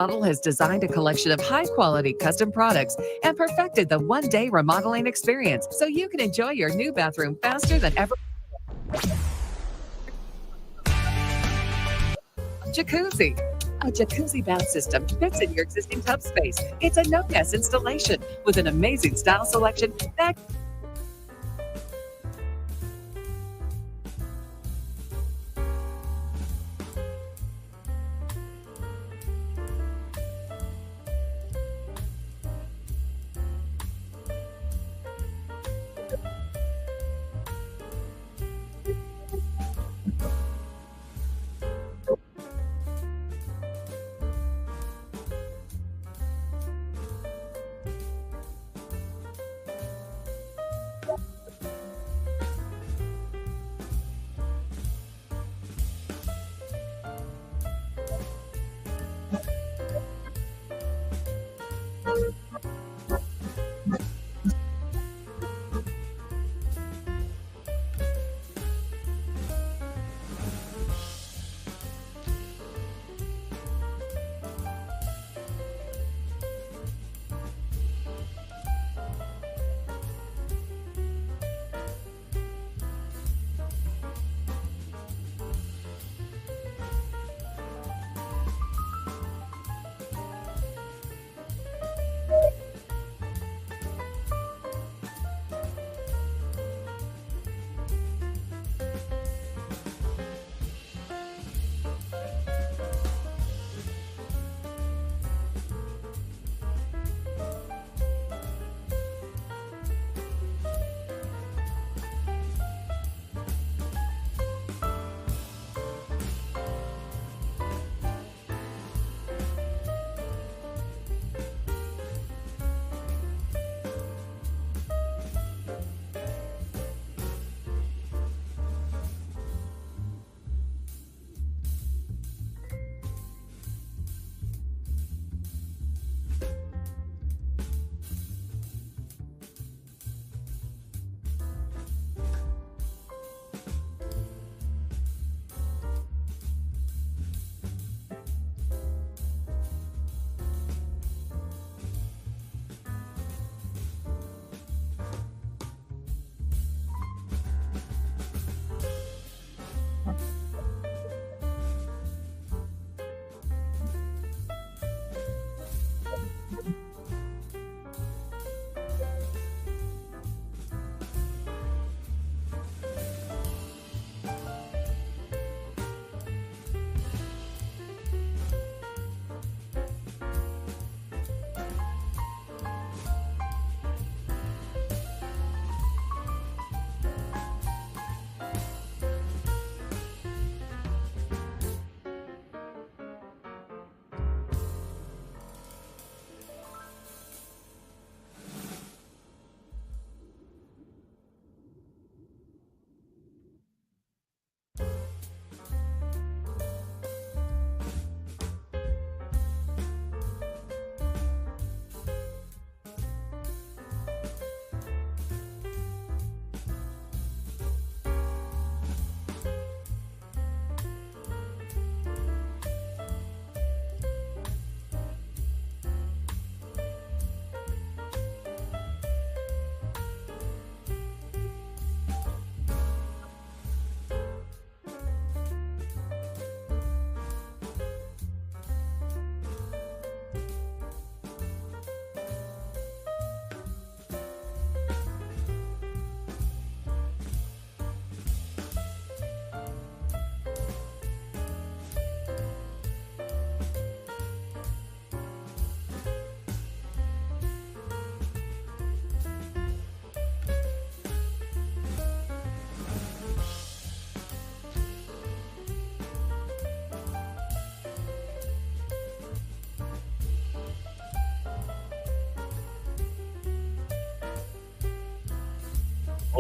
Model has designed a collection of high-quality custom products and perfected the one-day remodeling experience so you can enjoy your new bathroom faster than ever. Jacuzzi. A jacuzzi bath system fits in your existing tub space. It's a no-mess installation with an amazing style selection that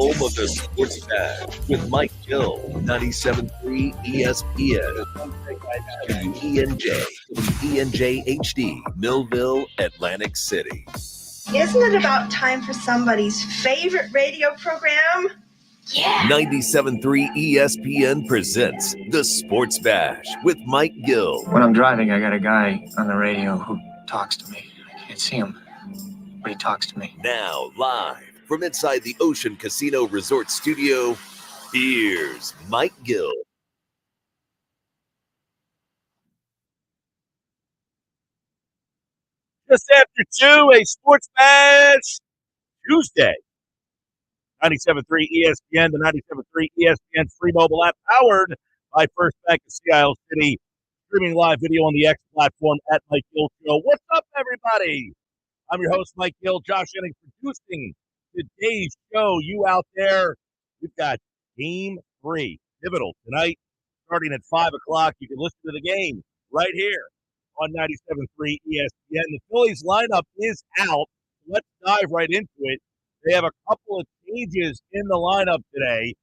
home of the Sports Pad with Mike Gill, 97.3 ESPN, WENJ, WENJ HD, Millville, Atlantic City. Isn't it about time for somebody's favorite radio program? 97.3 ESPN presents The Sports Bash with Mike Gill. When I'm driving, I got a guy on the radio who talks to me. I can't see him, but he talks to me. Now, live from inside the Ocean Casino Resort Studio, here's Mike Gill. Just after 2, a Sports Bash Tuesday. 97.3 ESPN, the 97.3 ESPN free mobile app, powered by First Bank of Sea Isle City. Streaming live video on the X platform at Mike Gill Show. What's up, everybody? I'm your host, Mike Gill. Josh Jennings producing today's show. You out there, we've got Game 3, pivotal tonight, starting at 5 o'clock. You can listen to the game right here on 97.3 ESPN. The Phillies lineup is out. Let's dive right into it. They have a couple of changes in the lineup today.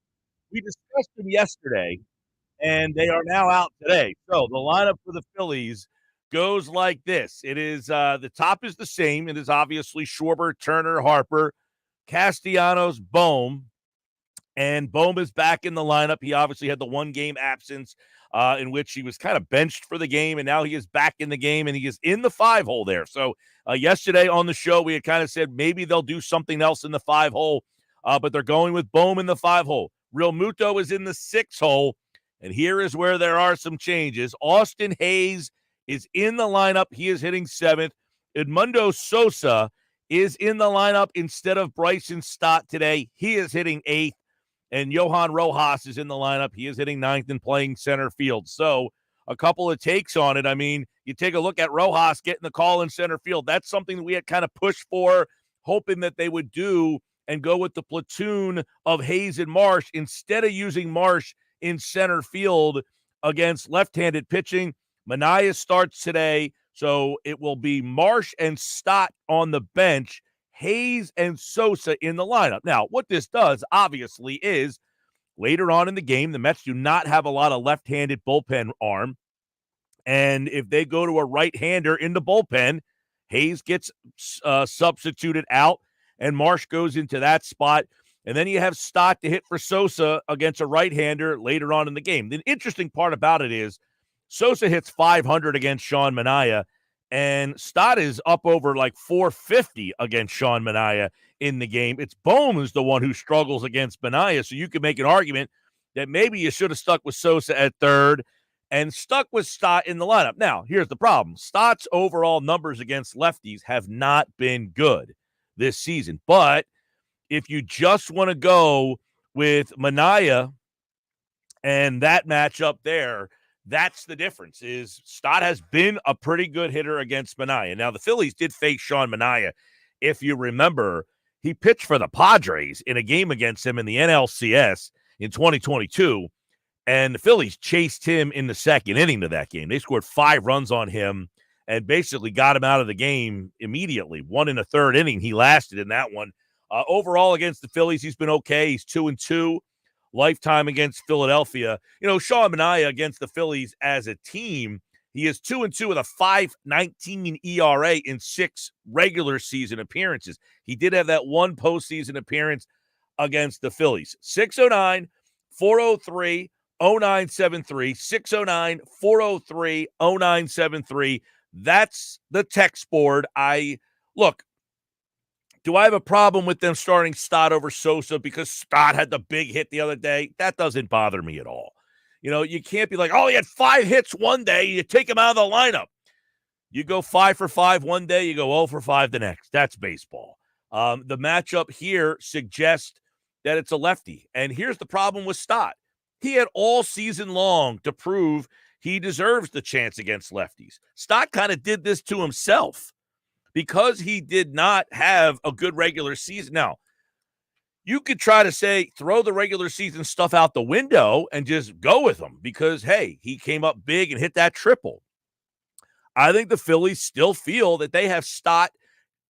We discussed them yesterday, and they are now out today. So the lineup for the Phillies goes like this. It is the top is the same. It is obviously Schwarber, Turner, Harper, Castellanos, Bohm. And Bohm is back in the lineup. He obviously had the one-game absence in which he was kind of benched for the game, and now he is back in the game, and he is in the 5-hole there. So yesterday on the show, we had kind of said maybe they'll do something else in the 5-hole, but they're going with Bohm in the 5-hole. Real Muto is in the 6-hole, and here is where there are some changes. Austin Hayes is in the lineup. He is hitting 7th. Edmundo Sosa is in the lineup instead of Bryson Stott today. He is hitting 8th. And Johan Rojas is in the lineup. He is hitting 9th and playing center field. So a couple of takes on it. I mean, you take a look at Rojas getting the call in center field. That's something that we had kind of pushed for, hoping that they would do and go with the platoon of Hayes and Marsh instead of using Marsh in center field against left-handed pitching. Manaea starts today, so it will be Marsh and Stott on the bench, Hayes and Sosa in the lineup. Now, what this does, obviously, is later on in the game, the Mets do not have a lot of left-handed bullpen arm. And if they go to a right-hander in the bullpen, Hayes gets substituted out, and Marsh goes into that spot. And then you have Stott to hit for Sosa against a right-hander later on in the game. The interesting part about it is Sosa hits 500 against Sean Manaea, and Stott is up over like 450 against Sean Manaea in the game. It's Bohm who's the one who struggles against Manaea, so you can make an argument that maybe you should have stuck with Sosa at third and stuck with Stott in the lineup. Now, here's the problem. Stott's overall numbers against lefties have not been good this season. But if you just want to go with Manaea and that matchup there, that's the difference, is Stott has been a pretty good hitter against Manaea. Now, the Phillies did face Sean Manaea. If you remember, he pitched for the Padres in a game against him in the NLCS in 2022, and the Phillies chased him in the second inning of that game. They scored 5 runs on him and basically got him out of the game immediately. 1 in the third inning, he lasted in that one. Overall, against the Phillies, he's been okay. He's 2-2. Lifetime against Philadelphia. You know, Sean Manaea against the Phillies as a team, he is 2-2 with a 5.19 ERA in 6 regular season appearances. He did have that one postseason appearance against the Phillies. 609-403-0973. 609-403-0973. That's the text board. Do I have a problem with them starting Stott over Sosa because Stott had the big hit the other day? That doesn't bother me at all. You know, you can't be like, oh, he had 5 hits one day, you take him out of the lineup. You go 5 for 5 one day, you go 0 for 5 the next. That's baseball. The matchup here suggests that it's a lefty. And here's the problem with Stott. He had all season long to prove he deserves the chance against lefties. Stott kind of did this to himself, because he did not have a good regular season. Now, you could try to say, throw the regular season stuff out the window and just go with him because, hey, he came up big and hit that triple. I think the Phillies still feel that they have Stott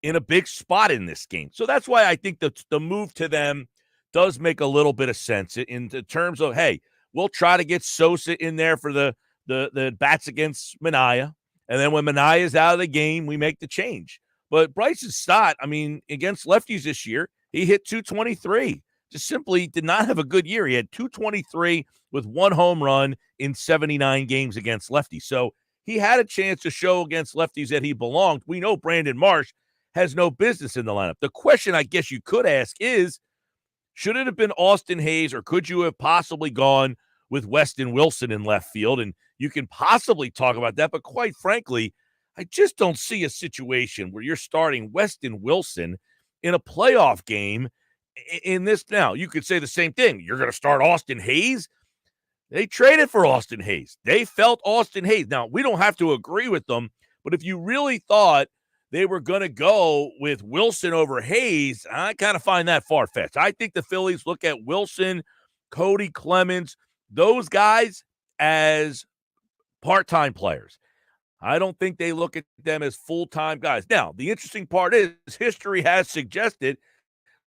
in a big spot in this game. So that's why I think the move to them does make a little bit of sense in terms of, hey, we'll try to get Sosa in there for the bats against Manaea. And then when Manaea is out of the game, we make the change. But Bryson Stott, I mean, against lefties this year, he hit 223. just simply did not have a good year. He had 223 with 1 home run in 79 games against lefties. So he had a chance to show against lefties that he belonged. We know Brandon Marsh has no business in the lineup. The question I guess you could ask is, should it have been Austin Hayes, or could you have possibly gone with Weston Wilson in left field? And you can possibly talk about that, but quite frankly, I just don't see a situation where you're starting Weston Wilson in a playoff game in this. Now, you could say the same thing. You're going to start Austin Hayes? They traded for Austin Hayes. They felt Austin Hayes. Now, we don't have to agree with them, but if you really thought they were going to go with Wilson over Hayes, I kind of find that far-fetched. I think the Phillies look at Wilson, Cody Clemens, those guys as part-time players. I don't think they look at them as full-time guys. Now, the interesting part is history has suggested,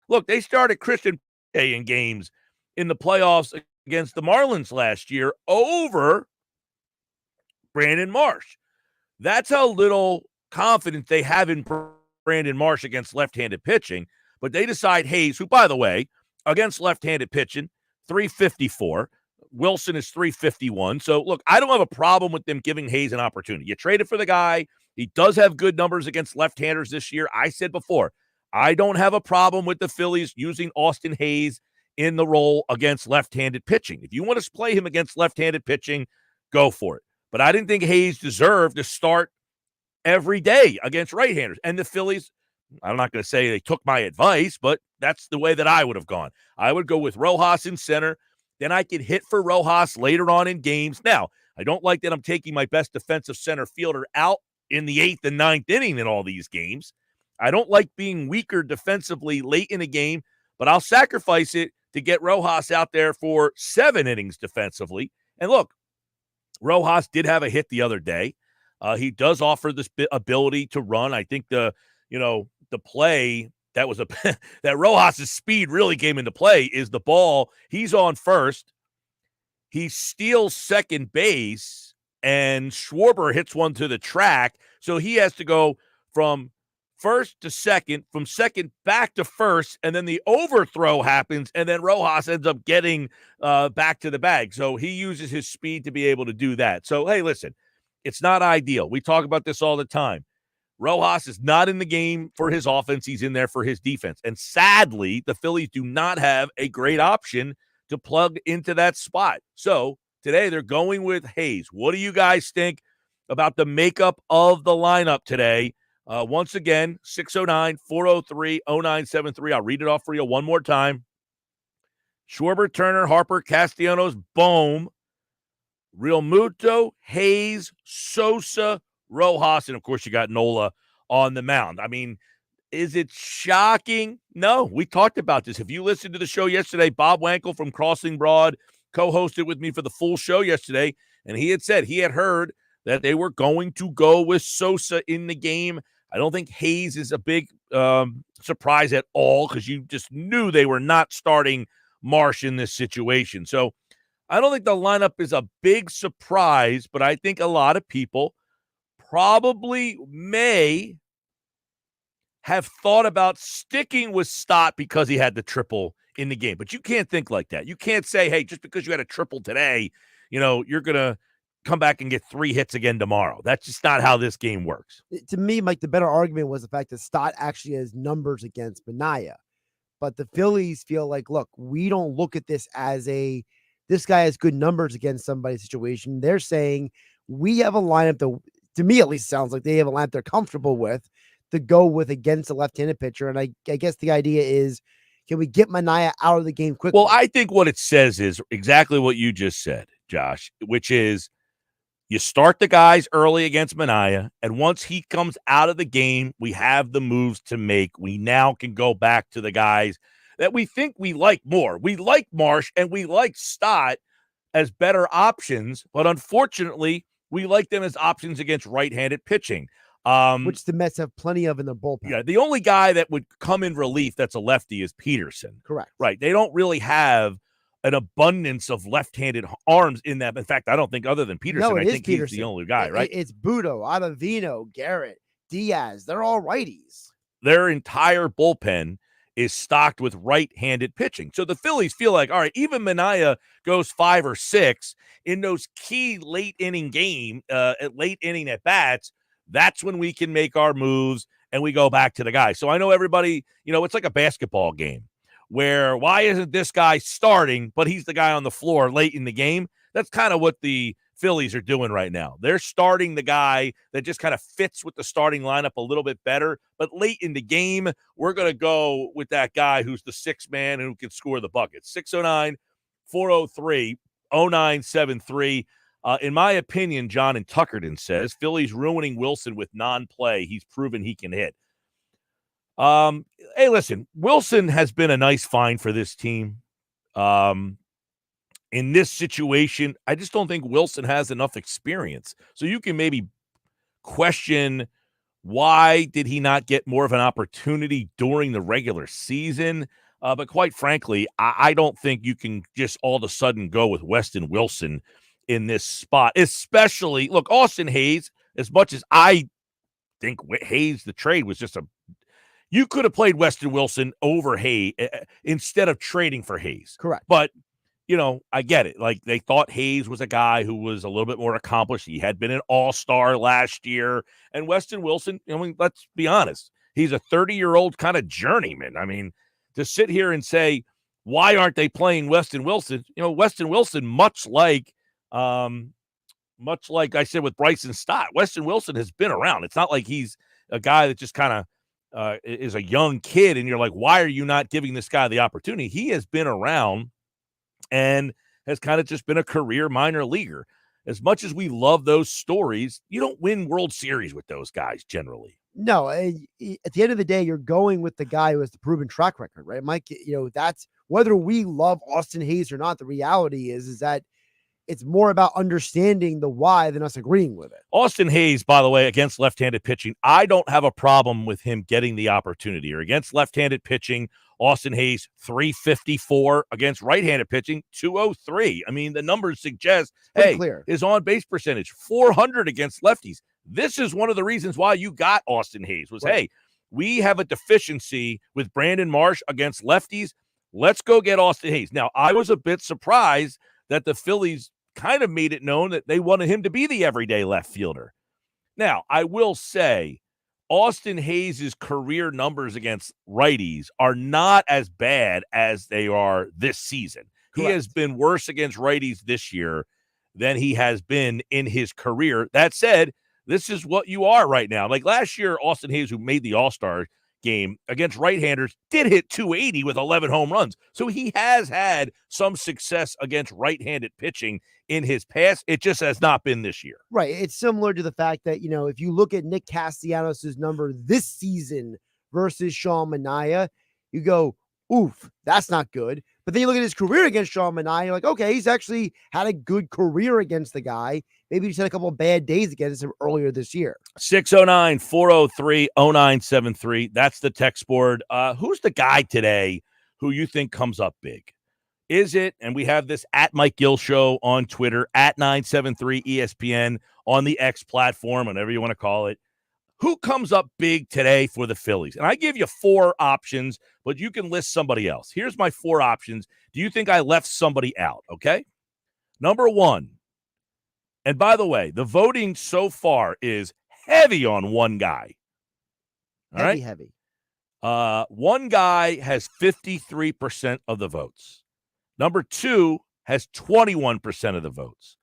look, they started Christian in games in the playoffs against the Marlins last year over Brandon Marsh. That's how little confidence they have in Brandon Marsh against left-handed pitching. But they decide Hayes, who, by the way, against left-handed pitching, 354. Wilson is 351. So, look, I don't have a problem with them giving Hayes an opportunity. You traded for the guy. He does have good numbers against left-handers this year. I said before, I don't have a problem with the Phillies using Austin Hayes in the role against left-handed pitching. If you want to play him against left-handed pitching, go for it. But I didn't think Hayes deserved to start every day against right-handers. And the Phillies, I'm not going to say they took my advice, but that's the way that I would have gone. I would go with Rojas in center. Then I could hit for Rojas later on in games. Now, I don't like that I'm taking my best defensive center fielder out in the 8th and 9th inning in all these games. I don't like being weaker defensively late in a game, but I'll sacrifice it to get Rojas out there for 7 innings defensively. And look, Rojas did have a hit the other day. He does offer this ability to run. I think the play that was that Rojas' speed really came into play is the ball. He's on first. He steals second base, and Schwarber hits one to the track. So he has to go from first to second, from second back to first, and then the overthrow happens, and then Rojas ends up getting back to the bag. So he uses his speed to be able to do that. So, hey, listen, it's not ideal. We talk about this all the time. Rojas is not in the game for his offense. He's in there for his defense. And sadly, the Phillies do not have a great option to plug into that spot. So today they're going with Hayes. What do you guys think about the makeup of the lineup today? Once again, 609-403-0973. I'll read it off for you one more time. Schwarber, Turner, Harper, Castellanos, Bohm, Realmuto, Hayes, Sosa, Rojas, and of course you got Nola on the mound. I mean, is it shocking? No, we talked about this. If you listened to the show yesterday, Bob Wankel from Crossing Broad co-hosted with me for the full show yesterday, and he had said he had heard that they were going to go with Sosa in the game. I don't think Hayes is a big surprise at all because you just knew they were not starting Marsh in this situation. So I don't think the lineup is a big surprise, but I think a lot of people probably may have thought about sticking with Stott because he had the triple in the game. But you can't think like that. You can't say, hey, just because you had a triple today, you're going to come back and get 3 hits again tomorrow. That's just not how this game works. To me, Mike, the better argument was the fact that Stott actually has numbers against Minaya. But the Phillies feel like, look, we don't look at this as this guy has good numbers against somebody situation. They're saying we have a lineup that, to me at least, sounds like they have a lineup they're comfortable with to go with against a left-handed pitcher. And I guess the idea is, can we get Minaya out of the game quickly? Well, I think what it says is exactly what you just said, Josh, which is you start the guys early against Minaya, and once he comes out of the game, we have the moves to make. We now can go back to the guys that we think we like more. We like Marsh and we like Stott as better options, but unfortunately, we like them as options against right-handed pitching. Which the Mets have plenty of in their bullpen. Yeah, the only guy that would come in relief that's a lefty is Peterson. Correct. Right. They don't really have an abundance of left-handed arms in that. In fact, I don't think other than Peterson, I think Peterson. He's the only guy, right? It's Budo, Ottavino, Garrett, Diaz. They're all righties. Their entire bullpen is stocked with right-handed pitching. So the Phillies feel like, all right, even Manaea goes 5 or 6 in those key late inning at bats. That's when we can make our moves and we go back to the guy. So I know everybody, it's like a basketball game where why isn't this guy starting, but he's the guy on the floor late in the game? That's kind of what the Phillies are doing right now. They're starting the guy that just kind of fits with the starting lineup a little bit better. But late in the game, we're going to go with that guy who's the sixth man and who can score the bucket. 609-403-0973. In my opinion, John in Tuckerton says, Phillies ruining Wilson with non-play. He's proven he can hit. Hey, listen, Wilson has been a nice find for this team. In this situation, I just don't think Wilson has enough experience. So you can maybe question why did he not get more of an opportunity during the regular season. But quite frankly, I don't think you can just all of a sudden go with Weston Wilson in this spot, especially, look, Austin Hayes, as much as I think Hayes, the trade was just you could have played Weston Wilson over Hayes instead of trading for Hayes. Correct. But I get it. Like, they thought Hayes was a guy who was a little bit more accomplished. He had been an all-star last year. And Weston Wilson, let's be honest, he's a 30-year-old kind of journeyman. I mean, to sit here and say, why aren't they playing Weston Wilson? Weston Wilson, much like I said with Bryson Stott, Weston Wilson has been around. It's not like he's a guy that just kind of is a young kid and you're like, why are you not giving this guy the opportunity? He has been around and has kind of just been a career minor leaguer. As much as we love those stories, you don't win World Series with those guys generally. No, at the end of the day, you're going with the guy who has the proven track record, right? Mike, that's whether we love Austin Hayes or not. The reality is that it's more about understanding the why than us agreeing with it. Austin Hayes, by the way, against left-handed pitching, I don't have a problem with him getting the opportunity. Or against left-handed pitching, Austin Hayes, 354. Against right-handed pitching, 203. I mean, the numbers suggest, his on-base percentage, 400 against lefties. This is one of the reasons why you got Austin Hayes was, right. Hey, we have a deficiency with Brandon Marsh against lefties. Let's go get Austin Hayes. Now, I was a bit surprised that the Phillies kind of made it known that they wanted him to be the everyday left fielder. Now, I will say Austin Hayes' career numbers against righties are not as bad as they are this season. Correct. He has been worse against righties this year than he has been in his career. That said, this is what you are right now. Like last year, Austin Hayes, who made the All-Star game against right-handers, did hit 280 with 11 home runs. So he has had some success against right-handed pitching in his past. It just has not been this year. Right. It's similar to the fact that, if you look at Nick Castellanos' number this season versus Sean Manaea, you go, oof, that's not good. But then you look at his career against Sean Manaea, you're like, okay, he's actually had a good career against the guy. Maybe he's had a couple of bad days against him earlier this year. 609-403-0973. That's the text board. Who's the guy today who you think comes up big? Is it, and we have this at Mike Gill Show on Twitter, at 973 ESPN on the X platform, whatever you want to call it. Who comes up big today for the Phillies? And I give you 4 options, but you can list somebody else. Here's my 4 options. Do you think I left somebody out? Okay. Number 1. And by the way, the voting so far is heavy on one guy. All right? Heavy. One guy has 53% of the votes. Number 2 has 21% of the votes.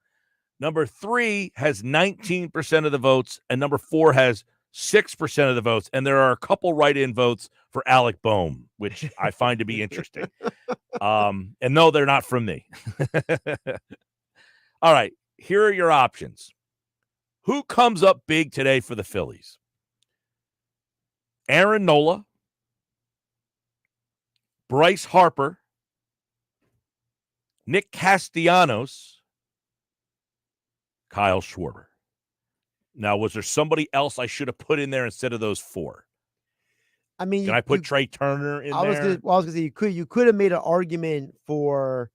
Number 3 has 19% of the votes. And number 4 has 6% of the votes. And there are a couple write-in votes for Alec Boehm, which I find to be interesting. And no, they're not from me. All right. Here are your options. Who comes up big today for the Phillies? Aaron Nola, Bryce Harper, Nick Castellanos, Kyle Schwarber. Now, was there somebody else I should have put in there instead of those 4? I mean, can I put Trey Turner in there? I was gonna say you could have made an argument for,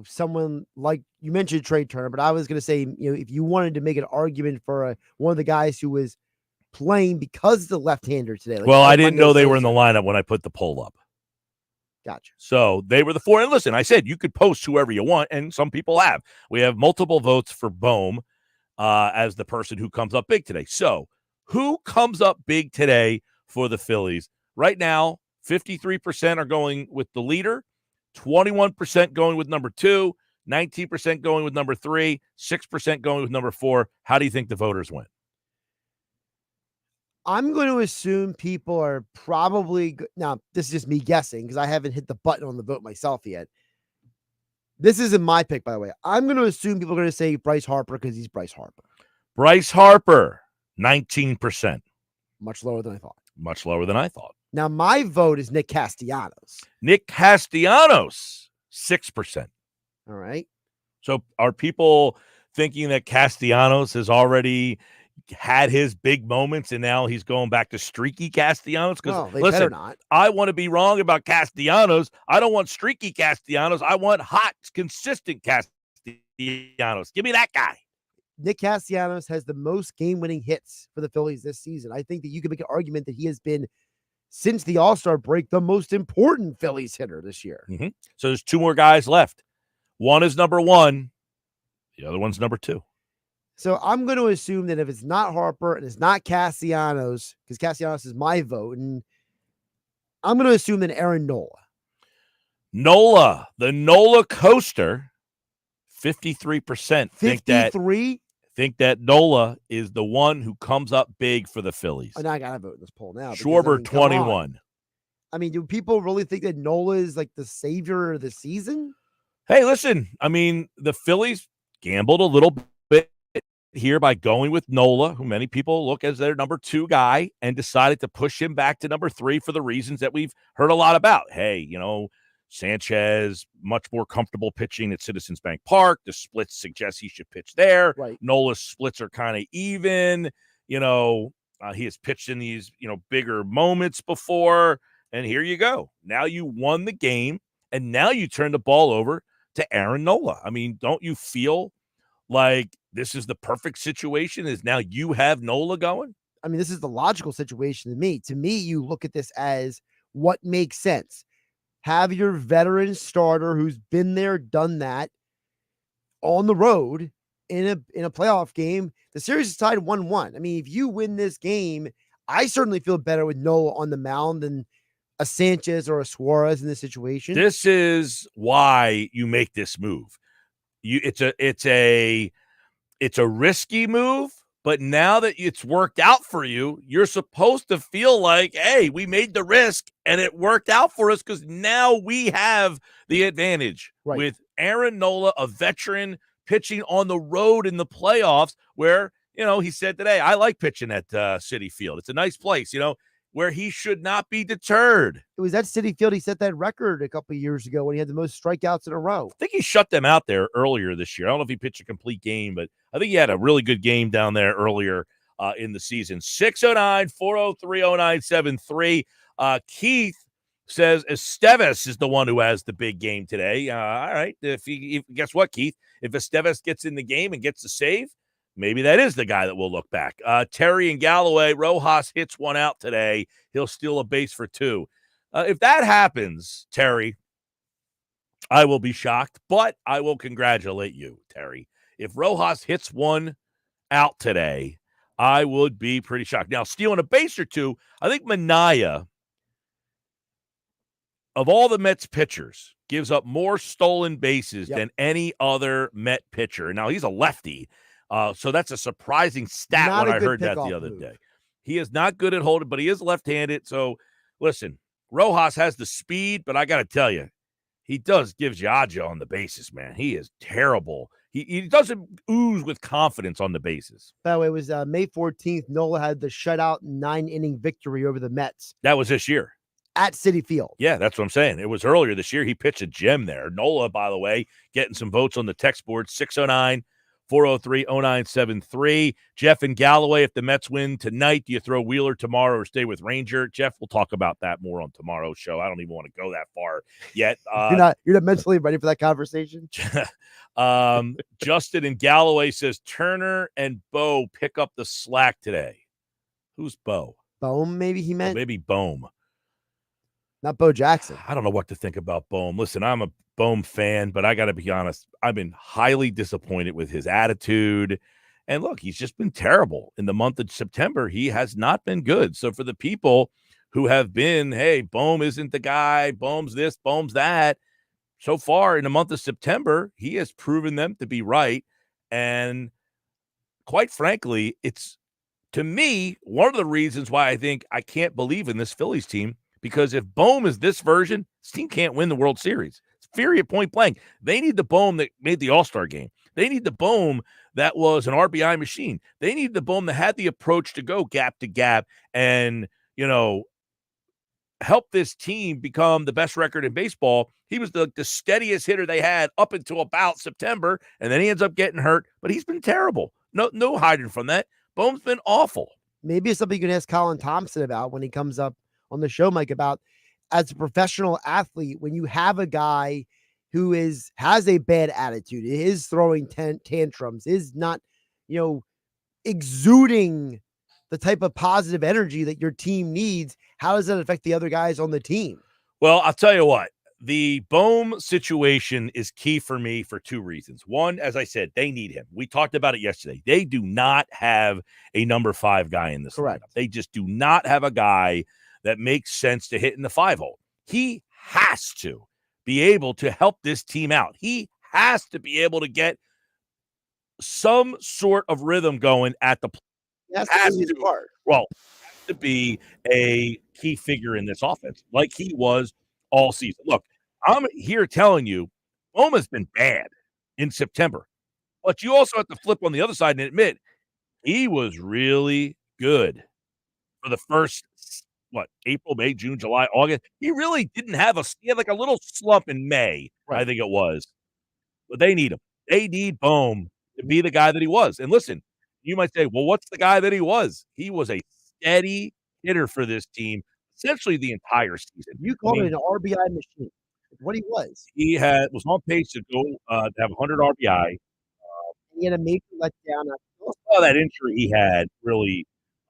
someone like you mentioned Trey Turner, but I was gonna say, if you wanted to make an argument for one of the guys who was playing because of the left-hander today. Well, I didn't know they were in the lineup. lineup when I put the poll up. Gotcha. So they were the 4. And listen, I said you could post whoever you want, and some people have. We have multiple votes for Bohm as the person who comes up big today. So who comes up big today for the Phillies? Right now, 53% are going with the leader, 21% going with number 2, 19% going with number 3, 6% going with number 4. How do you think the voters went? I'm going to assume people are probably now. This is just me guessing because I haven't hit the button on the vote myself yet. This isn't my pick, by the way. I'm going to assume people are going to say Bryce Harper because he's Bryce Harper. Bryce Harper, 19%. Much lower than I thought. Much lower than I thought. Now, my vote is Nick Castellanos. Nick Castellanos, 6%. All right. So are people thinking that Castellanos has already had his big moments and now he's going back to streaky Castellanos? Because they better not. I want to be wrong about Castellanos. I don't want streaky Castellanos. I want hot, consistent Castellanos. Give me that guy. Nick Castellanos has the most game-winning hits for the Phillies this season. I think that you can make an argument that he has been, since the All-Star break, the most important Phillies hitter this year. Mm-hmm. So there's 2 more guys left. One is number 1. The other one's number 2. So I'm going to assume that if it's not Harper and it's not Castellanos, because Castellanos is my vote, and I'm going to assume that Aaron Nola. Nola, the Nola coaster, 53% 53? think that Nola is the one who comes up big for the Phillies. And I got to vote in this poll now. Schwarber, 21. I mean, do people really think that Nola is like the savior of the season? Hey, listen, I mean, the Phillies gambled a little bit here by going with Nola, who many people look as their number 2 guy, and decided to push him back to number 3 for the reasons that we've heard a lot about. Hey, Sanchez, much more comfortable pitching at Citizens Bank Park. The splits suggest he should pitch there. Right. Nola's splits are kind of even. He has pitched in these, bigger moments before. And here you go. Now you won the game, and now you turn the ball over to Aaron Nola. I mean, don't you feel like this is the perfect situation? Is now you have Nola going? I mean, this is the logical situation to me. To me, you look at this as what makes sense. Have your veteran starter who's been there, done that on the road in a playoff game. The series is tied 1-1. I mean, if you win this game, I certainly feel better with Nola on the mound than a Sanchez or a Suarez in this situation. This is why you make this move. It's a risky move, but now that it's worked out for you, you're supposed to feel like, hey, we made the risk and it worked out for us because now we have the advantage with Aaron Nola, a veteran, pitching on the road in the playoffs where, he said today, I like pitching at Citi Field. It's a nice place, where he should not be deterred. It was at Citi Field. He set that record a couple of years ago when he had the most strikeouts in a row. I think he shut them out there earlier this year. I don't know if he pitched a complete game, but I think he had a really good game down there earlier in the season. 609-403-0973. Keith says Esteves is the one who has the big game today. All right. Guess what, Keith? If Esteves gets in the game and gets the save, maybe that is the guy that will look back. Terry and Galloway, Rojas hits one out today. He'll steal a base for 2. If that happens, Terry, I will be shocked, but I will congratulate you, Terry. If Rojas hits one out today, I would be pretty shocked. Now, stealing a base or 2, I think Minaya, of all the Mets pitchers, gives up more stolen bases than any other Met pitcher. Now, he's a lefty. So that's a surprising stat when I heard that the other day. He is not good at holding, but he is left-handed. So, listen, Rojas has the speed, but I got to tell you, he gives you aja on the bases, man. He is terrible. He doesn't ooze with confidence on the bases. By the way, it was May 14th. Nola had the shutout 9-inning victory over the Mets. That was this year. At Citi Field. Yeah, that's what I'm saying. It was earlier this year. He pitched a gem there. Nola, by the way, getting some votes on the text board, 609-403-0973. Jeff and Galloway, if the Mets win tonight, do you throw Wheeler tomorrow or stay with Ranger? Jeff, we'll talk about that more on tomorrow's show. I don't even want to go that far yet. You're not mentally ready for that conversation? Justin and Galloway says Turner and Bo pick up the slack today. Who's Bo? Bohm, maybe he Or meant. maybe Bohm. Not Bo Jackson. I don't know what to think about Bohm. Listen, I'm a Bohm fan, but I got to be honest. I've been highly disappointed with his attitude. And look, he's just been terrible. In the month of September, he has not been good. So for the people who have been, hey, Bohm isn't the guy, Bohm's this, Bohm's that, so far in the month of September, he has proven them to be right. And quite frankly, it's, to me, one of the reasons why I think I can't believe in this Phillies team, because if Bohm is this version, this team can't win the World Series. It's period, point blank. They need the Bohm that made the All-Star game. They need the Bohm that was an RBI machine. They need the Bohm that had the approach to go gap to gap and, help this team become the best record in baseball. He was the steadiest hitter they had up until about September, and then he ends up getting hurt, but he's been terrible. No hiding from that. Bohm's been awful. Maybe it's something you can ask Colin Thompson about when he comes up on the show, Mike, about as a professional athlete, when you have a guy who has a bad attitude, is throwing tantrums, is not, exuding the type of positive energy that your team needs, how does that affect the other guys on the team? Well, I'll tell you what. The Bohm situation is key for me for two reasons. One, as I said, they need him. We talked about it yesterday. They do not have a number 5 guy in this Correct. lineup. They just do not have a guy that makes sense to hit in the 5-hole. He has to be able to help this team out. He has to be able to get some sort of rhythm going at the plate. Well, to be a key figure in this offense, like he was all season. Look, I'm here telling you, Bohm has been bad in September, but you also have to flip on the other side and admit he was really good for the first, April, May, June, July, August. He really didn't have he had like a little slump in May, right. I think it was. But they need him. They need Bohm to be the guy that he was. And listen, you might say, well, what's the guy that he was? He was a steady hitter for this team, essentially the entire season. You called it an RBI machine. What he was. He was on pace to go to have 100 RBI. He had a major letdown. That injury he had really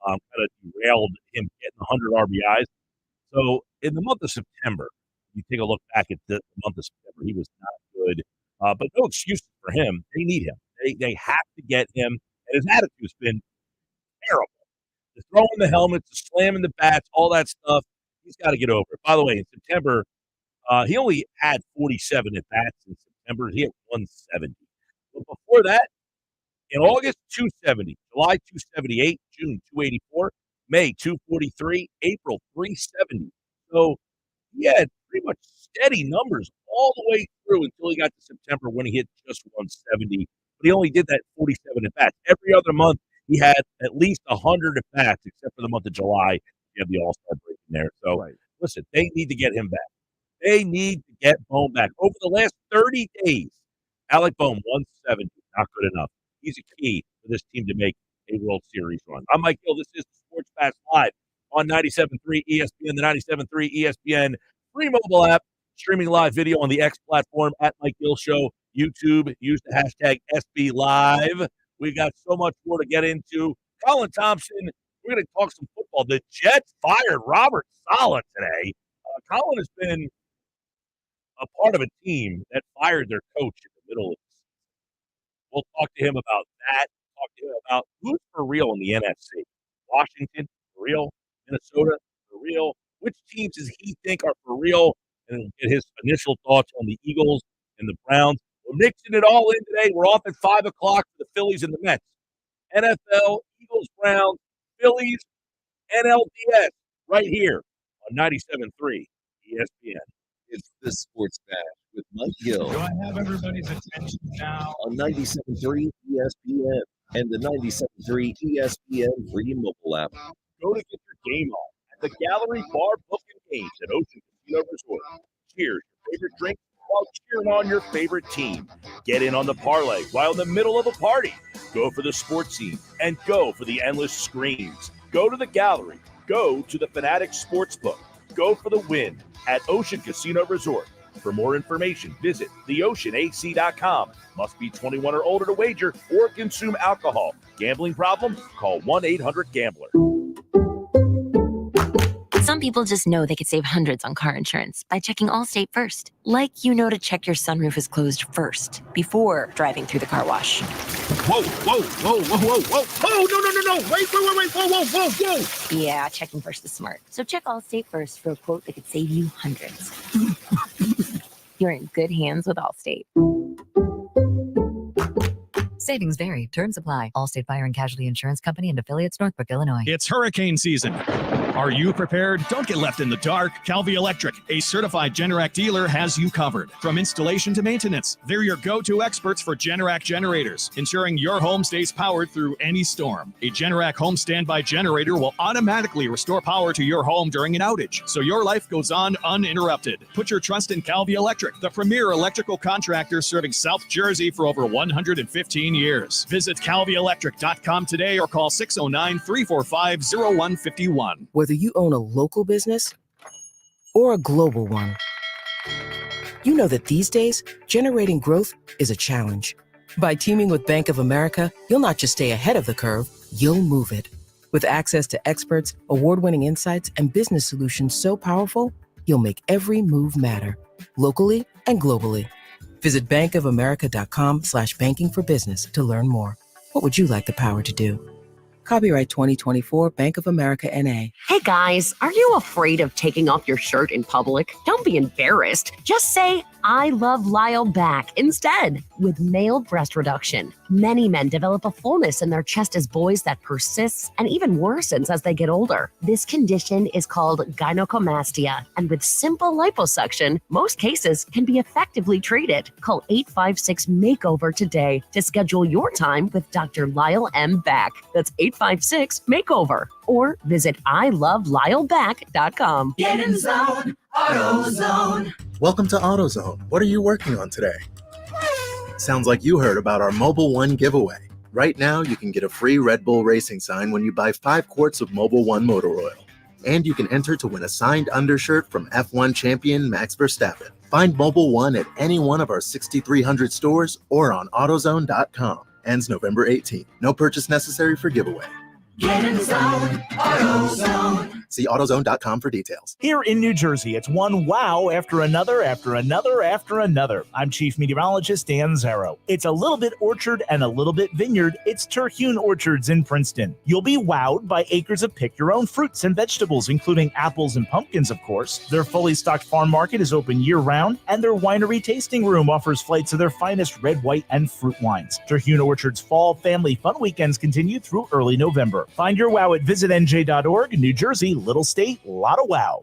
kind of derailed him getting 100 RBIs. So in the month of September, you take a look back at the month of September, he was not good. But no excuses for him. They need him. They have to get him. And his attitude's been terrible. The throwing the helmets, the slamming the bats, all that stuff, he's got to get over it. By the way, in September, he only had 47 at-bats in September. He had 170. But before that, in August, 270, July, 278, June, 284, May, 243, April, 370. So he had pretty much steady numbers all the way through until he got to September when he hit just 170. But he only did that 47 at-bats. Every other month, he had at least 100 at-bats, except for the month of July. You have the All-Star break in there. So, Listen, they need to get him back. They need to get Bohm back. Over the last 30 days, Alec Bohm, 170, not good enough. He's a key for this team to make a World Series run. I'm Mike Gill. This is Sports Pass Live on 97.3 ESPN, the 97.3 ESPN free mobile app, streaming live video on the X platform at Mike Gill Show, YouTube. Use the hashtag SB Live. We've got so much more to get into. Colin Thompson, we're going to talk some football. The Jets fired Robert Saleh today. Colin has been a part of a team that fired their coach in the middle of the season. We'll talk to him about that. Talk to him about who's for real in the NFC. Washington, for real. Minnesota, for real. Which teams does he think are for real? And we'll get his initial thoughts on the Eagles and the Browns. We're mixing it all in today. We're off at 5 o'clock for the Phillies and the Mets. NFL, Eagles, Browns, Phillies, NLDS, right here on 97.3 ESPN. It's the Sports Bash with Mike Gill. Do I have everybody's attention now? On 97.3 ESPN and the 97.3 ESPN free mobile app. Go to get your game on at the Gallery Bar Book and Games at Ocean Casino Resort. Cheers your favorite drink while cheering on your favorite team. Get in on the parlay while in the middle of a party. Go for the sports scene and go for the endless screens. Go to the Gallery. Go to the Fanatic Sportsbook. Go for the win at Ocean Casino Resort. For more information, visit theoceanac.com. Must be 21 or older to wager or consume alcohol. Gambling problem? Call 1-800-GAMBLER. Some people just know they could save hundreds on car insurance by checking Allstate first. Like you know to check your sunroof is closed first before driving through the car wash. Whoa, whoa, whoa, whoa, whoa, whoa. Oh, no. Wait, whoa. Yeah, checking first is smart. So check Allstate first for a quote that could save you hundreds. You're in good hands with Allstate. Savings vary. Terms apply. Allstate Fire and Casualty Insurance Company and affiliates, Northbrook, Illinois. It's hurricane season. Are you prepared? Don't get left in the dark. Calvi Electric, a certified Generac dealer, has you covered. From installation to maintenance, they're your go-to experts for Generac generators, ensuring your home stays powered through any storm. A Generac home standby generator will automatically restore power to your home during an outage, so your life goes on uninterrupted. Put your trust in Calvi Electric, the premier electrical contractor serving South Jersey for over 115 years. Visit calvielectric.com today or call 609-345-0151. Whether you own a local business or a global one, you know that these days, generating growth is a challenge. By teaming with Bank of America, you'll not just stay ahead of the curve, you'll move it. With access to experts, award-winning insights, and business solutions so powerful, you'll make every move matter, locally and globally. Visit bankofamerica.com/banking for business to learn more. What would you like the power to do? Copyright 2024 Bank of America N.A. Hey guys, are you afraid of taking off your shirt in public? Don't be embarrassed. Just say, I love Lyle back instead. With male breast reduction, many men develop a fullness in their chest as boys that persists and even worsens as they get older. This condition is called gynecomastia, and with simple liposuction, most cases can be effectively treated. Call 856-MAKEOVER today to schedule your time with Dr. Lyle M. Back. That's 856-MAKEOVER. Or visit ilovelyle.com. Get in zone, AutoZone. Welcome to AutoZone. What are you working on today? Sounds like you heard about our Mobile One giveaway. Right now, you can get a free Red Bull racing sign when you buy 5 quarts of Mobile One motor oil. And you can enter to win a signed undershirt from F1 champion Max Verstappen. Find Mobile One at any one of our 6,300 stores or on AutoZone.com. Ends November 18th. No purchase necessary for giveaway. Get in zone, AutoZone. See AutoZone.com for details. Here in New Jersey, it's one wow after another, after another, after another. I'm Chief Meteorologist Dan Zarrow. It's a little bit orchard and a little bit vineyard. It's Terhune Orchards in Princeton. You'll be wowed by acres of pick-your-own fruits and vegetables, including apples and pumpkins, of course. Their fully stocked farm market is open year-round, and their winery tasting room offers flights of their finest red, white, and fruit wines. Terhune Orchards Fall Family Fun Weekends continue through early November. Find your wow at visitnj.org. New Jersey, little state, lot of wow.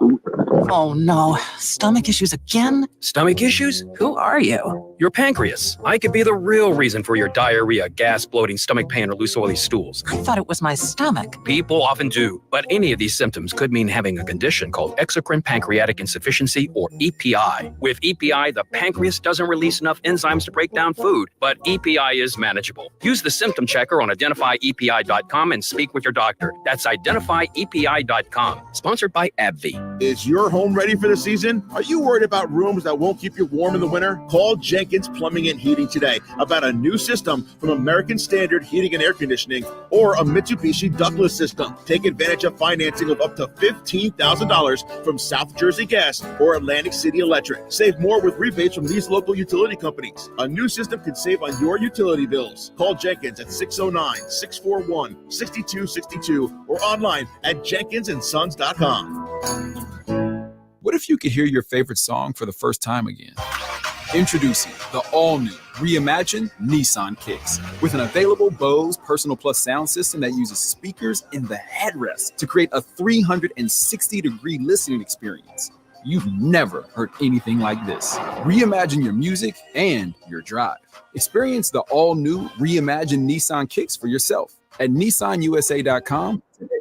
Oh no, stomach issues again? Stomach issues? Who are you? Your pancreas. I could be the real reason for your diarrhea, gas, bloating, stomach pain, or loose oily stools. I thought it was my stomach. People often do, but any of these symptoms could mean having a condition called exocrine pancreatic insufficiency, or EPI. With EPI, the pancreas doesn't release enough enzymes to break down food, but EPI is manageable. Use the symptom checker on identifyepi.com and speak with your doctor. That's identifyepi.com. Sponsored by AbbVie. Is your home ready for the season? Are you worried about rooms that won't keep you warm in the winter? Call Jenkins Plumbing and Heating today about a new system from American Standard Heating and Air Conditioning or a Mitsubishi ductless system. Take advantage of financing of up to $15,000 from South Jersey Gas or Atlantic City Electric. Save more with rebates from these local utility companies. A new system can save on your utility bills. Call Jenkins at 609-641-6262 or online at jenkinsandsons.com. What if you could hear your favorite song for the first time again? Introducing the all-new, reimagined Nissan Kicks. With an available Bose Personal Plus sound system that uses speakers in the headrest to create a 360-degree listening experience. You've never heard anything like this. Reimagine your music and your drive. Experience the all-new, reimagined Nissan Kicks for yourself at nissanusa.com today.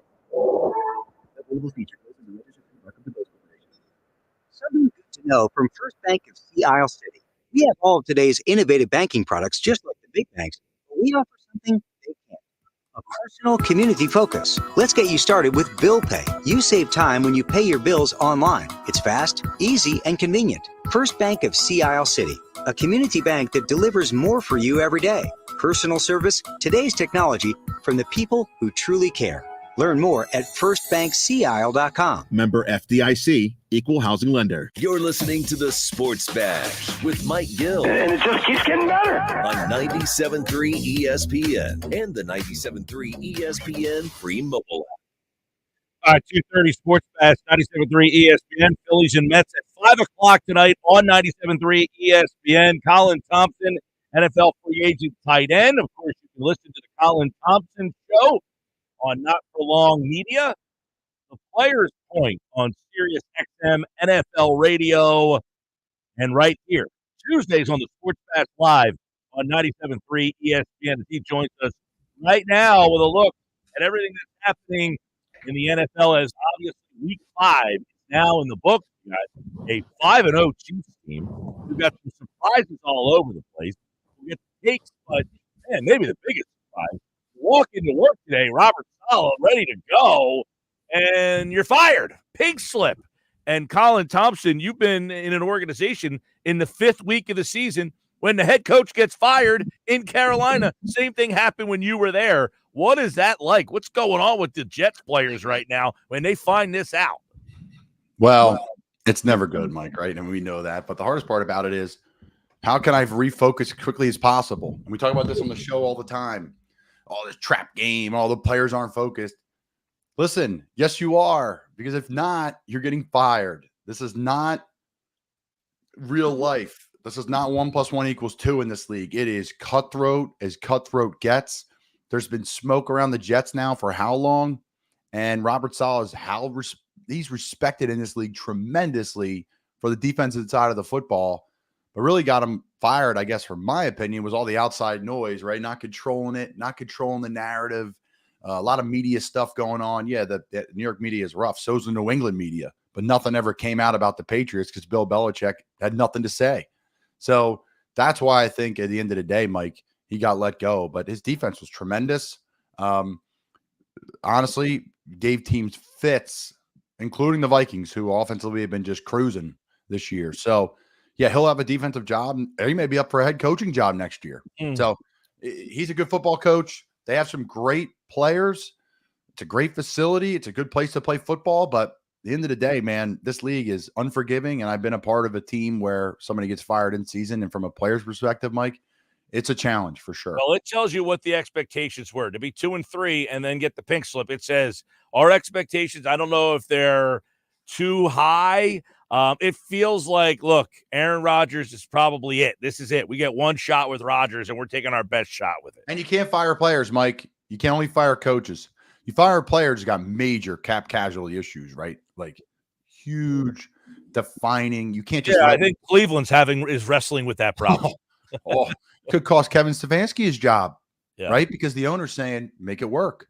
Something good to know from First Bank of Sea Isle City. We have all of today's innovative banking products just like the big banks, but we offer something they can't. A personal community focus. Let's get you started with Bill Pay. You save time when you pay your bills online. It's fast, easy, and convenient. First Bank of Sea Isle City, a community bank that delivers more for you every day. Personal service, today's technology, from the people who truly care. Learn more at firstbankseaisle.com. Member FDIC, equal housing lender. You're listening to the Sports Bash with Mike Gill. And it just keeps getting better. On 97.3 ESPN and the 97.3 ESPN free mobile app. 2:30 Sports Bash, 97.3 ESPN. Phillies and Mets at 5 o'clock tonight on 97.3 ESPN. Colin Thompson, NFL free agent tight end. Of course, you can listen to the Colin Thompson Show on Not For Long Media. The Players Point on Sirius XM NFL Radio. And right here, Tuesdays on the Sports Bash Live on 97.3 ESPN. He joins us right now with a look at everything that's happening in the NFL, as obviously Week 5 is now in the books. We got a 5-0 Chiefs team. We've got some surprises all over the place. We get the takes, but man, maybe the biggest surprise. Walk into work today, Robert Saleh, ready to go, and you're fired. Pink slip. And Colin Thompson, you've been in an organization in the 5th week of the season when the head coach gets fired in Carolina. Same thing happened when you were there. What is that like? What's going on with the Jets players right now when they find this out? Well, it's never good, Mike, right? And we know that. But the hardest part about it is, how can I refocus as quickly as possible? And we talk about this on the show all the time. All this trap game, all the players aren't focused. Listen, yes, you are. Because if not, you're getting fired. This is not real life. This is not 1 + 1 = 2 in this league. It is cutthroat as cutthroat gets. There's been smoke around the Jets now for how long? And Robert Saleh is he's respected in this league tremendously for the defensive side of the football. But really got him fired, I guess, from my opinion, was all the outside noise, right? Not controlling it, not controlling the narrative. A lot of media stuff going on. Yeah, the New York media is rough. So's the New England media. But nothing ever came out about the Patriots because Bill Belichick had nothing to say. So that's why I think at the end of the day, Mike, he got let go. But his defense was tremendous. Honestly, gave teams fits, including the Vikings, who offensively have been just cruising this year. So, yeah, he'll have a defensive job. He may be up for a head coaching job next year. So he's a good football coach. They have some great players. It's a great facility. It's a good place to play football. But at the end of the day, man, this league is unforgiving. And I've been a part of a team where somebody gets fired in season. And from a player's perspective, Mike, it's a challenge for sure. Well, it tells you what the expectations were to be 2-3 and then get the pink slip. It says our expectations, I don't know if they're too high. It feels like, look, Aaron Rodgers is probably it. This is it. We get one shot with Rodgers, and we're taking our best shot with it. And you can't fire players, Mike. You can only fire coaches. You fire players who got major cap casualty issues, right? Like huge, defining. You can't just. Yeah, I think Cleveland's is wrestling with that problem. Could cost Kevin Stefanski his job, yeah. Right? Because the owner's saying, make it work.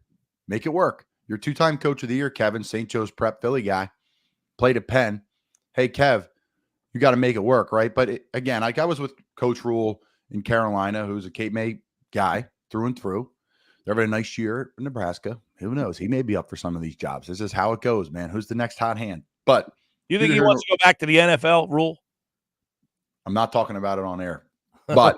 Make it work. You're 2-time coach of the year, Kevin, St. Joe's prep Philly guy. Played at Penn. Hey, Kev, you got to make it work, right? But again, like I was with Coach Rule in Carolina, who's a Cape May guy through and through. They're having a nice year in Nebraska. Who knows? He may be up for some of these jobs. This is how it goes, man. Who's the next hot hand? But you think he wants to go back to the NFL, Rule? I'm not talking about it on air. But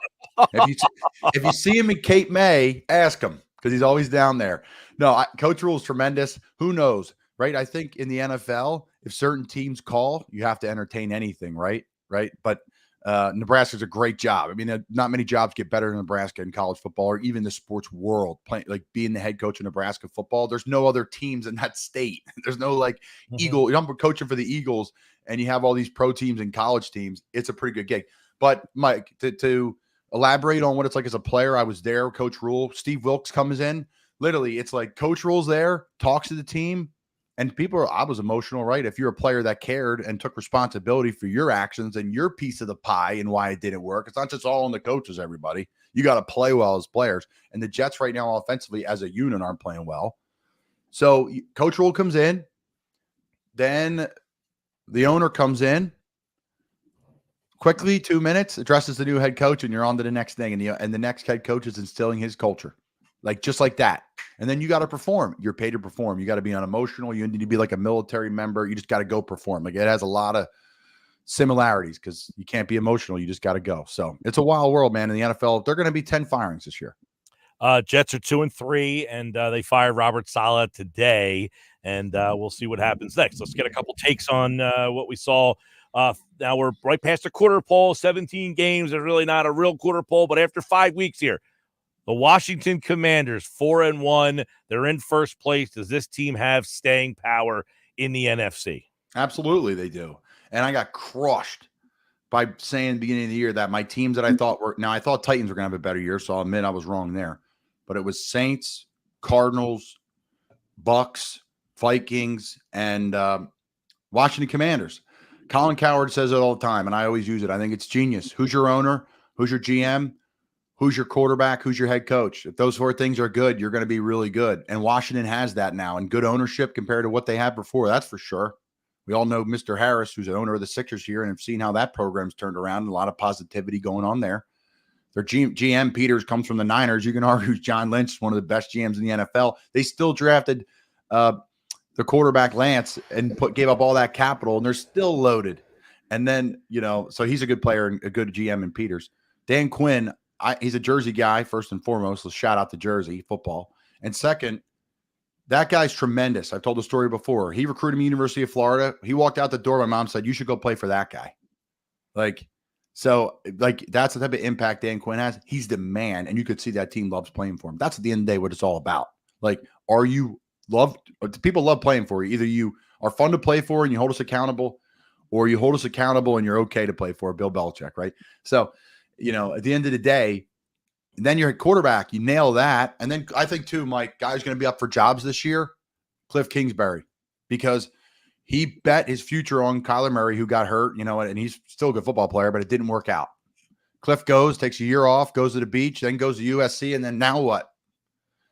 if you see him in Cape May, ask him because he's always down there. No, Coach Rule is tremendous. Who knows, right? I think in the NFL, if certain teams call, you have to entertain anything, right? Right. But Nebraska's a great job. I mean, not many jobs get better than Nebraska in college football or even the sports world. Like being the head coach of Nebraska football, there's no other teams in that state. There's no Eagle. I'm coaching for the Eagles, and you have all these pro teams and college teams. It's a pretty good gig. But Mike, to elaborate on what it's like as a player, I was there. Coach Rule, Steve Wilkes comes in. Literally, it's like Coach Rule's there, talks to the team. And I was emotional, right? If you're a player that cared and took responsibility for your actions and your piece of the pie and why it didn't work, it's not just all on the coaches, everybody. You got to play well as players. And the Jets right now offensively as a unit aren't playing well. So Coach Rule comes in. Then the owner comes in. Quickly, 2 minutes, addresses the new head coach, and you're on to the next thing. And the next head coach is instilling his culture. Like just like that. And then you got to perform. You're paid to perform. You got to be unemotional. You need to be like a military member. You just got to go perform. Like it has a lot of similarities because you can't be emotional. You just got to go. So it's a wild world, man. In the NFL, they're going to be 10 firings this year. Jets are 2-3, and they fired Robert Saleh today, and we'll see what happens next. Let's get a couple takes on what we saw. Now we're right past the quarter pole, 17 games. There's really not a real quarter pole, but after 5 weeks here, the Washington Commanders 4-1. They're in first place. Does this team have staying power in the NFC? Absolutely, they do. And I got crushed by saying at the beginning of the year that my teams that I thought were – now, I thought Titans were going to have a better year, so I'll admit I was wrong there. But it was Saints, Cardinals, Bucks, Vikings, and Washington Commanders. Colin Cowherd says it all the time, and I always use it. I think it's genius. Who's your owner? Who's your GM? Who's your quarterback? Who's your head coach? If those 4 things are good, you're going to be really good. And Washington has that now, and good ownership compared to what they had before. That's for sure. We all know Mr. Harris, who's the owner of the Sixers here, and have seen how that program's turned around, and a lot of positivity going on there. Their GM, Peters, comes from the Niners. You can argue John Lynch is one of the best GMs in the NFL. They still drafted the quarterback Lance and gave up all that capital, and they're still loaded. And then, so he's a good player and a good GM in Peters. Dan Quinn, he's a Jersey guy, first and foremost. So shout out to Jersey football. And second, that guy's tremendous. I've told the story before. He recruited me University of Florida. He walked out the door. My mom said, "You should go play for that guy." That's the type of impact Dan Quinn has. He's the man, and you could see that team loves playing for him. That's at the end of the day what it's all about. Are you loved? People love playing for you. Either you are fun to play for and you hold us accountable, or you hold us accountable and you're okay to play for. Bill Belichick, right? So, at the end of the day, then you're at quarterback. You nail that. And then I think, too, Mike, guy's going to be up for jobs this year, Cliff Kingsbury, because he bet his future on Kyler Murray, who got hurt, and he's still a good football player, but it didn't work out. Cliff takes a year off, goes to the beach, then goes to USC, and then now what?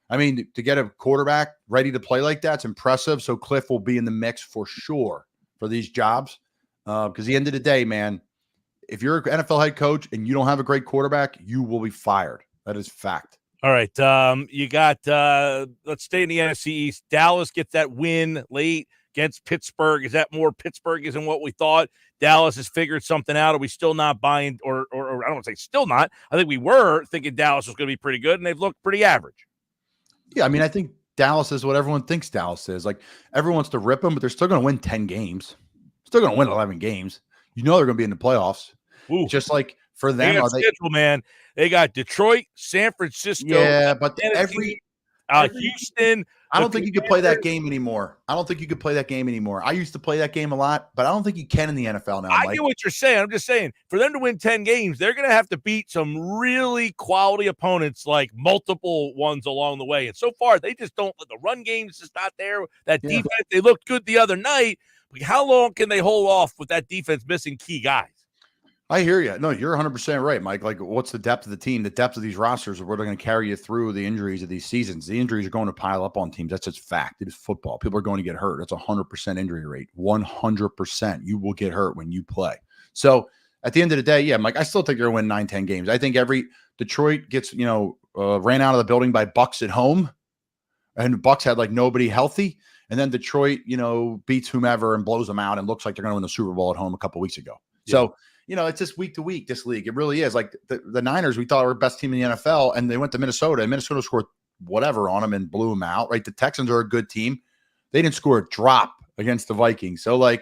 I mean, to get a quarterback ready to play like that's impressive. So Cliff will be in the mix for sure for these jobs. Because at the end of the day, man, if you're an NFL head coach and you don't have a great quarterback, you will be fired. That is fact. All right. You got, let's stay in the NFC East. Dallas gets that win late against Pittsburgh. Is that more Pittsburgh isn't what we thought? Dallas has figured something out. Are we still not buying, or I don't want to say still not. I think we were thinking Dallas was going to be pretty good, and they've looked pretty average. Yeah, I mean, I think Dallas is what everyone thinks Dallas is. Everyone wants to rip them, but they're still going to win 10 games. Still going to win 11 games. They're going to be in the playoffs. Ooh. Just like for them. They got schedule, man. They got Detroit, San Francisco. Yeah, but Tennessee, Houston. I don't think you could play that game anymore. I used to play that game a lot, but I don't think you can in the NFL now. I get what you're saying. I'm just saying, for them to win 10 games, they're going to have to beat some really quality opponents, like multiple ones along the way. And so far, they just don't. The run game's just not there. That defense, they looked good the other night. But how long can they hold off with that defense missing key guys? I hear you. No, you're 100% right, Mike. What's the depth of the team? The depth of these rosters are what are going to carry you through the injuries of these seasons. The injuries are going to pile up on teams. That's just fact. It is football. People are going to get hurt. That's 100% injury rate. 100%. You will get hurt when you play. So at the end of the day, yeah, Mike, I still think they're going to win 9-10 games. I think every Detroit gets, ran out of the building by Bucks at home, and Bucks had nobody healthy. And then Detroit, beats whomever and blows them out and looks like they're going to win the Super Bowl at home a couple weeks ago. Yeah. So, it's just week to week, this league. It really is. The Niners, we thought were the best team in the NFL, and they went to Minnesota, and Minnesota scored whatever on them and blew them out, right? The Texans are a good team. They didn't score a drop against the Vikings. So, I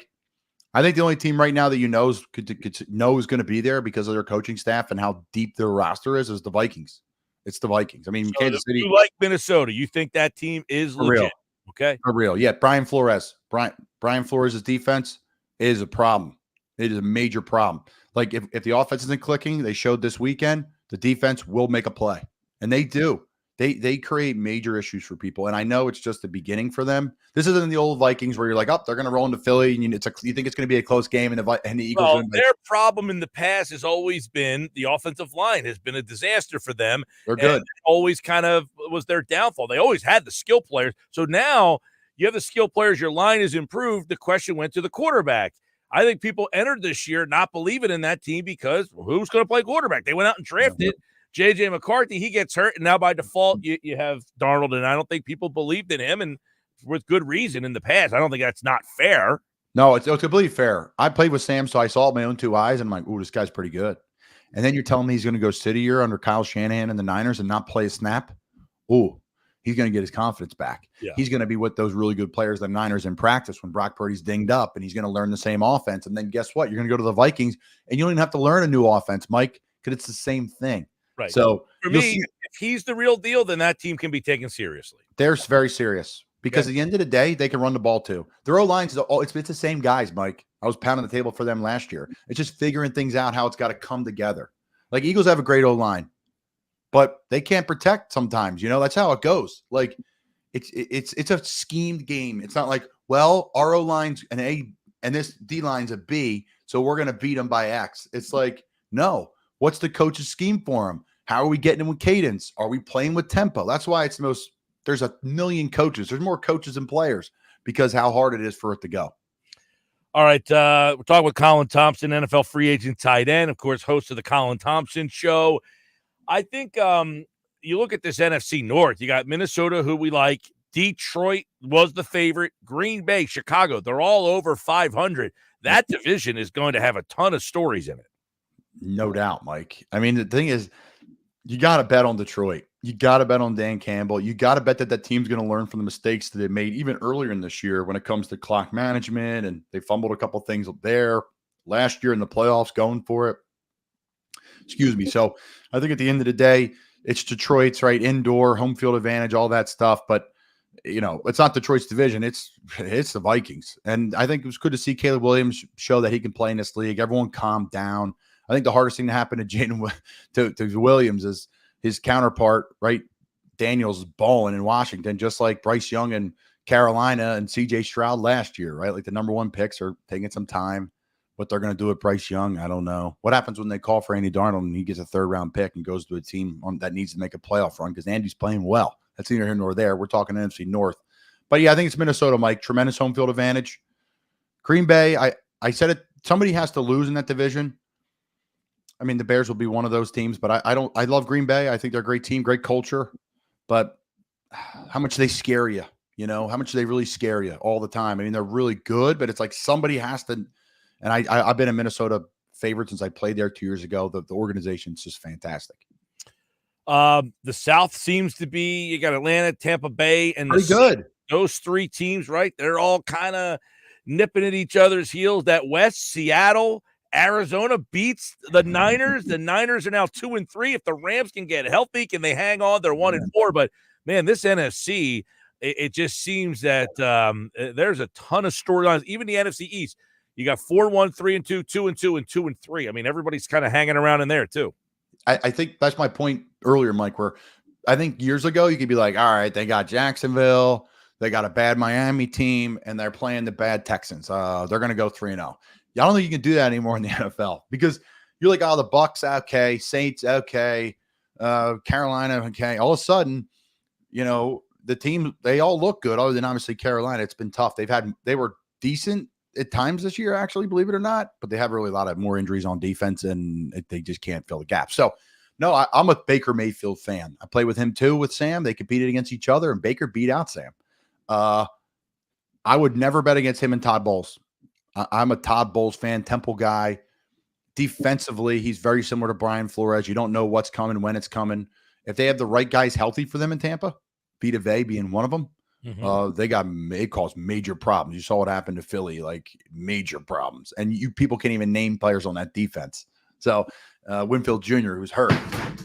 think the only team right now that is going to be there because of their coaching staff and how deep their roster is the Vikings. It's the Vikings. I mean, Kansas City. You like Minnesota. You think that team is legit. Real. Okay. For real. Yeah, Brian Flores' defense is a problem. It is a major problem. If the offense isn't clicking, they showed this weekend, the defense will make a play. And they do. They create major issues for people. And I know it's just the beginning for them. This isn't the old Vikings where you're like, they're going to roll into Philly, and you think it's going to be a close game, and the Eagles. Well, their problem in the past has always been the offensive line has been a disaster for them. They're good. Always kind of was their downfall. They always had the skill players. So now you have the skill players. Your line is improved. The question went to the quarterback. I think people entered this year not believing in that team because who's going to play quarterback? They went out and drafted J.J. McCarthy. He gets hurt, and now by default you have Darnold, and I don't think people believed in him, and with good reason in the past. I don't think that's not fair. No, it's completely fair. I played with Sam, so I saw it with my own 2 eyes, and I'm like, ooh, this guy's pretty good. And then you're telling me he's going to go sit a year under Kyle Shanahan and the Niners and not play a snap? ooh, he's going to get his confidence back. Yeah. He's going to be with those really good players, the Niners, in practice when Brock Purdy's dinged up, and he's going to learn the same offense. And then guess what? You're going to go to the Vikings, and you don't even have to learn a new offense, Mike, because it's the same thing. Right. So for me, if he's the real deal, then that team can be taken seriously. they're very serious because at the end of the day, they can run the ball too. Their O-lines, it's the same guys, Mike. I was pounding the table for them last year. It's just figuring things out, how it's got to come together. Like Eagles have a great O-line, but they can't protect sometimes. That's how it goes. Like it's a schemed game. It's not like, well, our O-line's an A and this D-line's a B, so we're going to beat them by X. It's like, no. What's the coach's scheme for them? How are we getting them with cadence? Are we playing with tempo? That's why there's a million coaches. There's more coaches than players because how hard it is for it to go. All right. We're talking with Colin Thompson, NFL free agent tight end, of course, host of the Colin Thompson Show. I think you look at this NFC North, you got Minnesota, who we like. Detroit was the favorite. Green Bay, Chicago, they're all over 500. That division is going to have a ton of stories in it. No doubt, Mike. I mean, the thing is, you got to bet on Detroit. You got to bet on Dan Campbell. You got to bet that team's going to learn from the mistakes that they made even earlier in this year when it comes to clock management, and they fumbled a couple things there last year in the playoffs going for it. Excuse me. So I think at the end of the day, it's Detroit's right indoor, home field advantage, all that stuff. But, it's not Detroit's division. It's the Vikings. And I think it was good to see Caleb Williams show that he can play in this league. Everyone calmed down. I think the hardest thing to happen to to Williams is his counterpart, right? Daniels balling in Washington, just like Bryce Young in Carolina and CJ Stroud last year, right? Like the number one picks are taking some time. What they're going to do with Bryce Young, I don't know. What happens when they call for Andy Darnold and he gets a third-round pick and goes to a team that needs to make a playoff run because Andy's playing well. That's neither here nor there. We're talking NFC North. But, yeah, I think it's Minnesota, Mike. Tremendous home field advantage. Green Bay, I said it. Somebody has to lose in that division. I mean, the Bears will be one of those teams, but I love Green Bay. I think they're a great team, great culture. But how much they scare you, how much they really scare you all the time. I mean, they're really good, but it's like somebody has to. And I've been a Minnesota favorite since I played there 2 years ago. The organization's just fantastic. The South seems to be, you got Atlanta, Tampa Bay, and pretty good. Those three teams, right? They're all kind of nipping at each other's heels. That West, Seattle, Arizona beats the Niners. The Niners are now 2-3. If the Rams can get healthy, can they hang on? They're 1-4. But man, this NFC, it just seems that there's a ton of storylines. Even the NFC East, you got 4-1, 3-2, 2-2, and 2-3. I mean, everybody's kind of hanging around in there too. I think that's my point earlier, Mike, where I think years ago you could be like, all right, they got Jacksonville, they got a bad Miami team, and they're playing the bad Texans. They're going to go 3-0. I don't think you can do that anymore in the NFL because you're like, oh, the Bucks, okay, Saints, okay, Carolina, okay. All of a sudden, the team, they all look good other than obviously Carolina. It's been tough. They were decent at times this year, actually, believe it or not, but they have really a lot of more injuries on defense and they just can't fill the gap. So, no, I'm a Baker Mayfield fan. I play with him too, with Sam. They competed against each other, and Baker beat out Sam. I would never bet against him and Todd Bowles. I'm a Todd Bowles fan, Temple guy. Defensively, he's very similar to Brian Flores. You don't know what's coming, when it's coming. If they have the right guys healthy for them in Tampa, Vita Vea being one of them, it caused major problems. You saw what happened to Philly, like major problems. And people can't even name players on that defense. So Winfield Jr., who's hurt,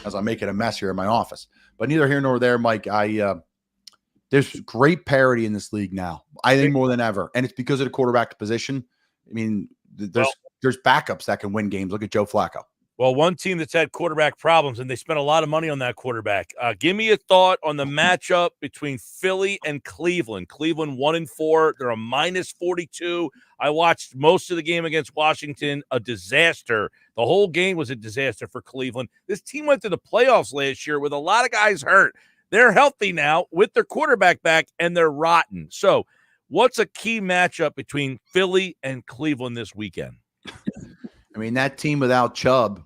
as I'm making a mess here in my office. But neither here nor there, Mike. There's great parity in this league now, I think more than ever. And it's because of the quarterback position. I mean, there's backups that can win games. Look at Joe Flacco. Well, one team that's had quarterback problems, and they spent a lot of money on that quarterback. Give me a thought on the matchup between Philly and Cleveland. Cleveland 1-4. They're a -42. I watched most of the game against Washington, a disaster. The whole game was a disaster for Cleveland. This team went to the playoffs last year with a lot of guys hurt. They're healthy now with their quarterback back, and they're rotten. So what's a key matchup between Philly and Cleveland this weekend? I mean, that team without Chubb,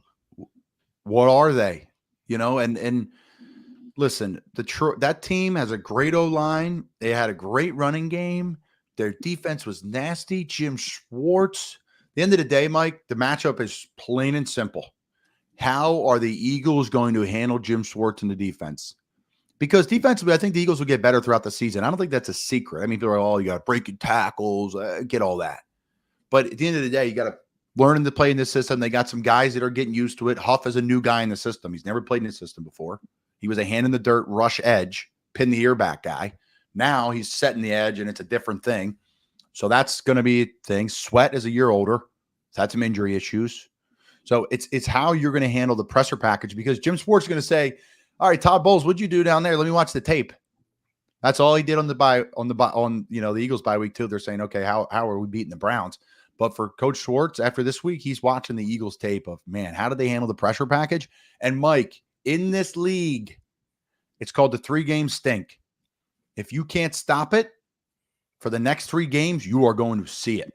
what are they? And listen, that team has a great O-line. They had a great running game. Their defense was nasty. Jim Schwartz. At the end of the day, Mike, the matchup is plain and simple. How are the Eagles going to handle Jim Schwartz in the defense? Because defensively, I think the Eagles will get better throughout the season. I don't think that's a secret. I mean, people are like, oh, you got breaking tackles, get all that. But at the end of the day, you got to learn to play in this system. They got some guys that are getting used to it. Huff is a new guy in the system. He's never played in the system before. He was a hand in the dirt, rush edge, pin the ear back guy. Now he's setting the edge, and it's a different thing. So that's going to be a thing. Sweat is a year older. He's had some injury issues. So it's how you're going to handle the pressure package, because Jim Schwartz is going to say, all right, Todd Bowles, what'd you do down there? Let me watch the tape. That's all he did on the Eagles bye week too. They're saying, okay, how are we beating the Browns? But for Coach Schwartz, after this week, he's watching the Eagles tape of, man, how did they handle the pressure package? And Mike, in this league, it's called the 3-game stink. If you can't stop it for the next 3 games, you are going to see it.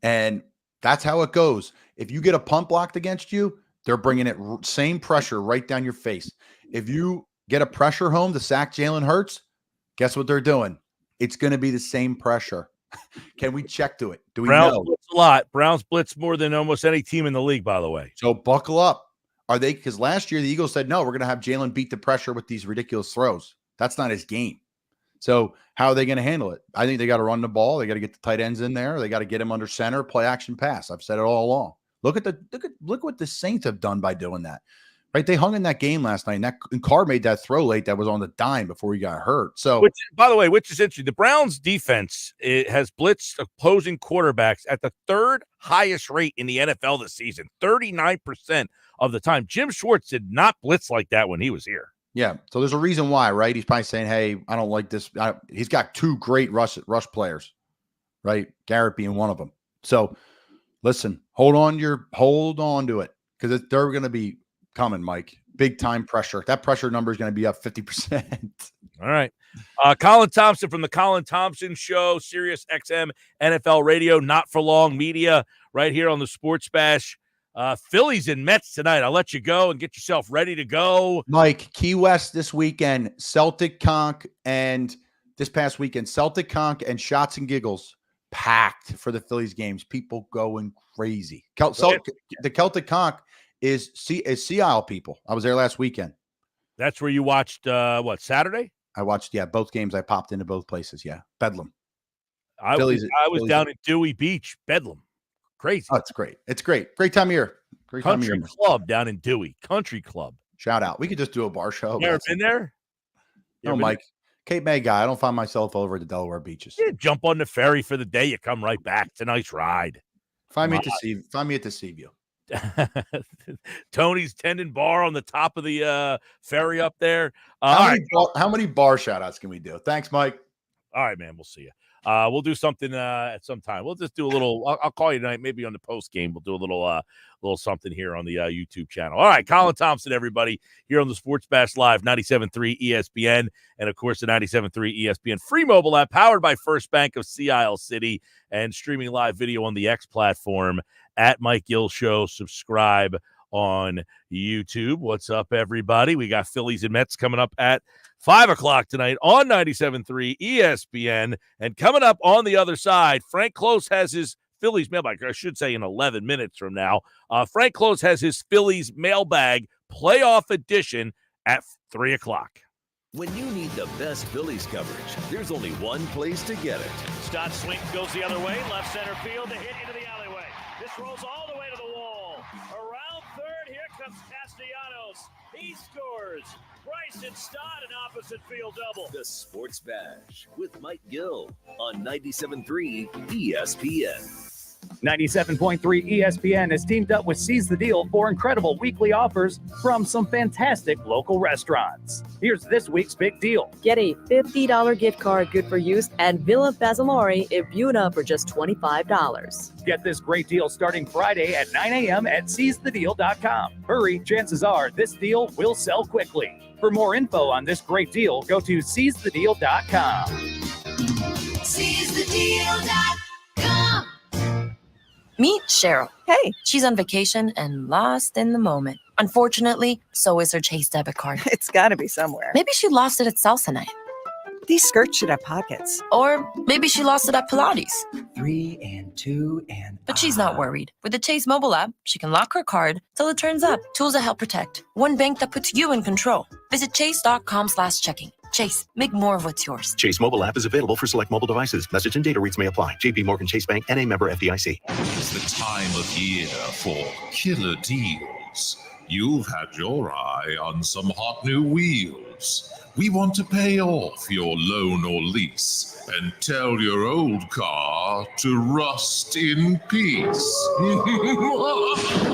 And that's how it goes. If you get a punt blocked against you, they're bringing it same pressure right down your face. If you get a pressure home to sack Jalen Hurts, guess what they're doing? It's going to be the same pressure. Can we check to it? Do we Browns know? blitz a lot. Browns blitz more than almost any team in the league, by the way. So buckle up. Are they? Because last year the Eagles said, no, we're going to have Jalen beat the pressure with these ridiculous throws. That's not his game. So how are they going to handle it? I think they got to run the ball. They got to get the tight ends in there. They got to get him under center, play action pass. I've said it all along. Look what the Saints have done by doing that. Right? They hung in that game last night, and Carr made that throw late that was on the dime before he got hurt. So, by the way, which is interesting, the Browns defense has blitzed opposing quarterbacks at the 3rd highest rate in the NFL this season, 39% of the time. Jim Schwartz did not blitz like that when he was here. Yeah, so there's a reason why, right? He's probably saying, hey, I don't like this. He's got 2 great rush players, right? Garrett being one of them. So, listen, hold on to it, because they're going to be coming, Mike. Big time pressure. That pressure number is going to be up 50%. All right. Colin Thompson from the Colin Thompson Show, Sirius XM NFL Radio, Not For Long Media, right here on the Sports Bash. Phillies and Mets tonight. I'll let you go and get yourself ready to go. Mike, Key West this weekend, Celtic Conch, and this past weekend, Celtic Conch and Shots and Giggles packed for the Phillies games. People going crazy. The Celtic Conch is Sea Isle people. I was there last weekend. That's where you watched Saturday? I watched, both games. I popped into both places. Yeah, Bedlam. I was down at Dewey Beach, Bedlam. Crazy. Oh, it's great. It's great. Great time of year. Great time of year. Country club down in Dewey. Country club. Shout out. We could just do a bar show. You ever been there? No, Mike. Cape May guy. I don't find myself over at the Delaware beaches. Yeah, jump on the ferry for the day. You come right back. It's a nice ride. Find me at the Seaview. Tony's Tendon Bar on the top of the ferry up there. How many bar shout outs can we do? Thanks, Mike. All right, man. We'll see you. We'll do something at some time. We'll just do a little. I'll call you tonight, maybe on the post game. We'll do a little something here on the YouTube channel. All right, Colin Thompson, everybody, here on the Sports Bash Live, 97.3 ESPN, and of course the 97.3 ESPN free mobile app, powered by First Bank of Sea Isle City, and streaming live video on the X platform at Mike Gill Show. Subscribe on YouTube. What's up, everybody? We got Phillies and Mets coming up at 5 o'clock tonight on 97.3 ESPN. And coming up on the other side, Frank Close has his Phillies mailbag. I should say in 11 minutes from now. Frank Close has his Phillies mailbag playoff edition at 3 o'clock. When you need the best Phillies coverage, there's only one place to get it. Stott swing goes the other way, left center field to hit into the alleyway. This rolls all the way to the wall. Around third, here comes Castellanos. He scores. Bryson Stott, an opposite field double. The Sports Bash with Mike Gill on 97.3 ESPN. 97.3 ESPN has teamed up with Seize the Deal for incredible weekly offers from some fantastic local restaurants. Here's this week's big deal. Get a $50 gift card good for use at Villa Basilari in Buda for just $25. Get this great deal starting Friday at 9 a.m. at seizethedeal.com. Hurry, chances are this deal will sell quickly. For more info on this great deal, go to seizethedeal.com. Seizethedeal.com. Meet Cheryl. Hey. She's on vacation and lost in the moment. Unfortunately, so is her Chase debit card. It's got to be somewhere. Maybe she lost it at salsa night. These skirts should have pockets. Or maybe she lost it at Pilates. 3 and 2 and... But she's not worried. With the Chase mobile app, she can lock her card till it turns up. Tools that help protect. One bank that puts you in control. Visit chase.com/checking. Chase, make more of what's yours. Chase mobile app is available for select mobile devices. Message and data rates may apply. JP Morgan Chase Bank, N.A. member FDIC. It's the time of year for killer deals. You've had your eye on some hot new wheels. We want to pay off your loan or lease and tell your old car to rust in peace.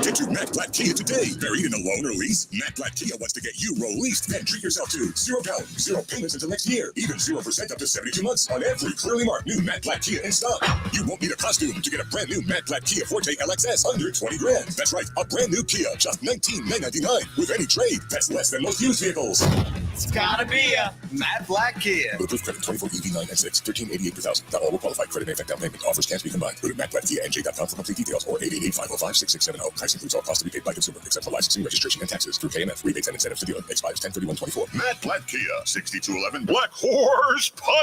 Get to Matt Black Kia today. Buried in a loan or lease? Matt Black Kia wants to get you released and treat yourself to 0 down, 0 payments until next year, even 0% up to 72 months on every clearly marked new Matt Black Kia in stock. You won't need a costume to get a brand new Matt Black Kia Forte LXS under 20 grand. That's right, a brand new Kia, just $19,999 with any trade. That's less than most used vehicles. It's gotta be a Matt Black Kia. Bulletproof credit 24 EV9 and 6, $13.88 per thousand. Not all will qualify. Credit may affect down payment. Offers can't be combined. Go to MattBlackKiaNJ.com for complete details or 888-505-6670. Price includes all costs to be paid by consumer, except for licensing, registration, and taxes through KMF. Rebates and incentives to dealer. Expires 10/31/24. Matt Black Kia, 6211 Black Horse Pike,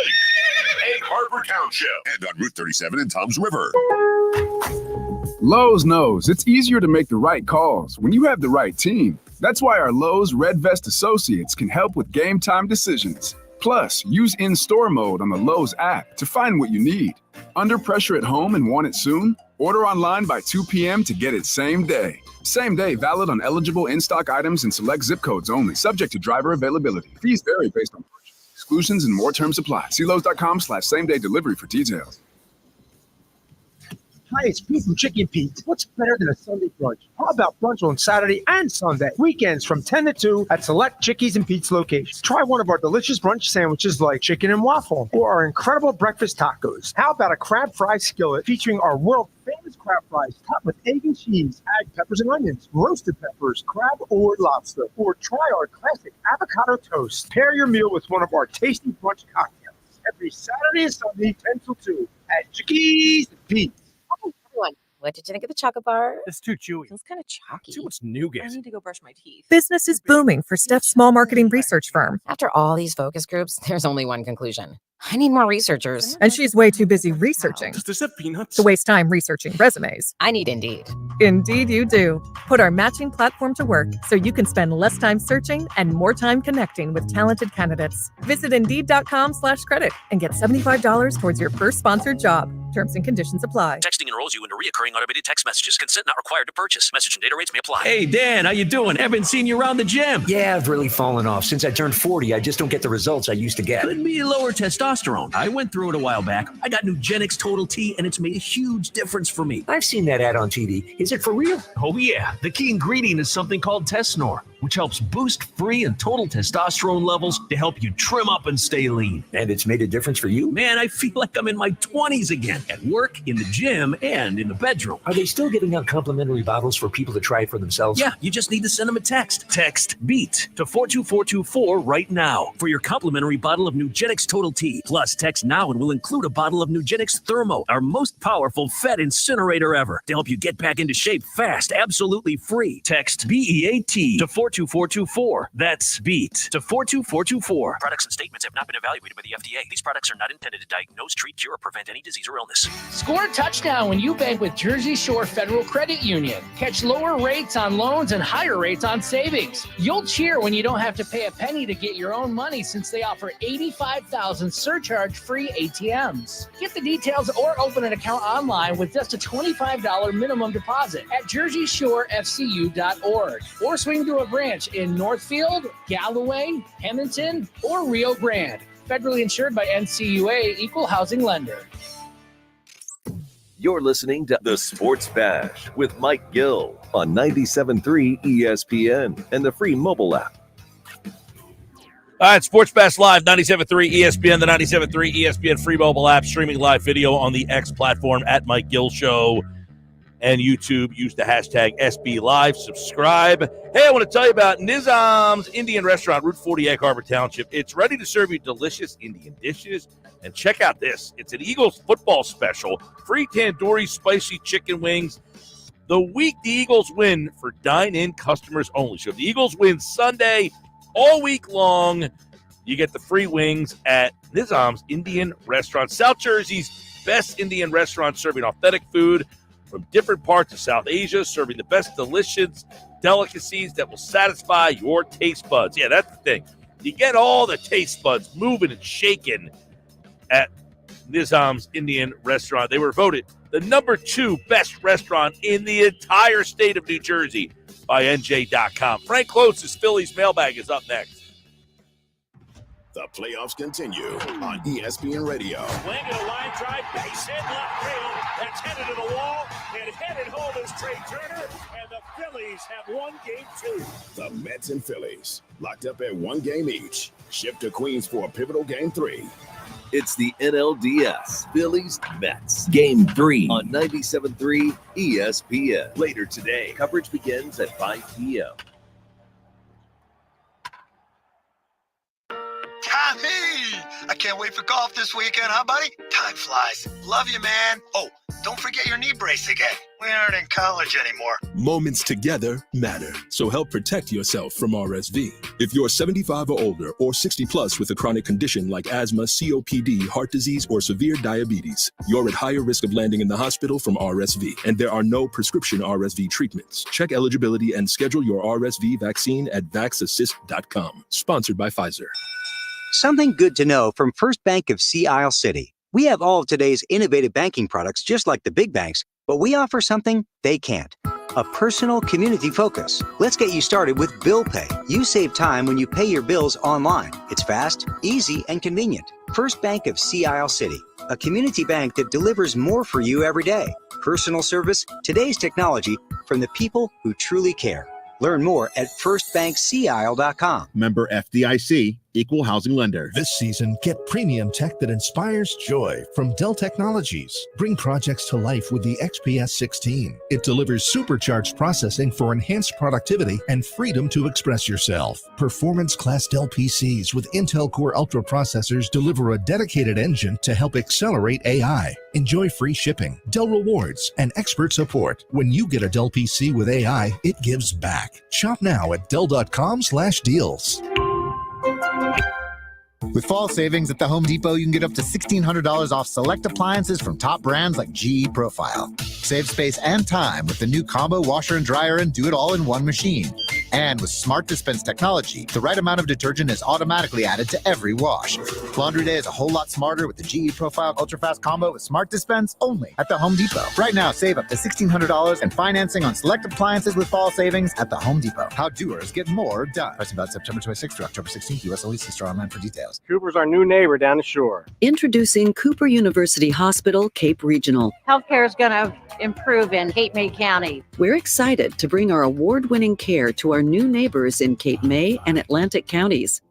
Egg Harbor Township, and on Route 37 in Toms River. Lowe's knows it's easier to make the right calls when you have the right team. That's why our Lowe's Red Vest associates can help with game time decisions. Plus, use in-store mode on the Lowe's app to find what you need. Under pressure at home and want it soon? Order online by 2 p.m. to get it same day. Same day valid on eligible in-stock items and select zip codes only, subject to driver availability. Fees vary based on purchase. Exclusions and more terms apply. See Lowe's.com/same-day delivery for details. Hi, it's Pete from Chicken Pete. What's better than a Sunday brunch? How about brunch on Saturday and Sunday? Weekends from 10 to 2 at select Chickies and Pete's locations. Try one of our delicious brunch sandwiches like chicken and waffle or our incredible breakfast tacos. How about a crab fry skillet featuring our world famous crab fries topped with egg and cheese, add peppers and onions, roasted peppers, crab or lobster. Or try our classic avocado toast. Pair your meal with one of our tasty brunch cocktails. Every Saturday and Sunday, 10 till 2 at Chickies and Pete's. Everyone, what did you think of the chocolate bar? It's too chewy. Feels kind of chalky. Too much nougat. I need to go brush my teeth. Business is booming for Steph's small marketing research firm. After all these focus groups, there's only one conclusion. I need more researchers. And she's way too busy researching Does this have peanuts? to waste time researching resumes. I need Indeed. Indeed you do. Put our matching platform to work so you can spend less time searching and more time connecting with talented candidates. Visit Indeed.com/credit and get $75 towards your first sponsored job. Terms and conditions apply. Texting enrolls you into recurring automated text messages. Consent not required to purchase. Message and data rates may apply. Hey, Dan, how you doing? Haven't seen you around the gym. Yeah, I've really fallen off. Since I turned 40, I just don't get the results I used to get. Could be lower testosterone. I went through it a while back. I got Nugenix Total T, and it's made a huge difference for me. I've seen that ad on TV. Is it for real? Oh, yeah. The key ingredient is something called Tesnor, which helps boost free and total testosterone levels to help you trim up and stay lean. And it's made a difference for you? Man, I feel like I'm in my 20s again, at work, in the gym, and in the bedroom. Are they still giving out complimentary bottles for people to try it for themselves? Yeah, you just need to send them a text. Text BEAT to 42424 right now for your complimentary bottle of Nugenix Total T. Plus, text now and we'll include a bottle of Nugenix Thermo, our most powerful fat incinerator ever, to help you get back into shape fast, absolutely free. Text BEAT to 42424. That's BEAT to 42424. Products and statements have not been evaluated by the FDA. These products are not intended to diagnose, treat, cure, or prevent any disease or illness. Score a touchdown when you bank with Jersey Shore Federal Credit Union. Catch lower rates on loans and higher rates on savings. You'll cheer when you don't have to pay a penny to get your own money, since they offer 85,000 surcharge-free ATMs. Get the details or open an account online with just a $25 minimum deposit at JerseyShoreFCU.org, or swing to a branch in Northfield, Galloway, Hamilton, or Rio Grande. Federally insured by NCUA, Equal Housing Lender. You're listening to The Sports Bash with Mike Gill on 97.3 ESPN and the free mobile app. All right, Sports Bash Live, 97.3 ESPN, the 97.3 ESPN free mobile app, streaming live video on the X platform at Mike Gill Show and YouTube. Use the hashtag SB Live. Subscribe. Hey, I want to tell you about Nizam's Indian Restaurant, Route 40, Egg Harbor Township. It's ready to serve you delicious Indian dishes. And check out this. It's an Eagles football special. Free tandoori spicy chicken wings. The week the Eagles win for dine-in customers only. So if the Eagles win Sunday, all week long, you get the free wings at Nizam's Indian Restaurant. South Jersey's best Indian restaurant, serving authentic food from different parts of South Asia, serving the best delicious delicacies that will satisfy your taste buds. Yeah, that's the thing. You get all the taste buds moving and shaking at Nizam's Indian Restaurant. They were voted the number 2 best restaurant in the entire state of New Jersey by NJ.com. Frank Close's Phillies Mailbag is up next. The playoffs continue on ESPN Radio. Swing and a line drive, base hit, left field. That's headed to the wall, and headed home is Trey Turner, and the Phillies have won Game 2. The Mets and Phillies, locked up at 1 game each. Shift to Queens for a pivotal Game 3. It's the NLDS Phillies Mets Game 3 on 97.3 ESPN. Later today, coverage begins at 5 p.m. Tommy! I can't wait for golf this weekend, huh, buddy? Time flies. Love you, man. Oh, don't forget your knee brace again. We aren't in college anymore. Moments together matter, so help protect yourself from RSV. If you're 75 or older or 60 plus with a chronic condition like asthma, COPD, heart disease, or severe diabetes, you're at higher risk of landing in the hospital from RSV, and there are no prescription RSV treatments. Check eligibility and schedule your RSV vaccine at vaxassist.com. Sponsored by Pfizer. Something good to know from First Bank of Sea Isle City. We have all of today's innovative banking products just like the big banks, but we offer something they can't. A personal community focus. Let's get you started with Bill Pay. You save time when you pay your bills online. It's fast, easy, and convenient. First Bank of Sea Isle City, a community bank that delivers more for you every day. Personal service, today's technology, from the people who truly care. Learn more at firstbankseaisle.com. Member FDIC, Equal Housing Lender. This season, get premium tech that inspires joy from Dell Technologies. Bring projects to life with the XPS 16. It delivers supercharged processing for enhanced productivity and freedom to express yourself. Performance-class Dell PCs with Intel Core Ultra processors deliver a dedicated engine to help accelerate AI. Enjoy free shipping, Dell rewards, and expert support. When you get a Dell PC with AI, it gives back. Shop now at Dell.com/deals. With fall savings at the Home Depot, you can get up to $1,600 off select appliances from top brands like GE Profile. Save space and time with the new combo washer and dryer and do it all in one machine. And with Smart Dispense technology, the right amount of detergent is automatically added to every wash. Laundry day is a whole lot smarter with the GE Profile Ultra Fast Combo with Smart Dispense only at the Home Depot. Right now, save up to $1,600 and financing on select appliances with fall savings at the Home Depot. How doers get more done. Price about September 26th through October 16th. U.S. only. See store online for details. Cooper's our new neighbor down the shore. Introducing Cooper University Hospital, Cape Regional. Healthcare is going to improve in Cape May County. We're excited to bring our award-winning care to our new neighbors in Cape May and Atlantic counties.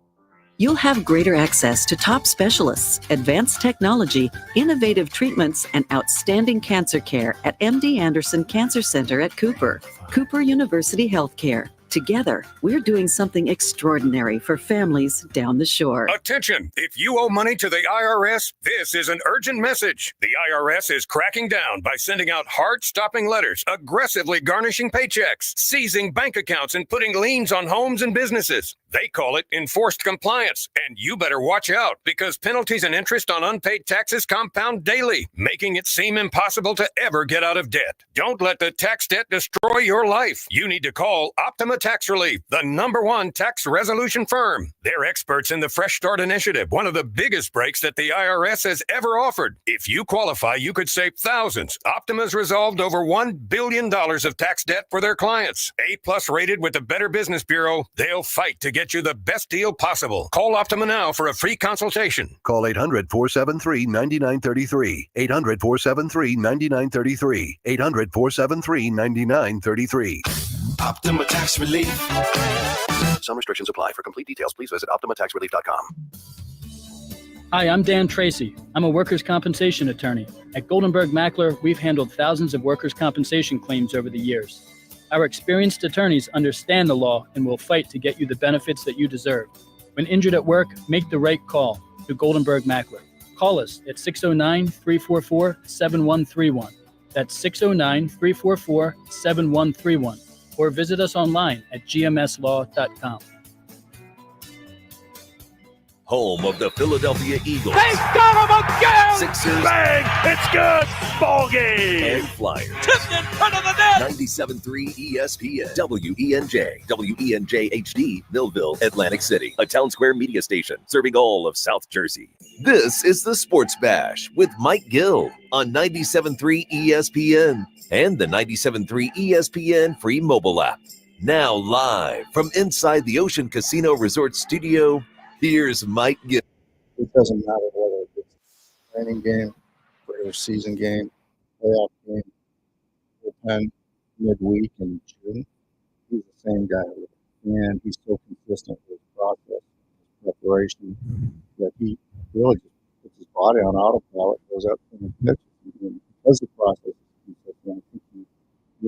You'll have greater access to top specialists, advanced technology, innovative treatments, and outstanding cancer care at MD Anderson Cancer Center at Cooper. Cooper University Healthcare. Together, we're doing something extraordinary for families down the shore. Attention! If you owe money to the IRS, this is an urgent message. The IRS is cracking down by sending out heart-stopping letters, aggressively garnishing paychecks, seizing bank accounts, and putting liens on homes and businesses. They call it enforced compliance, and you better watch out because penalties and interest on unpaid taxes compound daily, making it seem impossible to ever get out of debt. Don't let the tax debt destroy your life. You need to call Optima Tax Relief, the #1 tax resolution firm. They're experts in the Fresh Start Initiative, one of the biggest breaks that the IRS has ever offered. If you qualify, you could save thousands. Optima's resolved over $1 billion of tax debt for their clients. A+ rated with the Better Business Bureau, they'll fight to get you the best deal possible. Call Optima now for a free consultation. Call 800-473-9933. 800-473-9933. 800-473-9933. Optima Tax Relief. Some restrictions apply. For complete details, please visit OptimaTaxRelief.com. Hi, I'm Dan Tracy. I'm a workers' compensation attorney. At Goldenberg Mackler, we've handled thousands of workers' compensation claims over the years. Our experienced attorneys understand the law and will fight to get you the benefits that you deserve. When injured at work, make the right call to Goldenberg Mackler. Call us at 609-344-7131. That's 609-344-7131. Or visit us online at gmslaw.com. home of the Philadelphia Eagles. They got him again! Sixers. Bang! It's good! Ball game! And Flyers. Tipped in front of the net! 97.3 ESPN. WENJ. WENJ HD. Millville, Atlantic City. A Town Square media station serving all of South Jersey. This is the Sports Bash with Mike Gill on 97.3 ESPN and the 97.3 ESPN free mobile app. Now live from inside the Ocean Casino Resort studio, here's Mike Gill. It doesn't matter whether it's a training game, regular season game, playoff game, bullpen, midweek in June. He's the same guy, and he's so consistent with his process, his preparation, that he really just puts his body on autopilot, goes up and pitches. And because the process is consistent, I think he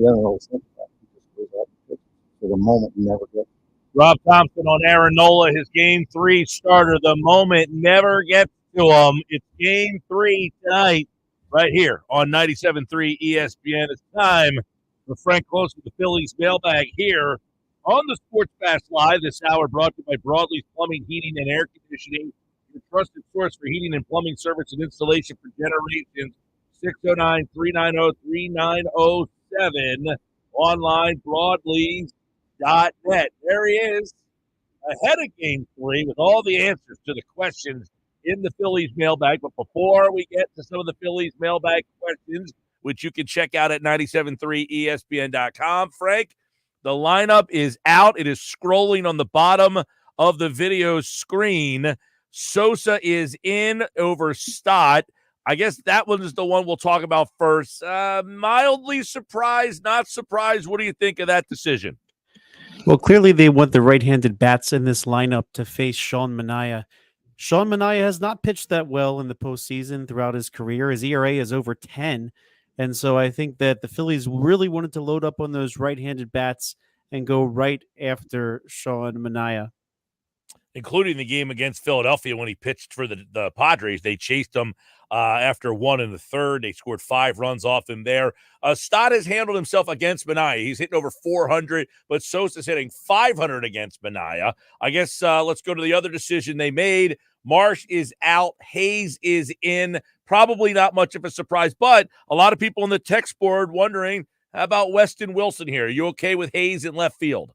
doesn't really think about it. He just goes up and pitches. For the moment, you never get. Rob Thompson on Aaron Nola, his Game 3 starter. The moment never gets to him. It's Game 3 tonight, right here on 97.3 ESPN. It's time for Frank Close with the Phillies mailbag here on the Sports Bash Live. This hour brought to you by Broadleaf Plumbing, Heating, and Air Conditioning, your trusted source for heating and plumbing service and installation for generations. 609-390-3907. Online, Broadleaf.net. There he is, ahead of Game 3 with all the answers to the questions in the Phillies mailbag. But before we get to some of the Phillies mailbag questions, which you can check out at 973ESPN.com, Frank, the lineup is out. It is scrolling on the bottom of the video screen. Sosa is in over Stott. I guess that one is the one we'll talk about first. Mildly surprised, not surprised. What do you think of that decision? Well, clearly they want the right-handed bats in this lineup to face Sean Manaea. Sean Manaea has not pitched that well in the postseason throughout his career. His ERA is over 10. And so I think that the Phillies really wanted to load up on those right-handed bats and go right after Sean Manaea. Including the game against Philadelphia when he pitched for the Padres. They chased him after 1 in the third. They scored 5 runs off him there. Stott has handled himself against Manaea. He's hitting over 400, but Sosa's hitting 500 against Manaea. I guess let's go to the other decision they made. Marsh is out. Hayes is in. Probably not much of a surprise, but a lot of people on the text board wondering, how about Weston Wilson here? Are you okay with Hayes in left field?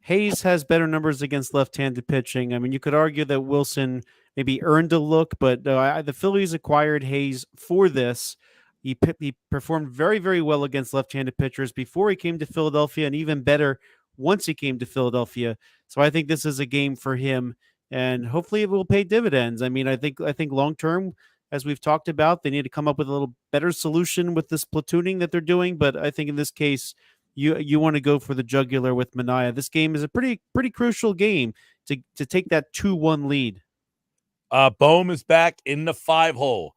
Hayes has better numbers against left-handed pitching. I mean, you could argue that Wilson maybe earned a look, but the Phillies acquired Hayes for this. He performed very, very well against left-handed pitchers before he came to Philadelphia, and even better once he came to Philadelphia. So I think this is a game for him, and hopefully it will pay dividends. I mean, I think long-term, as we've talked about, they need to come up with a little better solution with this platooning that they're doing, but I think in this case, you want to go for the jugular with Manaea. This game is a pretty crucial game to take that 2-1 lead. Bohm is back in the 5-hole.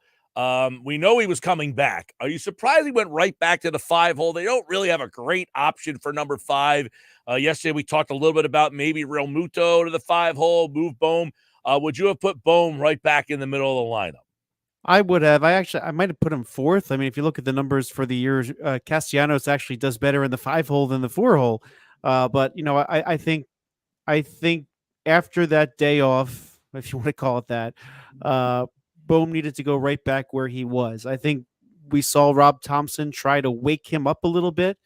We know he was coming back. Are you surprised he went right back to the 5-hole? They don't really have a great option for number 5. Yesterday we talked a little bit about maybe Real Muto to the 5-hole, move Bohm. Would you have put Bohm right back in the middle of the lineup? I would have. I might have put him 4th. I mean, if you look at the numbers for the years, Castellanos actually does better in the 5-hole than the 4-hole. But you know, I think after that day off, if you want to call it that, Bohm needed to go right back where he was. I think we saw Rob Thompson try to wake him up a little bit,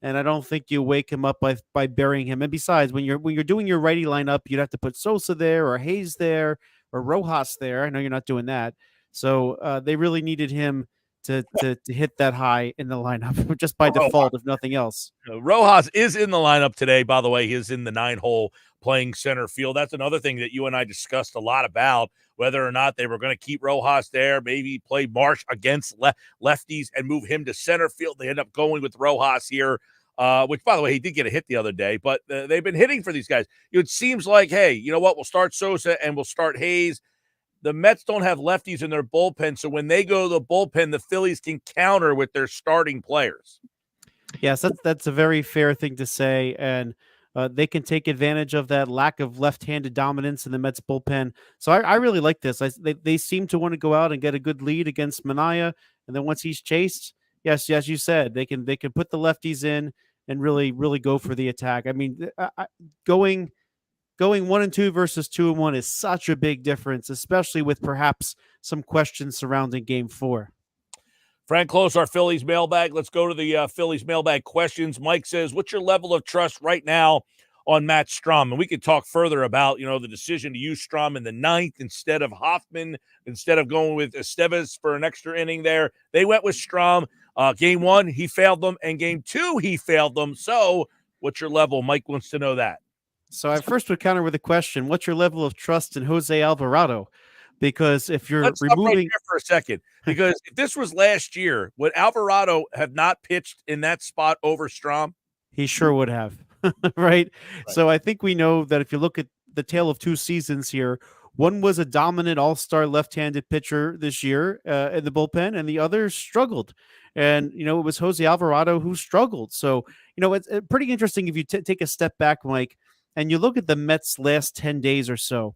and I don't think you wake him up by burying him. And besides, when you're doing your righty lineup, you'd have to put Sosa there or Hayes there or Rojas there. I know you're not doing that. So they really needed him to hit that high in the lineup just by default, if nothing else. Rojas is in the lineup today, by the way. He's in the 9-hole playing center field. That's another thing that you and I discussed a lot about, whether or not they were going to keep Rojas there, maybe play Marsh against lefties and move him to center field. They end up going with Rojas here, which, by the way, he did get a hit the other day, but they've been hitting for these guys. It seems like, hey, you know what? We'll start Sosa and we'll start Hayes. The Mets don't have lefties in their bullpen, so when they go to the bullpen, the Phillies can counter with their starting players. Yes, that's a very fair thing to say, and they can take advantage of that lack of left-handed dominance in the Mets bullpen. So I really like this. They seem to want to go out and get a good lead against Manaea, and then once he's chased, yes, you said, they can put the lefties in and really go for the attack. I mean, going going 1-2 versus 2-1 is such a big difference, especially with perhaps some questions surrounding Game 4. Frank, close our Phillies mailbag. Let's go to the Phillies mailbag questions. Mike says, what's your level of trust right now on Matt Strom? And we could talk further about, the decision to use Strom in the ninth instead of Hoffman, instead of going with Estevez for an extra inning there. They went with Strom. Game 1, he failed them, and Game 2, he failed them. So what's your level? Mike wants to know that. So I first would counter with a question. What's your level of trust in Jose Alvarado? Because if you're Let's stop right there for a second. Because if this was last year, would Alvarado have not pitched in that spot over Strom? He sure would have, right? So I think we know that if you look at the tale of 2 seasons here, one was a dominant all-star left-handed pitcher this year in the bullpen, and the other struggled. And, it was Jose Alvarado who struggled. So, it's pretty interesting if you take a step back, Mike, and you look at the Mets' last 10 days or so.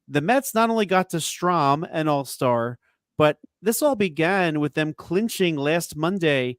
The Mets not only got to Strom, an all-star, but this all began with them clinching last Monday,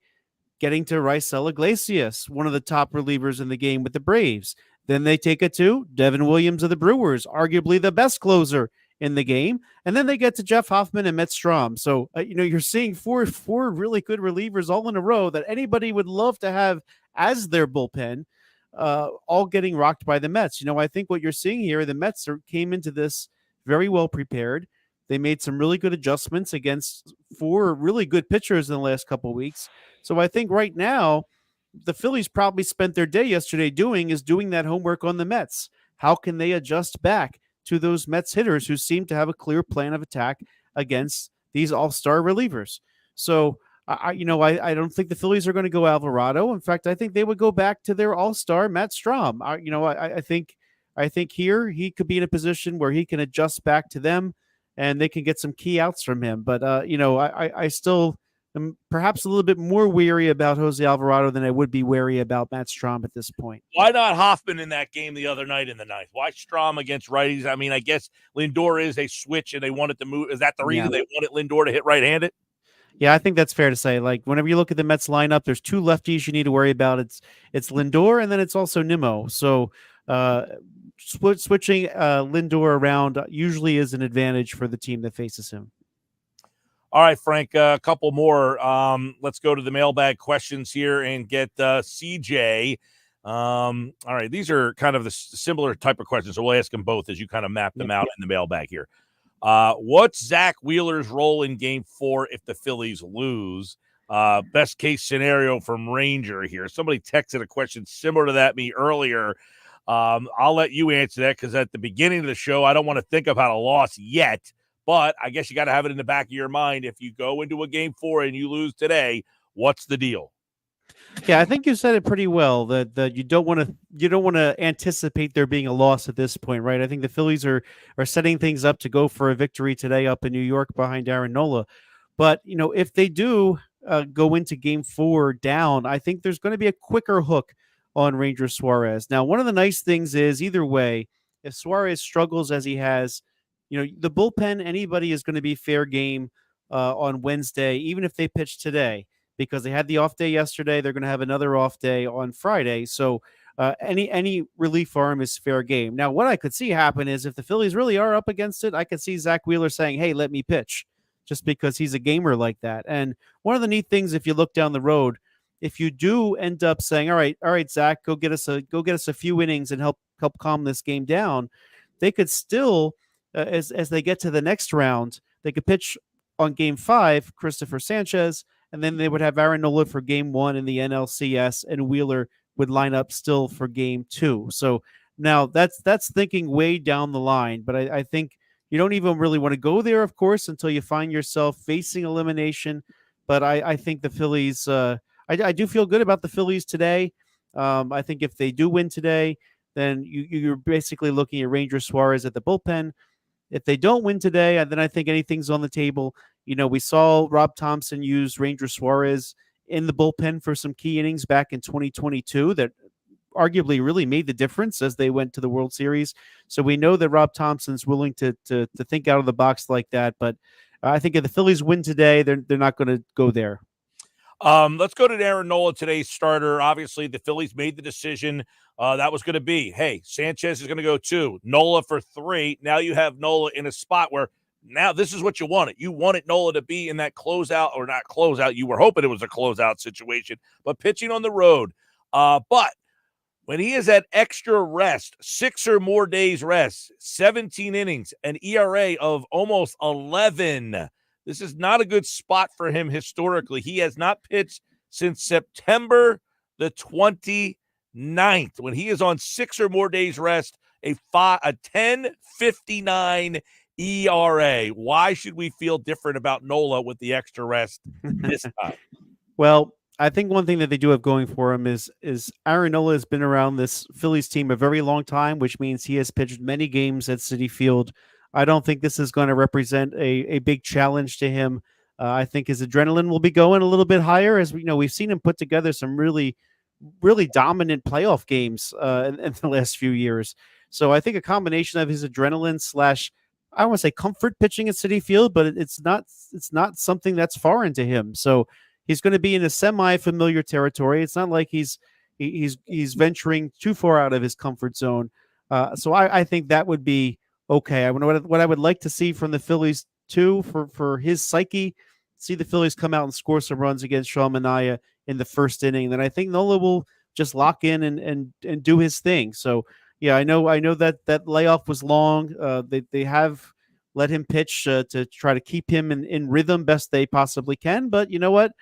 getting to Raisel Iglesias, one of the top relievers in the game with the Braves. Then they take it to Devin Williams of the Brewers, arguably the best closer in the game. And then they get to Jeff Hoffman and Matt Strom. So, you're seeing four really good relievers all in a row that anybody would love to have as their bullpen, all getting rocked by the Mets. I think what you're seeing here, the Mets came into this very well prepared. They made some really good adjustments against 4 really good pitchers in the last couple of weeks. So I think right now, the Phillies probably spent their day yesterday doing that homework on the Mets. How can they adjust back to those Mets hitters who seem to have a clear plan of attack against these all-star relievers? So I don't think the Phillies are going to go Alvarado. In fact, I think they would go back to their all-star Matt Strom. I think here he could be in a position where he can adjust back to them, and they can get some key outs from him. But I still am perhaps a little bit more weary about Jose Alvarado than I would be wary about Matt Strom at this point. Why not Hoffman in that game the other night in the ninth? Why Strom against righties? I mean, I guess Lindor is a switch, and they wanted to move. Is that the reason they wanted Lindor to hit right-handed? Yeah, I think that's fair to say. Like, whenever you look at the Mets lineup, there's 2 lefties you need to worry about. It's Lindor, and then it's also Nimmo. So switching Lindor around usually is an advantage for the team that faces him. All right, Frank, a couple more. Let's go to the mailbag questions here and get CJ. All right, these are kind of the similar type of questions, so we'll ask them both as you kind of map them out in the mailbag here. What's Zach Wheeler's role in Game 4 if the Phillies lose? Best case scenario from Ranger here. Somebody texted a question similar to that me earlier. I'll let you answer that because at the beginning of the show, I don't want to think about a loss yet. But I guess you got to have it in the back of your mind. If you go into a Game 4 and you lose today, what's the deal? Yeah, I think you said it pretty well. That you don't want to anticipate there being a loss at this point, right? I think the Phillies are setting things up to go for a victory today up in New York behind Aaron Nola. But if they do go into Game 4 down, I think there's going to be a quicker hook on Ranger Suarez. Now, one of the nice things is either way, if Suarez struggles as he has, the bullpen, anybody is going to be fair game on Wednesday, even if they pitch today, because they had the off day yesterday. They're going to have another off day on Friday. So any relief arm is fair game. Now, what I could see happen is if the Phillies really are up against it, I could see Zach Wheeler saying, hey, let me pitch, just because he's a gamer like that. And one of the neat things, if you look down the road, if you do end up saying, all right, Zach, go get us a few innings and help calm this game down, they could still, as they get to the next round, they could pitch on Game 5, Christopher Sanchez, and then they would have Aaron Nola for Game 1 in the NLCS, and Wheeler would line up still for Game 2. So now that's thinking way down the line, but I think you don't even really want to go there, of course, until you find yourself facing elimination. But I think the Phillies, I do feel good about the Phillies today. I think if they do win today, then you're basically looking at Ranger Suarez at the bullpen. If they don't win today, then I think anything's on the table. We saw Rob Thompson use Ranger Suarez in the bullpen for some key innings back in 2022 that arguably really made the difference as they went to the World Series. So we know that Rob Thompson's willing to think out of the box like that. But I think if the Phillies win today, they're not going to go there. Let's go to Aaron Nola, today's starter. Obviously, the Phillies made the decision that was going to be, hey, Sanchez is going to go 2, Nola for 3. Now you have Nola in a spot where now this is what you wanted. You wanted Nola to be in that closeout, or not closeout. You were hoping it was a closeout situation, but pitching on the road. But when he is at extra rest, 6 or more days rest, 17 innings, an ERA of almost 11, this is not a good spot for him historically. He has not pitched since September the 29th, when he is on 6 or more days rest, a 10.59 ERA. Why should we feel different about Nola with the extra rest this time? Well, I think one thing that they do have going for him is Aaron Nola has been around this Phillies team a very long time, which means he has pitched many games at Citi Field. I don't think this is going to represent a big challenge to him. I think his adrenaline will be going a little bit higher, as we know. We've seen him put together some really, really dominant playoff games in the last few years. So I think a combination of his adrenaline slash, I don't want to say comfort pitching at Citi Field, but it's not something that's foreign to him. So he's going to be in a semi-familiar territory. It's not like he's venturing too far out of his comfort zone. So I think that would be okay. What I would like to see from the Phillies too, for his psyche, see the Phillies come out and score some runs against Sean Manaea in the first inning. Then I think Nola will just lock in and do his thing. So yeah, I know that layoff was long. They have let him pitch to try to keep him in rhythm best they possibly can. But you know what?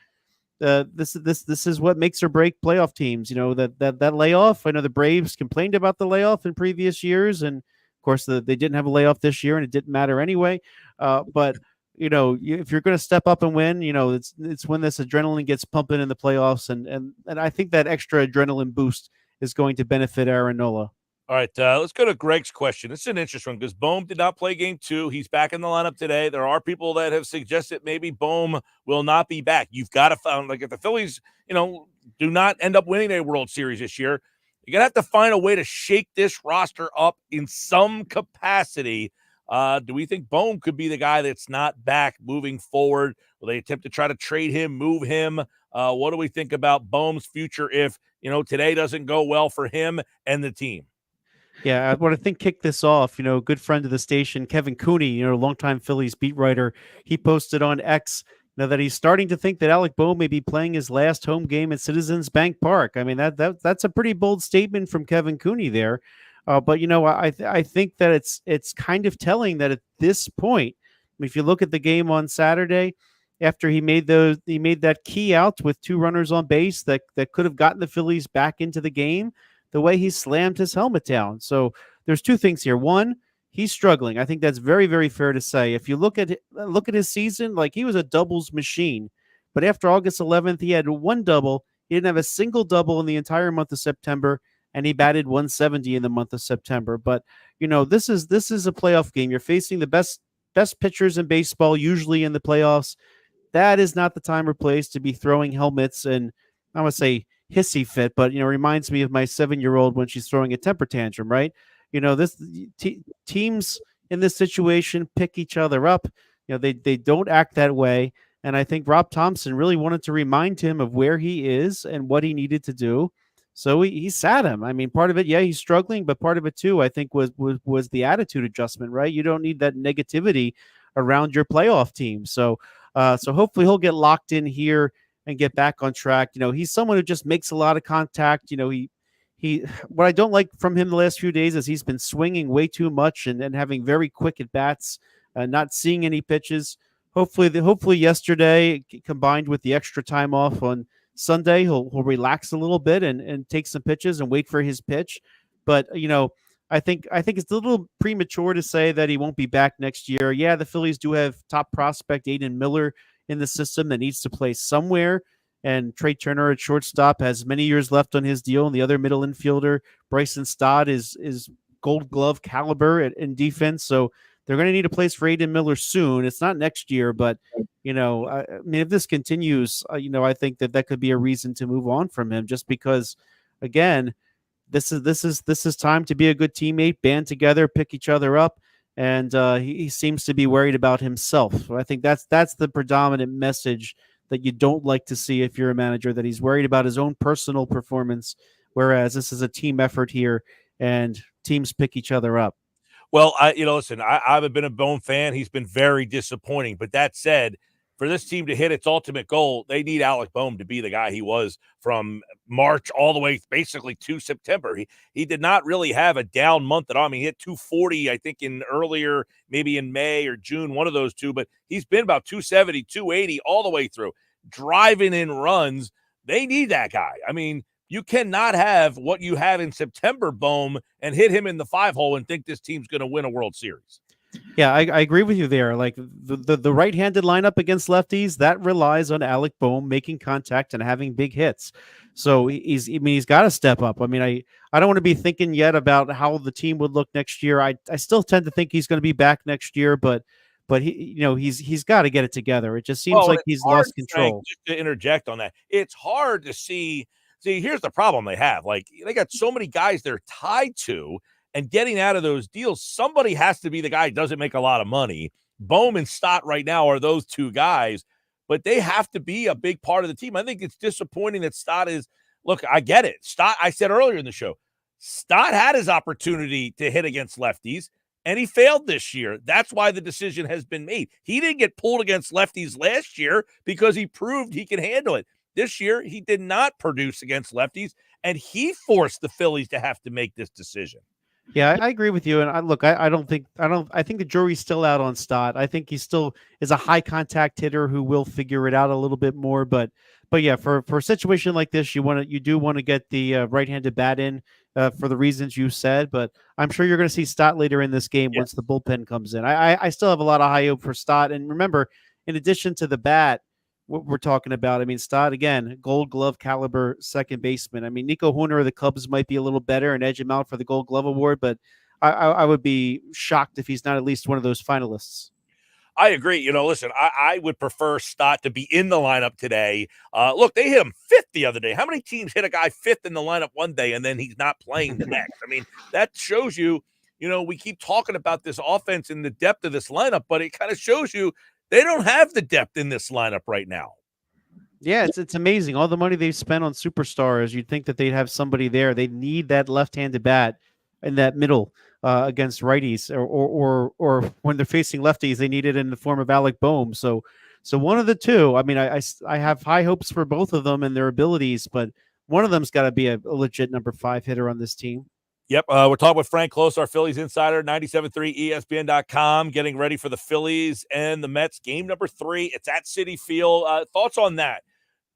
This is what makes or break playoff teams. You know, that layoff. I know the Braves complained about the layoff in previous years, and of course they didn't have a layoff this year, and it didn't matter anyway. But you know, if you're going to step up and win, you know, it's when this adrenaline gets pumping in the playoffs, and I think that extra adrenaline boost is going to benefit Aaron Nola. All right, let's go to Greg's question. This is an interesting one because Bohm did not play game 2. He's back in the lineup today. There are people that have suggested maybe Bohm will not be back. You've got to find, like, if the Phillies, you know, do not end up winning a World Series this year, you're going to have to find a way to shake this roster up in some capacity. Do we think Bohm could be the guy that's not back moving forward? Will they attempt to try to trade him, move him? What do we think about Bohm's future if, you know, today doesn't go well for him and the team? Yeah, what I think kicked this off, you know, a good friend of the station, Kevin Cooney, you know, longtime Phillies beat writer, he posted on X that he's starting to think that Alec Bohm may be playing his last home game at Citizens Bank Park. I mean, that's a pretty bold statement from Kevin Cooney there. But you know, I think that it's kind of telling that at this point, I mean, if you look at the game on Saturday, after he made that key out with 2 runners on base that could have gotten the Phillies back into the game, the way he slammed his helmet down. So there's 2 things here. One, he's struggling. I think that's very, very fair to say. If you look at his season, like, he was a doubles machine. But after August 11th, he had 1 double. He didn't have a single double in the entire month of September, and he batted 170 in the month of September. But you know, this is a playoff game. You're facing the best pitchers in baseball, usually in the playoffs. That is not the time or place to be throwing helmets and, I want to say, hissy fit, but you know, reminds me of my 7-year-old when she's throwing a temper tantrum, right? You know, this teams in this situation pick each other up. You know, they don't act that way, and I think Rob Thompson really wanted to remind him of where he is and what he needed to do. So he sat him. I mean, part of it, yeah, he's struggling, but part of it too, I think, was the attitude adjustment, right? You don't need that negativity around your playoff team. So hopefully he'll get locked in here and get back on track. You know, he's someone who just makes a lot of contact. You know, he what I don't like from him the last few days is he's been swinging way too much and having very quick at bats, not seeing any pitches. Hopefully yesterday, combined with the extra time off on Sunday, he'll relax a little bit and take some pitches and wait for his pitch. But you know, I think it's a little premature to say that he won't be back next year. Yeah, the Phillies do have top prospect Aiden Miller in the system that needs to play somewhere, and Trey Turner at shortstop has many years left on his deal, and the other middle infielder, Bryson Stott, is Gold Glove caliber in defense. So they're going to need a place for Aiden Miller soon. It's not next year, but you know, I mean, if this continues, you know, I think that could be a reason to move on from him, just because, again, this is time to be a good teammate, band together, pick each other up. And he seems to be worried about himself. So I think that's the predominant message that you don't like to see if you're a manager, that he's worried about his own personal performance, whereas this is a team effort here and teams pick each other up. Well, listen, I haven't been a Bone fan. He's been very disappointing. But that said, for this team to hit its ultimate goal, they need Alec Boehm to be the guy he was from March all the way basically to September. He did not really have a down month at all. I mean, he hit 240, I think, in earlier, maybe in May or June, one of those two. But he's been about 270, 280 all the way through, driving in runs. They need that guy. I mean, you cannot have what you have in September, Boehm, and hit him in the 5-hole and think this team's going to win a World Series. Yeah, I agree with you there. Like the right-handed lineup against lefties, that relies on Alec Boehm making contact and having big hits. So he's got to step up. I mean, I don't want to be thinking yet about how the team would look next year. I still tend to think he's going to be back next year, but he's got to get it together. It just seems like he's lost control. Frank, just to interject on that, it's hard to see. See, here's the problem they have. Like, they got so many guys they're tied to, and getting out of those deals, somebody has to be the guy who doesn't make a lot of money. Boehm and Stott right now are those two guys, but they have to be a big part of the team. I think it's disappointing that Stott is – look, I get it. Stott, I said earlier in the show, Stott had his opportunity to hit against lefties, and he failed this year. That's why the decision has been made. He didn't get pulled against lefties last year because he proved he can handle it. This year, he did not produce against lefties, and he forced the Phillies to have to make this decision. Yeah, I agree with you. And I think the jury's still out on Stott. I think he still is a high contact hitter who will figure it out a little bit more. But yeah, for a situation like this, you do want to get the right-handed bat in for the reasons you said. But I'm sure you're going to see Stott later in this game once the bullpen comes in. I still have a lot of high hope for Stott. And remember, in addition to the bat, what we're talking about, I mean, Stott, again, Gold Glove caliber second baseman. I mean, Nico Horner of the Cubs might be a little better and edge him out for the Gold Glove award, but I would be shocked if he's not at least one of those finalists. I agree. Listen, I would prefer Stott to be in the lineup today. Look, they hit him fifth the other day. How many teams hit a guy fifth in the lineup one day and then he's not playing the next? I mean, that shows you, we keep talking about this offense and the depth of this lineup, but it kind of shows you they don't have the depth in this lineup right now. Yeah, it's amazing. All the money they've spent on superstars, you'd think that they'd have somebody there. They need that left-handed bat in that middle against righties, or when they're facing lefties, they need it in the form of Alec Boehm. So one of the two. I mean, I have high hopes for both of them and their abilities, but one of them's got to be a legit number 5 hitter on this team. Yep, we're talking with Frank Close, our Phillies insider, 97.3 ESPN.com, getting ready for the Phillies and the Mets. Game number 3, it's at Citi Field. Thoughts on that?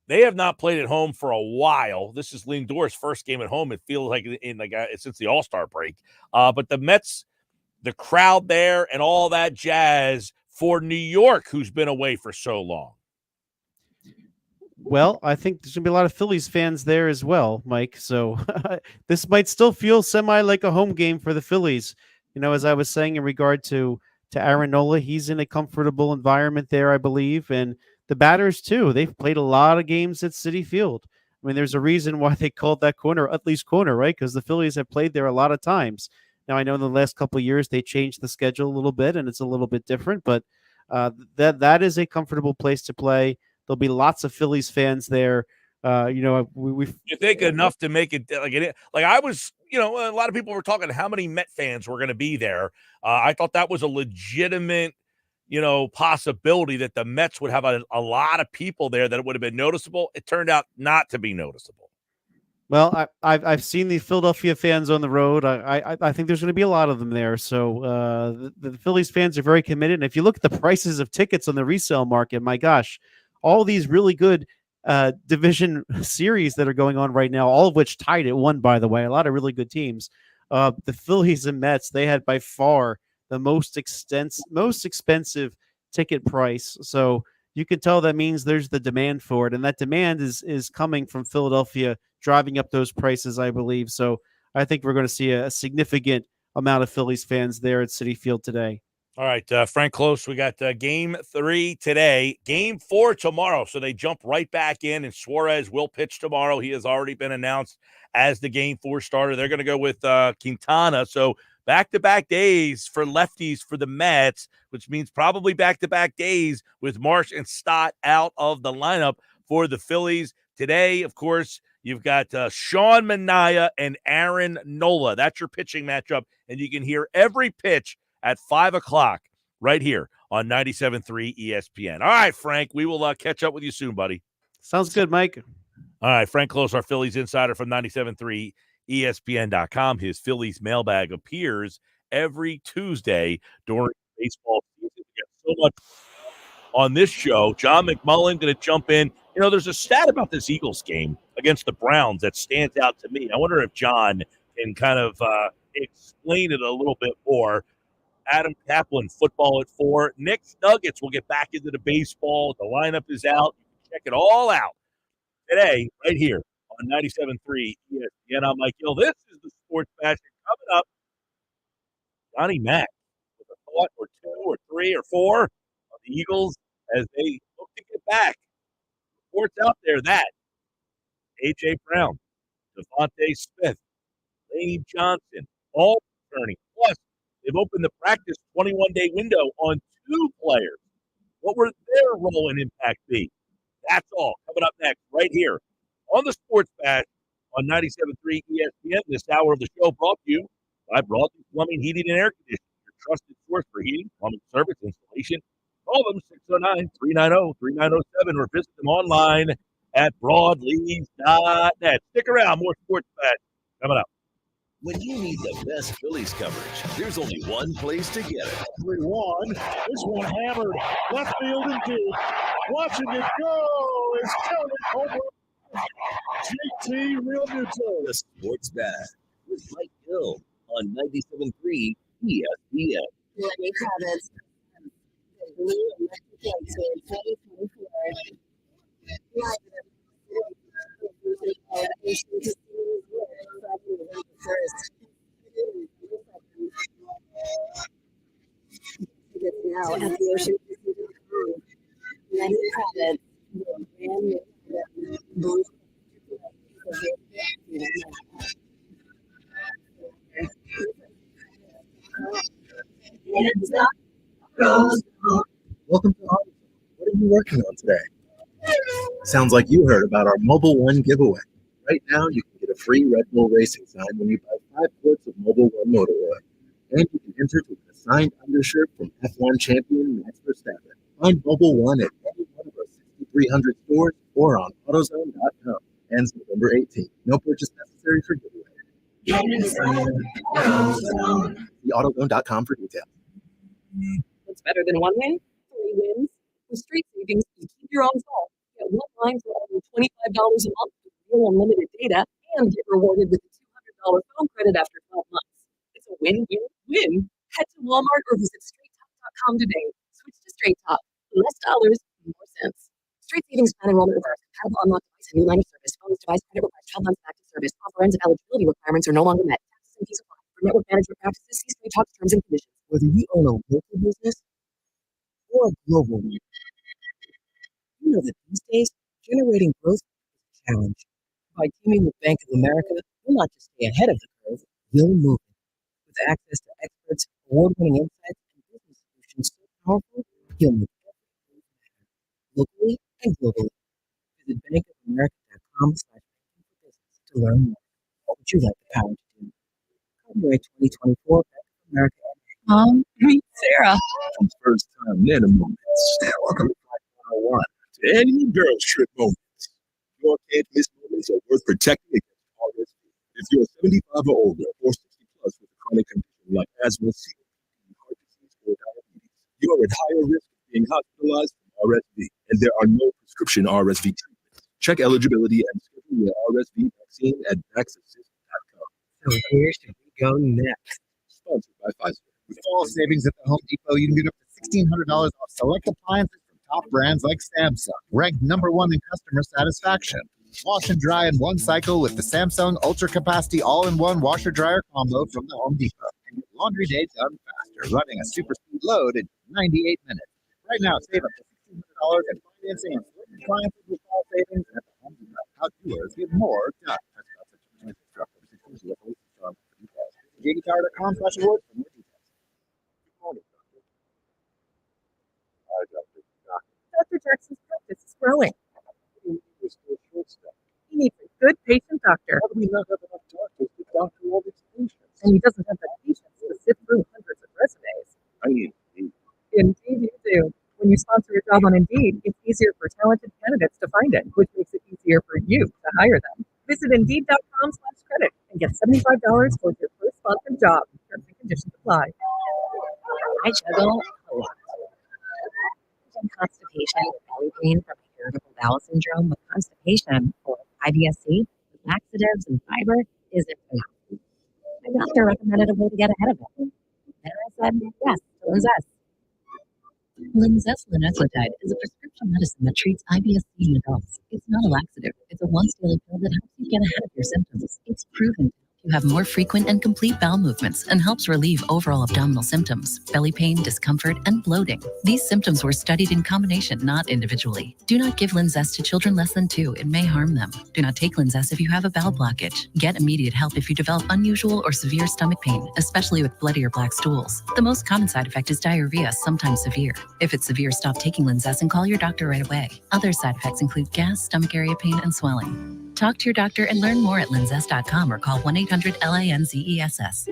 They have not played at home for a while. This is Lindor's first game at home. It feels like since the All-Star break. But the Mets, the crowd there and all that jazz for New York, who's been away for so long. Well, I think there's going to be a lot of Phillies fans there as well, Mike. So this might still feel semi like a home game for the Phillies. As I was saying in regard to Aaron Nola, he's in a comfortable environment there, I believe. And the batters, too. They've played a lot of games at Citi Field. I mean, there's a reason why they called that corner Utley's Corner, right? Because the Phillies have played there a lot of times. Now, I know in the last couple of years they changed the schedule a little bit, and it's a little bit different. But that is a comfortable place to play. There'll be lots of Phillies fans there. You think enough to make it like I was, a lot of people were talking how many Met fans were going to be there. I thought that was a legitimate, possibility that the Mets would have a lot of people there, that it would have been noticeable. It turned out not to be noticeable. Well, I've seen the Philadelphia fans on the road. I think there's going to be a lot of them there. So the Phillies fans are very committed. And if you look at the prices of tickets on the resale market, my gosh, all these really good division series that are going on right now, all of which tied at 1, by the way, a lot of really good teams. The Phillies and Mets, they had by far the most expensive ticket price. So you can tell that means there's the demand for it. And that demand is coming from Philadelphia, driving up those prices, I believe. So I think we're going to see a significant amount of Phillies fans there at Citi Field today. All right, Frank Close, we got game 3 today, game 4 tomorrow. So they jump right back in, and Suarez will pitch tomorrow. He has already been announced as the game 4 starter. They're going to go with Quintana. So back-to-back days for lefties for the Mets, which means probably back-to-back days with Marsh and Stott out of the lineup for the Phillies. Today, of course, you've got Sean Manaea and Aaron Nola. That's your pitching matchup, and you can hear every pitch at 5 o'clock right here on 97.3 ESPN. All right, Frank, we will catch up with you soon, buddy. Sounds good, Mike. All right, Frank Close, our Phillies insider from 97.3 ESPN.com. His Phillies mailbag appears every Tuesday during baseball season. We get so much on this show. John McMullen going to jump in. You know, there's a stat about this Eagles game against the Browns that stands out to me. I wonder if John can kind of explain it a little bit more. Adam Kaplan, football at 4. Nick's Nuggets will get back into the baseball. The lineup is out. You can check it all out today, right here on 97.3 ESPN. I'm Mike Gill. This is the Sports Passion. Coming up, Johnny Mack with a thought or 2 or 3 or 4 of the Eagles as they look to get back. Reports out there that A.J. Brown, Devontae Smith, Lane Johnson, all returning. Plus, they've opened the practice 21-day window on 2 players. What will their role and impact be? That's all coming up next right here on the Sports Bash on 97.3 ESPN. This hour of the show brought to you by Broadleaf Plumbing, Heating, and Air Conditioning, your trusted source for heating, plumbing service, installation. Call them 609-390-3907 or visit them online at broadleaf.net. Stick around. More Sports Bash coming up. When you need the best Phillies coverage, there's only one place to get it. 3-1. This one hammered left field and deep. Watching it go is Kelly over JT Real Muto. The Sports Bash with Mike Gill on 97.3 ESPN. Lenny Kravitz, blue and Mexican 2024. Now at the Ocean Lenny Kravitz, brand new blue. Welcome to Auto. What are you working on today? Sounds like you heard about our Mobile One giveaway. Right now, you can get a free Red Bull Racing sign when you buy 5 quarts of Mobile One motor oil. And you can enter to win a signed undershirt from F1 champion Max Verstappen. Find Mobile One at any one of our 6,300 stores or on AutoZone.com. Ends November 18th. No purchase necessary for giveaway. See AutoZone.com for details. What's better than one win? 3 wins. With Street Savings, you keep your own phone. Get one line for only $25 a month with real unlimited data and get rewarded with a $200 phone credit after 12 months. It's a win-win-win. Head to Walmart or visit StraightTalk.com today. Switch to Straight Talk. Less dollars, more cents. Street Savings Plan enrollment reverse. Compatible unlock device and new line of service. Bonus device credit requires 12 months active service. Offer ends if eligibility requirements are no longer met. Taxes and fees apply. For network management practices, see Straight Talk's terms and conditions. Whether you own a local business or a global one, you know that these days, generating growth is a challenge. By teaming with Bank of America, you'll not just stay ahead of the curve, you'll move it. With access to experts, award-winning insights, and business solutions so powerful, you'll make every move matter, locally and globally. Visit bankofamerica.com/banking-for-business to learn more. What would you like the power to do? Copyright 2024, Bank of America. Meet Sarah. First time Nana moments. Welcome to 101. To any girls trip moments. Your can't miss moments are worth protecting against RSV. If you're 75 or older or 60 plus with a chronic condition like asthma, COPD, heart disease, or diabetes, you are at higher risk of being hospitalized from RSV, and there are no prescription RSV treatments. Check eligibility and schedule your RSV vaccine at vaxassist.com. So where should we go next? Sponsored by Pfizer. With fall savings at the Home Depot, you can get up to $1,600 off select appliances from top brands like Samsung, ranked #1 in customer satisfaction. Wash and dry in one cycle with the Samsung Ultra Capacity All-in-One Washer Dryer Combo from the Home Depot. And get laundry day done faster, running a super speed load in 98 minutes. Right now, save up to $1,600 in financing on select appliances with fall savings at the Home Depot. How doers get more done. JDPower.com/award for more details. Good morning, Doctor. Hi, Doctor. Dr. Jackson's practice is growing. We're still short-staffed. He needs a good patient doctor. How do we not have enough doctors to doctor all these patients? And he doesn't have the patience to sift through hundreds of resumes. I need Indeed. Indeed, you do. When you sponsor a job on Indeed, it's easier for talented candidates to find it, which makes it easier for you to hire them. Visit Indeed.com/credit and get $75 towards your first sponsored job. Terms and conditions apply. I juggle a lot. Constipation with belly pain from irritable bowel syndrome with constipation or IBS-C with laxatives and fiber isn't enough. My doctor recommended a way to get ahead of it. And I said yes to Linzess. Linzess linezolid is a prescription medicine that treats IBS-C in adults. It's not a laxative. It's a once-daily pill that helps you get ahead of your symptoms. It's proven to have more frequent and complete bowel movements and helps relieve overall abdominal symptoms, belly pain, discomfort, and bloating. These symptoms were studied in combination, not individually. Do not give Linzess to children less than 2. It may harm them. Do not take Linzess if you have a bowel blockage. Get immediate help if you develop unusual or severe stomach pain, especially with bloody or black stools. The most common side effect is diarrhea, sometimes severe. If it's severe, stop taking Linzess and call your doctor right away. Other side effects include gas, stomach area pain, and swelling. Talk to your doctor and learn more at linzess.com or call 1-800-LINZESS.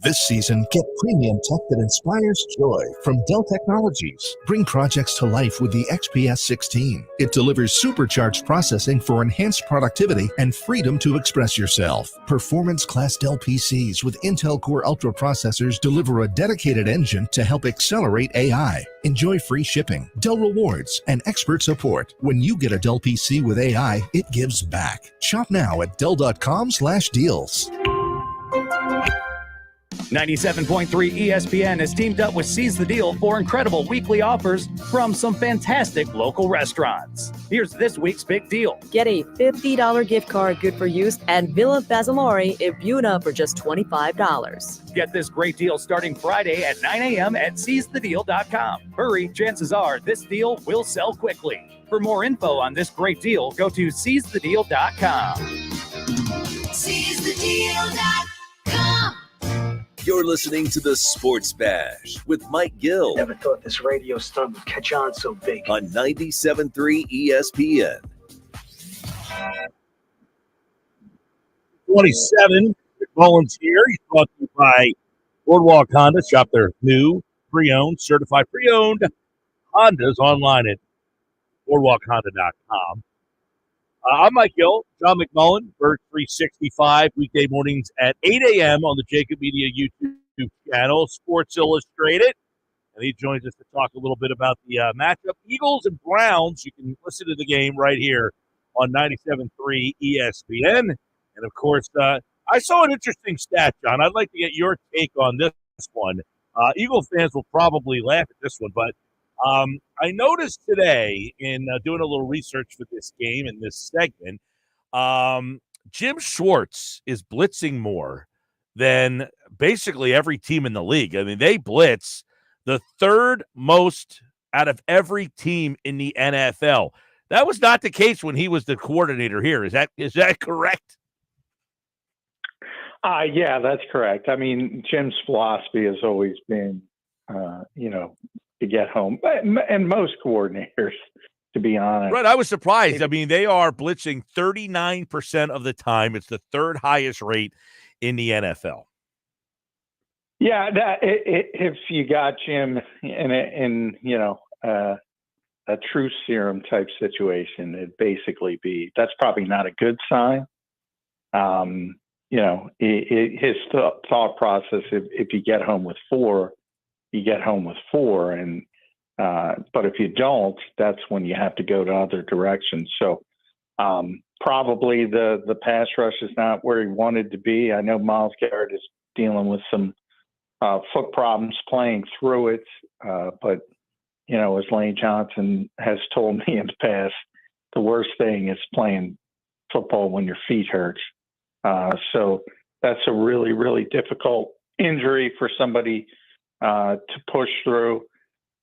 This season, get premium tech that inspires joy from Dell Technologies. Bring projects to life with the XPS 16. It delivers supercharged processing for enhanced productivity and freedom to express yourself. Performance-class Dell PCs with Intel Core Ultra processors deliver a dedicated engine to help accelerate AI. Enjoy free shipping, Dell rewards, and expert support. When you get a Dell PC with AI, it gives back. Shop now at Dell.com/deals. 97.3 ESPN has teamed up with Seize the Deal for incredible weekly offers from some fantastic local restaurants. Here's this week's big deal. Get a $50 gift card good for use at Villa Basilari in Buena for just $25. Get this great deal starting Friday at 9 a.m. at seizethedeal.com. Hurry, chances are this deal will sell quickly. For more info on this great deal, go to seizethedeal.com. SeizeTheDeal.com. You're listening to the Sports Bash with Mike Gill. Never thought this radio stunt would catch on so big. On 97.3 ESPN. 27, McMullen's here. He's brought to you by Boardwalk Honda. Shop their new, pre-owned, certified pre-owned Hondas online at boardwalkhonda.com. I'm Mike Gill, John McMullen, Bird 365, weekday mornings at 8 a.m. on the Jacob Media YouTube channel, Sports Illustrated. And he joins us to talk a little bit about the matchup, Eagles and Browns. You can listen to the game right here on 97.3 ESPN. And, of course, I saw an interesting stat, John. I'd like to get your take on this one. Eagle fans will probably laugh at this one, but I noticed today in doing a little research for this game and this segment, Jim Schwartz is blitzing more than basically every team in the league. I mean, they blitz the third most out of every team in the NFL. That was not the case when he was the coordinator here. Is that correct? Yeah, that's correct. I mean, Jim's philosophy has always been, to get home, and most coordinators, to be honest. Right, I was surprised. I mean, they are blitzing 39% of the time. It's the third highest rate in the NFL. Yeah, if you got Jim in a truth serum type situation, it'd basically be that's probably not a good sign. His thought process: if you get home with 4. You get home with 4, and but if you don't, that's when you have to go to other directions. So probably the pass rush is not where he wanted to be. I know Myles Garrett is dealing with some foot problems playing through it, but as Lane Johnson has told me in the past, the worst thing is playing football when your feet hurt. So that's a really, really difficult injury for somebody to push through.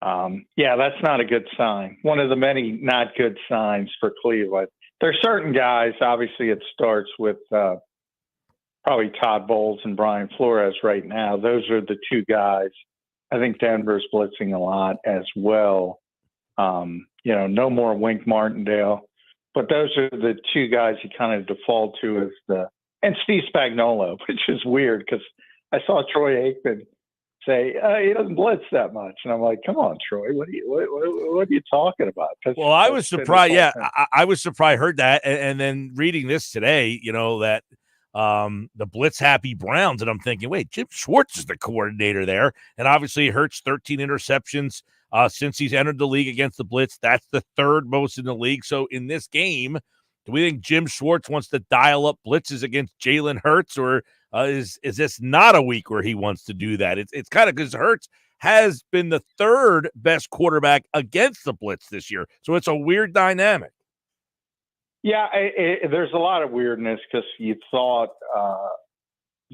That's not a good sign. One of the many not good signs for Cleveland. There's certain guys, obviously it starts with probably Todd Bowles and Brian Flores right now. Those are the two guys. I think Denver's blitzing a lot as well. No more Wink Martindale, but those are the two guys you kind of default to and Steve Spagnuolo, which is weird because I saw Troy Aikman say he doesn't blitz that much, and I'm like, come on, Troy, what are you talking about? Well, I was surprised. Yeah, I was surprised. Heard that, and then reading this today, that the blitz happy Browns, and I'm thinking, wait, Jim Schwartz is the coordinator there, and obviously Hurts 13 interceptions since he's entered the league against the blitz. That's the third most in the league. So in this game, do we think Jim Schwartz wants to dial up blitzes against Jalen Hurts, or is this not a week where he wants to do that? It's kind of because Hurts has been the third best quarterback against the blitz this year, so it's a weird dynamic. Yeah, there's a lot of weirdness because you thought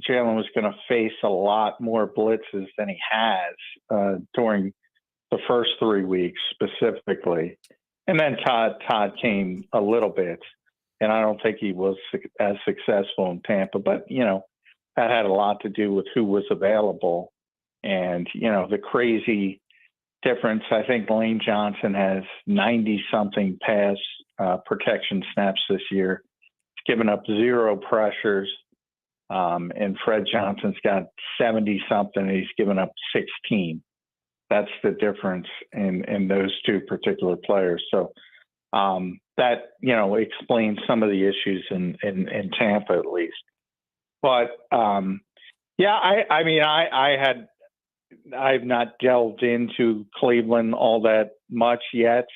Jalen was going to face a lot more blitzes than he has during the first 3 weeks specifically. And then Todd came a little bit, and I don't think he was as successful in Tampa. But, that had a lot to do with who was available. And, the crazy difference, I think Lane Johnson has 90-something pass protection snaps this year. He's given up 0 pressures. And Fred Johnson's got 70-something, and he's given up 16. That's the difference in those two particular players. So that, explains some of the issues in Tampa at least. But, I've not delved into Cleveland all that much yet.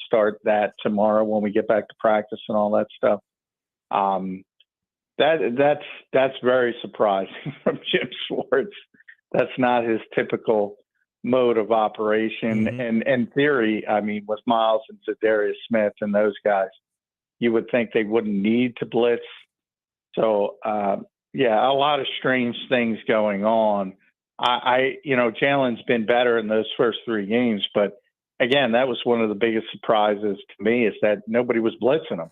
Start that tomorrow when we get back to practice and all that stuff. That's very surprising from Jim Schwartz. That's not his typical mode of operation. Mm-hmm. And in theory, with Miles and Zadarius Smith and those guys, you would think they wouldn't need to blitz. So, a lot of strange things going on. Jalen's been better in those first 3 games, but again, that was one of the biggest surprises to me is that nobody was blitzing him,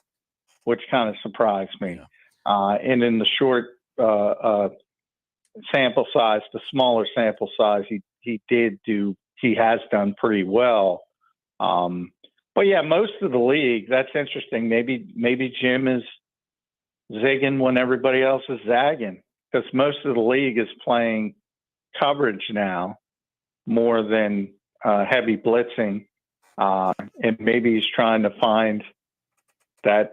which kind of surprised me. And in the short sample size, the smaller sample size, he has done pretty well. But yeah, most of the league, that's interesting. Maybe Jim is zigging when everybody else is zagging, because most of the league is playing coverage now more than heavy blitzing. And maybe he's trying to find that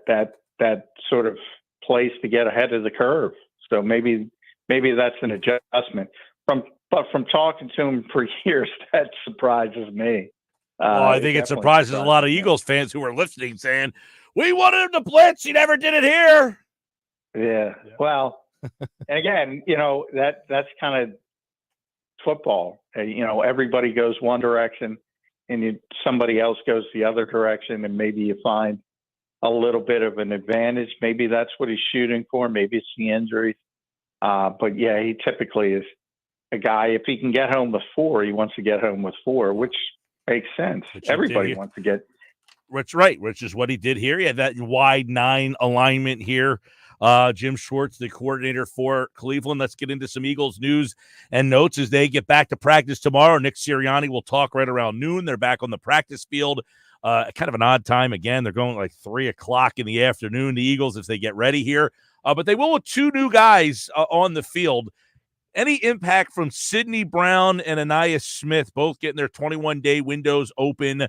sort of place to get ahead of the curve. So maybe that's an adjustment. But from talking to him for years, that surprises me. Well, I think it surprises a lot of Eagles fans who are listening, saying, "We wanted him to blitz. He never did it here." Yeah. Well, and again, that's kind of football. Everybody goes one direction, and somebody else goes the other direction, and maybe you find a little bit of an advantage. Maybe that's what he's shooting for. Maybe it's the injuries. But yeah, he typically is a guy, if he can get home with 4, he wants to get home with 4, which makes sense. Everybody wants to get. That's right, which is what he did here. He had that wide 9 alignment here. Jim Schwartz, the coordinator for Cleveland. Let's get into some Eagles news and notes as they get back to practice tomorrow. Nick Sirianni will talk right around noon. They're back on the practice field. Kind of an odd time. Again, they're going like 3 o'clock in the afternoon, the Eagles, as they get ready here. But they will with 2 new guys on the field. Any impact from Sidney Brown and Anais Smith, both getting their 21-day windows open?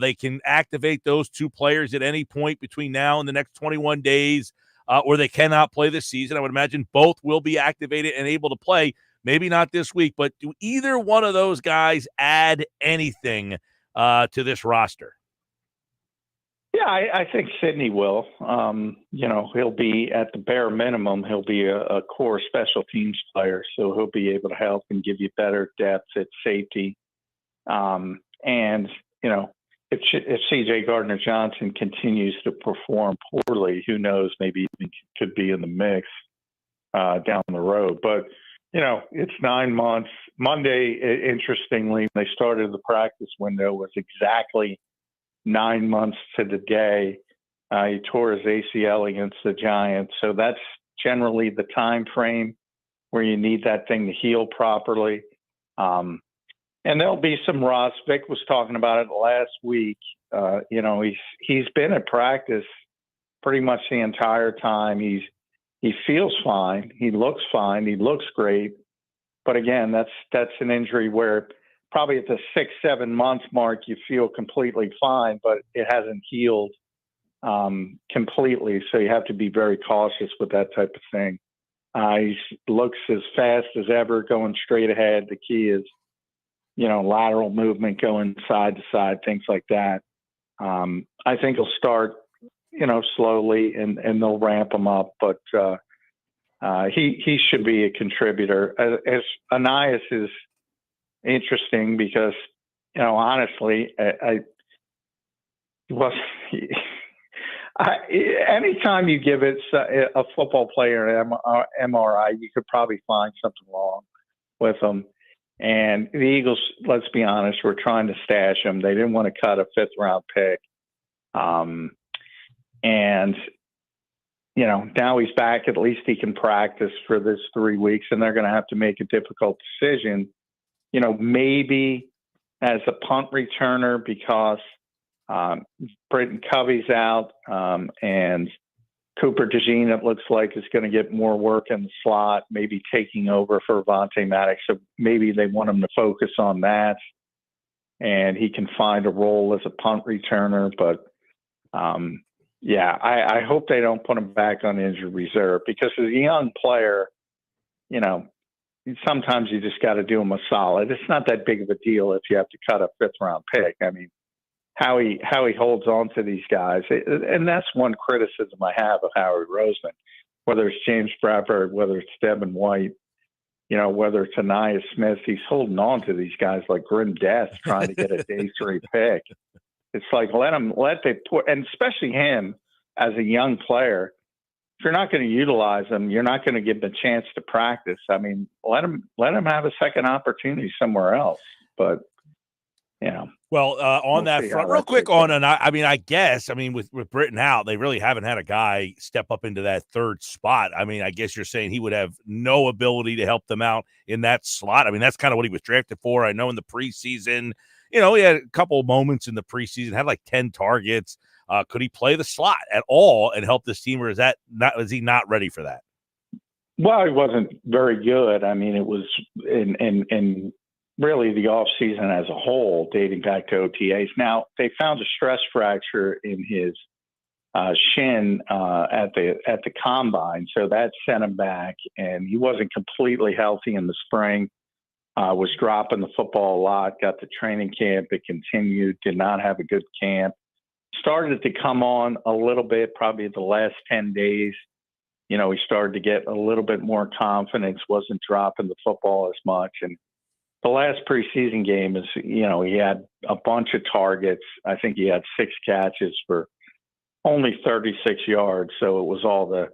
They can activate those 2 players at any point between now and the next 21 days, or they cannot play this season. I would imagine both will be activated and able to play. Maybe not this week, but do either one of those guys add anything to this roster? Yeah, I think Sidney will. He'll be at the bare minimum. He'll be a core special teams player, so he'll be able to help and give you better depth at safety. If C.J. Gardner-Johnson continues to perform poorly, who knows? Maybe he could be in the mix down the road. But it's 9 months. Monday, interestingly, they started the practice window was exactly 9 months to the day. He tore his ACL against the Giants. So that's generally the time frame where you need that thing to heal properly. And there'll be some rust. Vic was talking about it last week. He's been at practice pretty much the entire time. He feels fine. He looks fine. He looks great. But again, that's an injury where probably at the 6-7 month mark you feel completely fine, but it hasn't healed completely. So you have to be very cautious with that type of thing. He looks as fast as ever, going straight ahead. The key is, lateral movement, going side to side, things like that. I think he'll start, slowly and they'll ramp him up, but he should be a contributor. As Anias is interesting because, honestly, anytime you give it a football player an MRI, you could probably find something wrong with them. And the Eagles, let's be honest, were trying to stash him. They didn't want to cut a 5th round pick. And, now he's back. At least he can practice for this 3 weeks, and they're going to have to make a difficult decision, maybe as a punt returner because Britton Covey's out, and Cooper DeJean, it looks like, is going to get more work in the slot, maybe taking over for Avonte Maddox. So maybe they want him to focus on that, and he can find a role as a punt returner. But, I hope they don't put him back on injured reserve because as a young player, sometimes you just got to do him a solid. It's not that big of a deal if you have to cut a 5th round pick. I mean, how he holds on to these guys. And that's one criticism I have of Howard Roseman, whether it's James Bradford, whether it's Devin White, whether it's Anias Smith, he's holding on to these guys like grim death trying to get a day 3 pick. It's like, and especially him as a young player, if you're not going to utilize him, you're not going to give him a chance to practice. I mean, let him have a second opportunity somewhere else. But, Well, on that front, real quick with Britton out, they really haven't had a guy step up into that 3rd spot. I mean, I guess you're saying he would have no ability to help them out in that slot. I mean, that's kind of what he was drafted for. I know in the preseason, he had a couple of moments in the preseason, had like 10 targets. Could he play the slot at all and help this team, or is he not ready for that? Well, he wasn't very good. I mean, it was in really the offseason as a whole, dating back to OTAs. Now, they found a stress fracture in his shin at the combine, so that sent him back, and he wasn't completely healthy in the spring. Was dropping the football a lot, got to training camp. It continued, did not have a good camp. Started to come on a little bit, probably the last 10 days. He started to get a little bit more confidence, wasn't dropping the football as much. And the last preseason game is, he had a bunch of targets. I think he had 6 catches for only 36 yards. So it was all the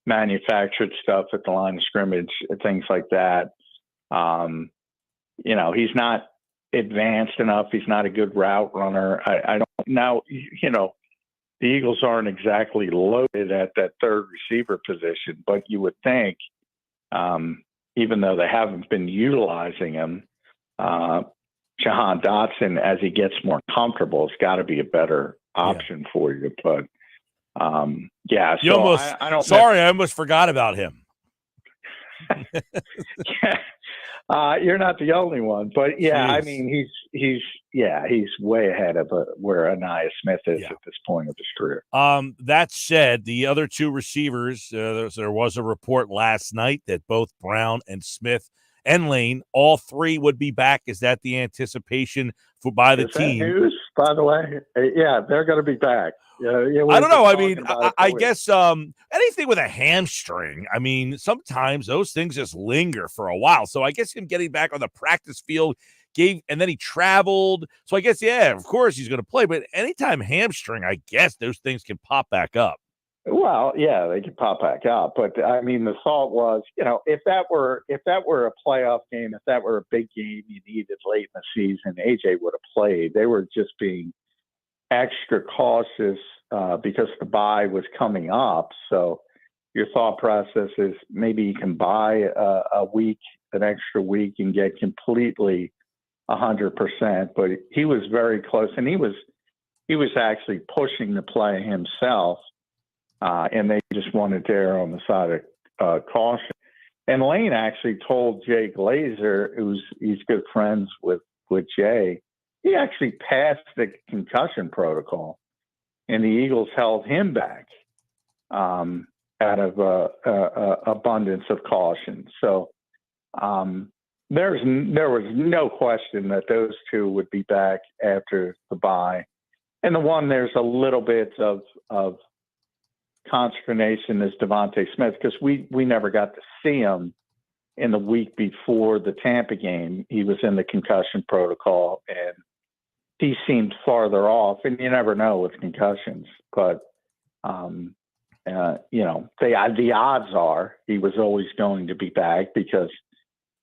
manufactured stuff at the line of scrimmage, things like that. He's not advanced enough. He's not a good route runner. I don't now, the Eagles aren't exactly loaded at that 3rd receiver position, but you would think, even though they haven't been utilizing him, Jahan Dotson, as he gets more comfortable, has got to be a better option for you. But, I almost forgot about him. You're not the only one, but I mean, he's way ahead of where Anias Smith is at this point of his career. That said, the other 2 receivers, there was a report last night that both Brown and Smith and Lane, all 3 would be back. Is that the anticipation by the team? That news, by the way? Yeah, they're going to be back. I don't know. I mean, I guess anything with a hamstring, I mean, sometimes those things just linger for a while. So I guess him getting back on the practice field and then he traveled. So I guess, of course he's going to play. But anytime hamstring, I guess those things can pop back up. Well, yeah, they can pop back up. But I mean, the thought was, if that were a playoff game, if that were a big game you needed late in the season, AJ would have played. They were just being extra cautious because the bye was coming up. So your thought process is maybe you can buy an extra week and get completely 100%, but he was very close, and he was actually pushing the play himself, and they just wanted to err on the side of caution. And Lane actually told Jay Glazer, he's good friends with Jay, he actually passed the concussion protocol, and the Eagles held him back out of abundance of caution. So there was no question that those two would be back after the bye. And the one there's a little bit of consternation is Devontae Smith, because we never got to see him in the week before the Tampa game. He was in the concussion protocol, and he seemed farther off. And you never know with concussions, but the odds are he was always going to be back, because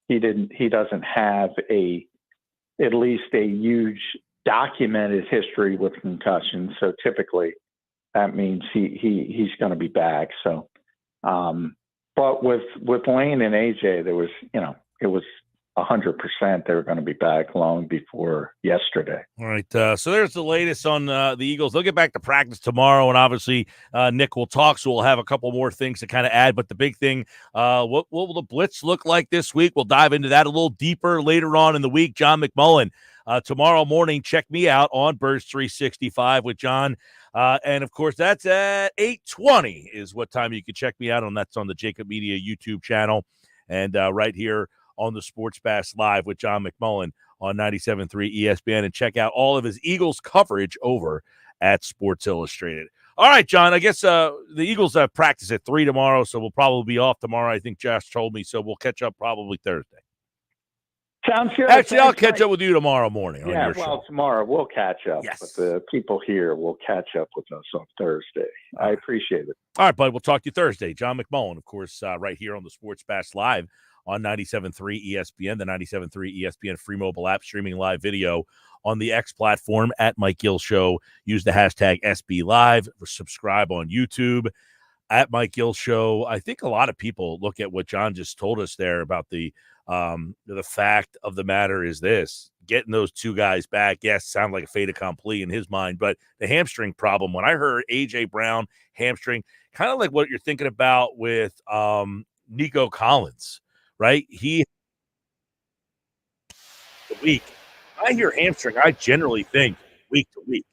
he doesn't have at least a huge documented history with concussions. So typically that means he's going to be back. So, but with Lane and AJ, there was, it was 100% they were going to be back long before yesterday. All right. So there's the latest on the Eagles. They'll get back to practice tomorrow, and obviously Nick will talk, so we'll have a couple more things to kind of add. But the big thing, what will the blitz look like this week? We'll dive into that a little deeper later on in the week. John McMullen, tomorrow morning, check me out on Birds 365 with John. And, of course, that's at 8:20 is what time you can check me out on. That's on the Jacob Media YouTube channel, and right here on the Sports Bash Live with John McMullen on 97.3 ESPN, and check out all of his Eagles coverage over at Sports Illustrated. All right, John, I guess the Eagles have practice at 3 tomorrow, so we'll probably be off tomorrow. I think Josh told me, so we'll catch up probably Thursday. Sounds good. Actually, I'll catch up with you tomorrow morning on your show. Tomorrow we'll catch up. Yes. But the people here will catch up with us on Thursday. I appreciate it. All right, bud. We'll talk to you Thursday. John McMullen, of course, right here on the Sports Bash Live on 97.3 ESPN, the 97.3 ESPN free mobile app, streaming live video on the X platform at Mike Gill Show. Use the hashtag SB Live. Subscribe on YouTube at Mike Gill Show. I think a lot of people look at what John just told us there about the fact of the matter is this: getting those two guys back, yes, sound like a fait accompli in his mind, but the hamstring problem, when I heard A.J. Brown hamstring, kind of like what you're thinking about with Nico Collins, right? He the week. I hear hamstring, I generally think week to week.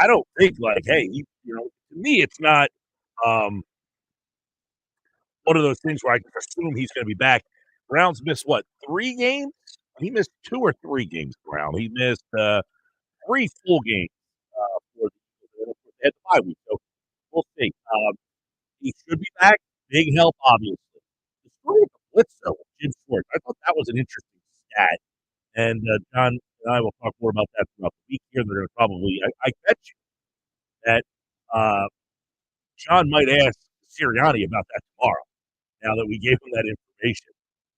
I don't think like, hey, to me, it's not one of those things where I can assume he's going to be back. Brown's missed, 3 games? He missed 2 or 3 games, Brown. He missed 3 full games for the bye week. So we'll see. He should be back. Big help, obviously. The story of the blitz, though, with Jim Schwartz, I thought that was an interesting stat. And John and I will talk more about that throughout the week here. They're going to probably, I bet you that John might ask Sirianni about that tomorrow, now that we gave him that information.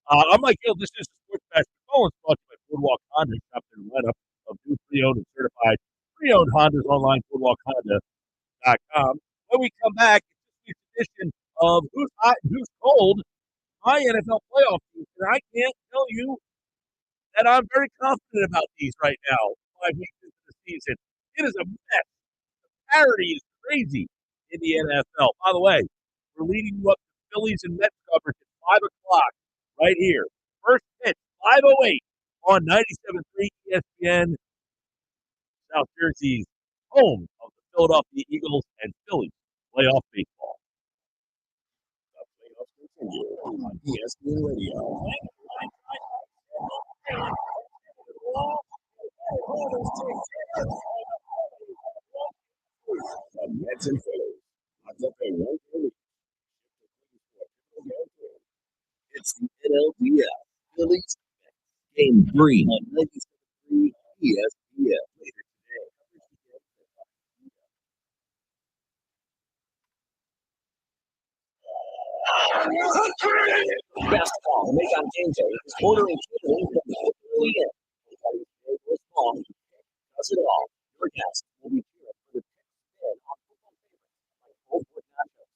I'm Mike Gill. This is the Sports Bash Collins, brought to you by Boardwalk Honda. Shop their lineup of new pre-owned and certified pre-owned Hondas online, boardwalkhonda.com. When we come back, it's this edition of Who's Hot and Who's Cold, my NFL playoff team. And I can't tell you that I'm very confident about these right now, 5 weeks into the season. It is a mess. The parity is crazy in the NFL. By the way, we're leading you up to Phillies and Mets coverage at 5 o'clock right here. First pitch, 5:08 on 97.3 ESPN, South Jersey's home of the Philadelphia Eagles and Phillies playoff baseball. The playoffs continue on ESPN Radio. The Mets and Phillies locked up a 1-game. It's the NLDS Phillies Game 3 on 97.3 ESPN later today. Best call to make on game day is ordering catering from the early in. Does it all. Your guest will be here for the 10th spin on football favorites like Old Wood Nachos,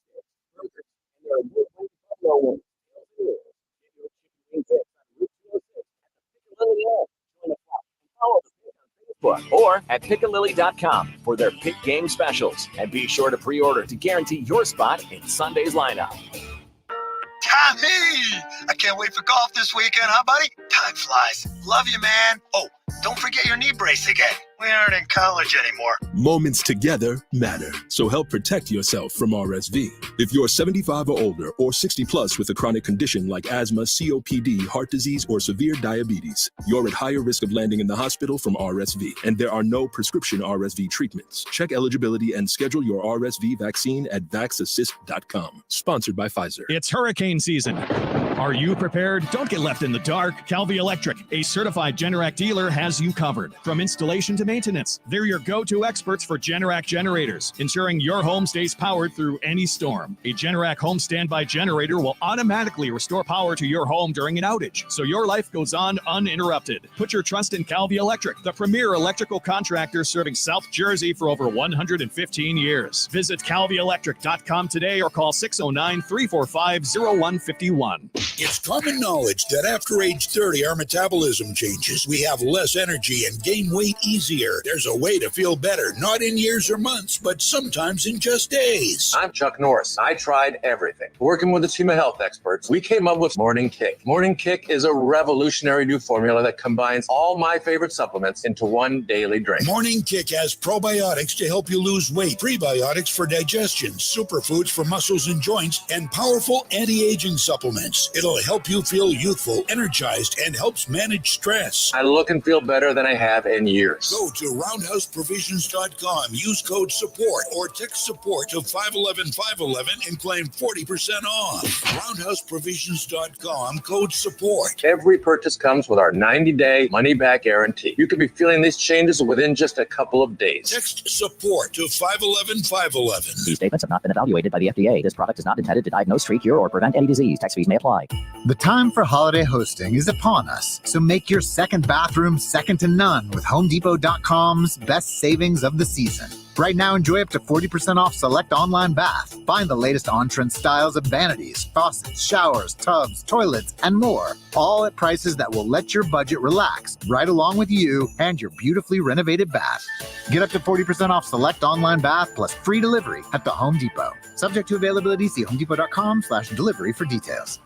cheesesteaks, burgers, store or at Piccalilly.com for their pick game specials. And be sure to pre-order to guarantee your spot in Sunday's lineup. Tommy! I can't wait for golf this weekend, huh, buddy? Time flies. Love you, man. Oh, don't forget your knee brace again. We aren't in college anymore. Moments together matter, so help protect yourself from RSV. If you're 75 or older or 60 plus with a chronic condition like asthma, COPD, heart disease, or severe diabetes, you're at higher risk of landing in the hospital from RSV, and there are no prescription RSV treatments. Check eligibility and schedule your RSV vaccine at vaxassist.com. Sponsored by Pfizer. It's hurricane season. Are you prepared? Don't get left in the dark. Calvi Electric, a certified Generac dealer, has you covered. From installation to maintenance, they're your go-to experts for Generac generators, ensuring your home stays powered through any storm. A Generac home standby generator will automatically restore power to your home during an outage, so your life goes on uninterrupted. Put your trust in Calvi Electric, the premier electrical contractor serving South Jersey for over 115 years. Visit calvielectric.com today or call 609-345-0151. It's common knowledge that after age 30, our metabolism changes. We have less energy and gain weight easier. There's a way to feel better, not in years or months, but sometimes in just days. I'm Chuck Norris. I tried everything. Working with a team of health experts, we came up with Morning Kick. Morning Kick is a revolutionary new formula that combines all my favorite supplements into one daily drink. Morning Kick has probiotics to help you lose weight, prebiotics for digestion, superfoods for muscles and joints, and powerful anti-aging supplements. It'll help you feel youthful, energized, and helps manage stress. I look and feel better than I have in years. Go to roundhouseprovisions.com, use code SUPPORT or text SUPPORT to 511-511 and claim 40% off. Roundhouseprovisions.com, code SUPPORT. Every purchase comes with our 90-day money-back guarantee. You could be feeling these changes within just a couple of days. Text SUPPORT to 511-511. These statements have not been evaluated by the FDA. This product is not intended to diagnose, treat, cure, or prevent any disease. Tax fees may apply. The time for holiday hosting is upon us, so make your second bathroom second to none with HomeDepot.com's best savings of the season. Right now, enjoy up to 40% off select online bath. Find the latest on-trend styles of vanities, faucets, showers, tubs, toilets, and more. All at prices that will let your budget relax, right along with you and your beautifully renovated bath. Get up to 40% off select online bath plus free delivery at the Home Depot. Subject to availability, see HomeDepot.com/delivery for details.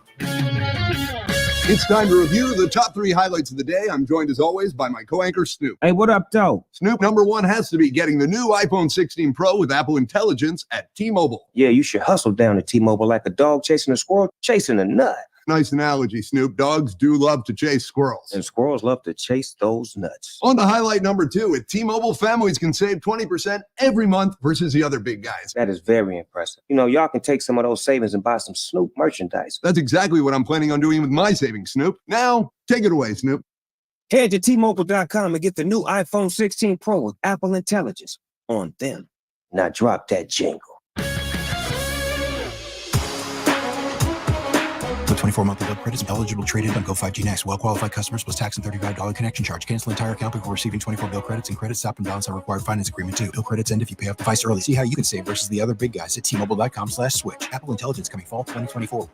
It's time to review the top 3 highlights of the day. I'm joined as always by my co-anchor Snoop. Hey, what up, though? Snoop, number 1 has to be getting the new iPhone 16 Pro with Apple Intelligence at T-Mobile. Yeah, you should hustle down to T-Mobile like a dog chasing a squirrel, chasing a nut. Nice analogy, Snoop. Dogs do love to chase squirrels. And squirrels love to chase those nuts. On to highlight number 2, with T-Mobile, families can save 20% every month versus the other big guys. That is very impressive. You know, y'all can take some of those savings and buy some Snoop merchandise. That's exactly what I'm planning on doing with my savings, Snoop. Now, take it away, Snoop. Head to T-Mobile.com and get the new iPhone 16 Pro with Apple Intelligence on them. Now drop that jingle. With 24 monthly bill credits, eligible trade-in on Go 5G Next. Well-qualified customers plus tax and $35 connection charge. Cancel entire account before receiving 24 bill credits, and credit stop and balance on required finance agreement too. Bill credits end if you pay off device early. See how you can save versus the other big guys at T-Mobile.com/switch. Apple Intelligence coming fall 2024.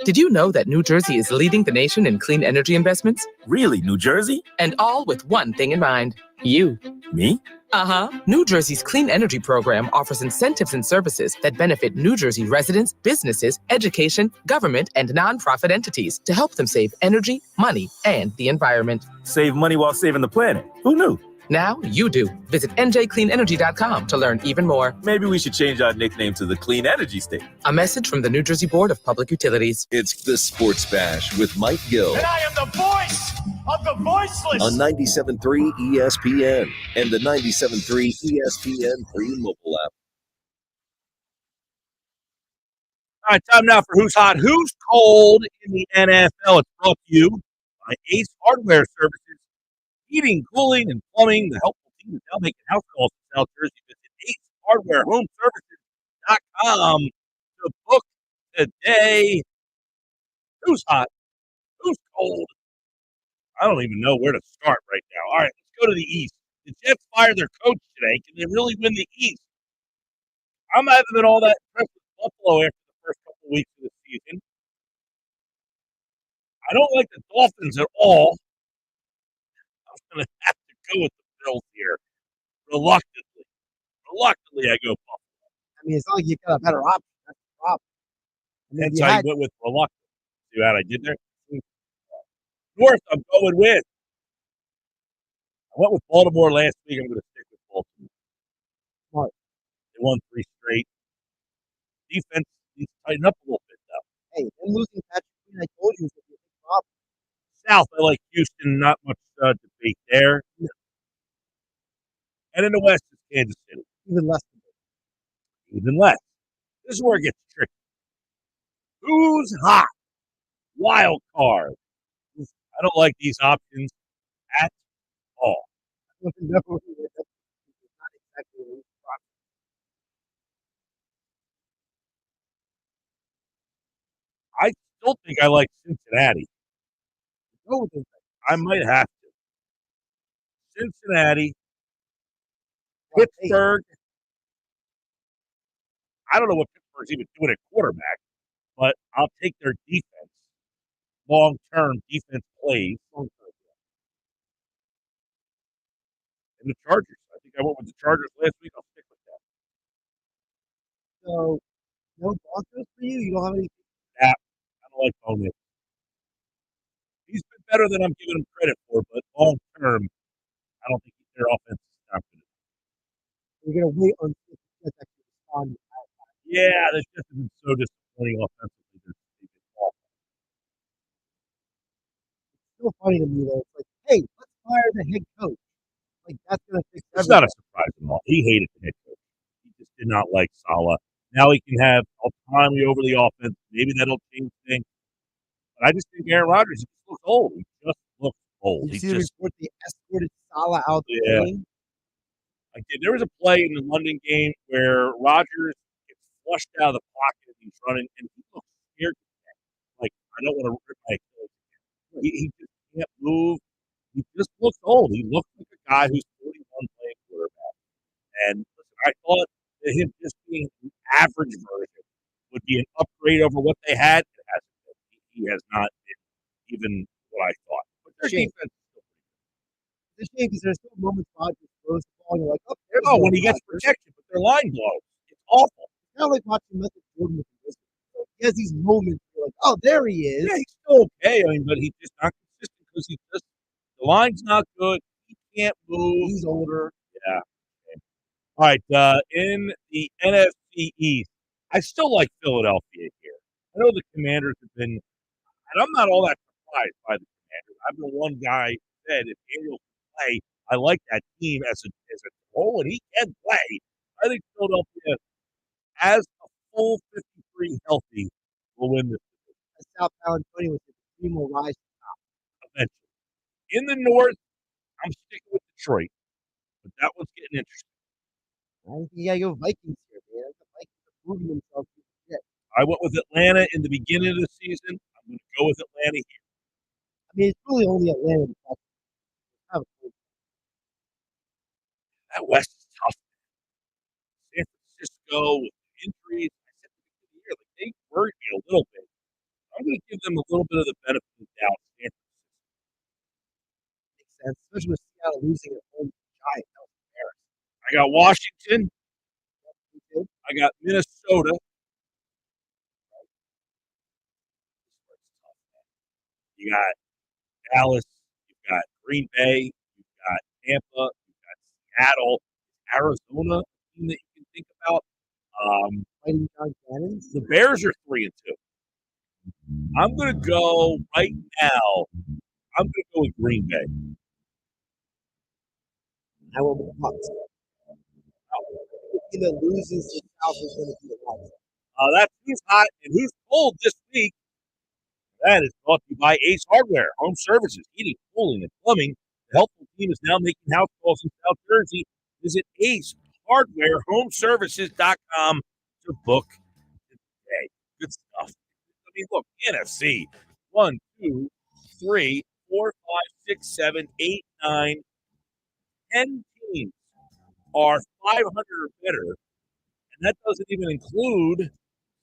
Did you know that New Jersey is leading the nation in clean energy investments? Really, New Jersey? And all with one thing in mind. You. Me? Uh-huh. New Jersey's Clean Energy Program offers incentives and services that benefit New Jersey residents, businesses, education, government, and nonprofit entities to help them save energy, money, and the environment. Save money while saving the planet. Who knew? Now you do. Visit njcleanenergy.com to learn even more. Maybe we should change our nickname to the Clean Energy State. A message from the New Jersey Board of Public Utilities. It's the Sports Bash with Mike Gill. And I am the voice of the voiceless. On 97.3 ESPN and the 97.3 ESPN free mobile app. All right, time now for Who's Hot, Who's Cold in the NFL. It's brought to you by Ace Hardware Services. Heating, cooling, and plumbing, the helpful team is now making house calls in South Jersey. Visit AceHardwareHomeServices.com to book today. Who's hot? Who's cold? I don't even know where to start right now. All right, let's go to the East. The Jets fired their coach today. Can they really win the East? I'm not even all that impressed with Buffalo after the first couple of weeks of the season. I don't like the Dolphins at all. I'm going to have to go with the Cardinals here. Reluctantly, I go Buffalo. I mean, it's not like you've got a better option. That's the problem. I mean, Hence, I went with reluctant. See what I did there? North, I'm going with. I went with Baltimore last week. I'm going to stick with Baltimore. Smart. They won 3 straight. Defense needs to tighten up a little bit, though. Hey, them losing Patrick Queen, I told you, was going to be a big problem. South, I like Houston. Not much debate there. And in the West, it's Kansas City. Even less. Even less. This is where it gets tricky. Who's hot? Wild card. I don't like these options at all. I still think I like Cincinnati. I might have to. Cincinnati, Pittsburgh. I don't know what Pittsburgh's even doing at quarterback, but I'll take their defense. Long-term defense plays. And the Chargers. I think I went with the Chargers last week. I'll stick with that. So, no Broncos for you? You don't have any? Yeah, I don't like Bo Nix. He's been better than I'm giving him credit for, but long-term, I don't think their offense is confident. You're going to wait on to actually respond. Yeah, this just has been so disappointing offensively. It's still funny to me, though. It's like, hey, let's fire the head coach. Like, that's going to fix everything. It's not a surprise at all. He hated the head coach. He just did not like Saleh. Now he can have autonomy over the offense. Maybe that'll change things. But I just think Aaron Rodgers just looks old. He just looks old. You see the report they escorted Saleh out the game? I did. There was a play in the London game where Rodgers gets flushed out of the pocket and he's running, and he looks scared. Like, I don't want to rip my Achilles again. He just can't move. He just looks old. He looks like a guy who's 41 playing quarterback. And listen, I thought that him just being the average version would be an upgrade over what they had. It hasn't been. He has not been even what I thought. But their defense is still pretty good. It's a shame because there's still moments Rodgers throws the ball and you're like, when he gets protection, but their line blows. It's awful. It's kind of like watching Michael Jordan with the Wizards. He has these moments where you're like, oh, there he is. Yeah, he's still okay. I mean, but he's just not consistent because the line's not good. He can't move. He's older. Yeah. All right. In the NFC East, I still like Philadelphia here. I know the Commanders have been, and I'm not all that surprised by the Commanders. I've been one guy who said if Daniel can play, I like that team as a whole, and he can play. I think Philadelphia, as a full 53 healthy, will win this. As South Antonio was the team will rise to the top eventually. In the North, I'm sticking with Detroit, but that one's getting interesting. I think you gotta go Vikings here, man. The Vikings are proving themselves to be shit. I went with Atlanta in the beginning of the season. I'm going to go with Atlanta here. I mean, it's really only Atlanta. That West is tough. San Francisco with injuries. I said at the beginning of the year, like, they worried me a little bit. I'm going to give them a little bit of the benefit of the doubt. San Francisco. Makes sense, especially with Seattle losing at home to the Giants. That was embarrassing. I got Washington. I got Minnesota. You got Dallas. You've got Green Bay. You've got Tampa. You've got Seattle. Arizona, a team that you can think about. Fighting John Cannons. The Bears are 3-2. I'm going to go right now. I'm going to go with Green Bay. I will with the Bucks. The team that loses to South is going to be the Bucks. That team's hot, and who's cold this week? That is brought to you by Ace Hardware, Home Services, Heating, Cooling, and Plumbing. The helpful team is now making house calls in South Jersey. Visit Ace Hardware, HomeServices.com to book today. Good stuff. I mean, look, NFC 1, 2, 3, 4, 5, 6, 7, 8, 9, 10 teams are 500 or better, and that doesn't even include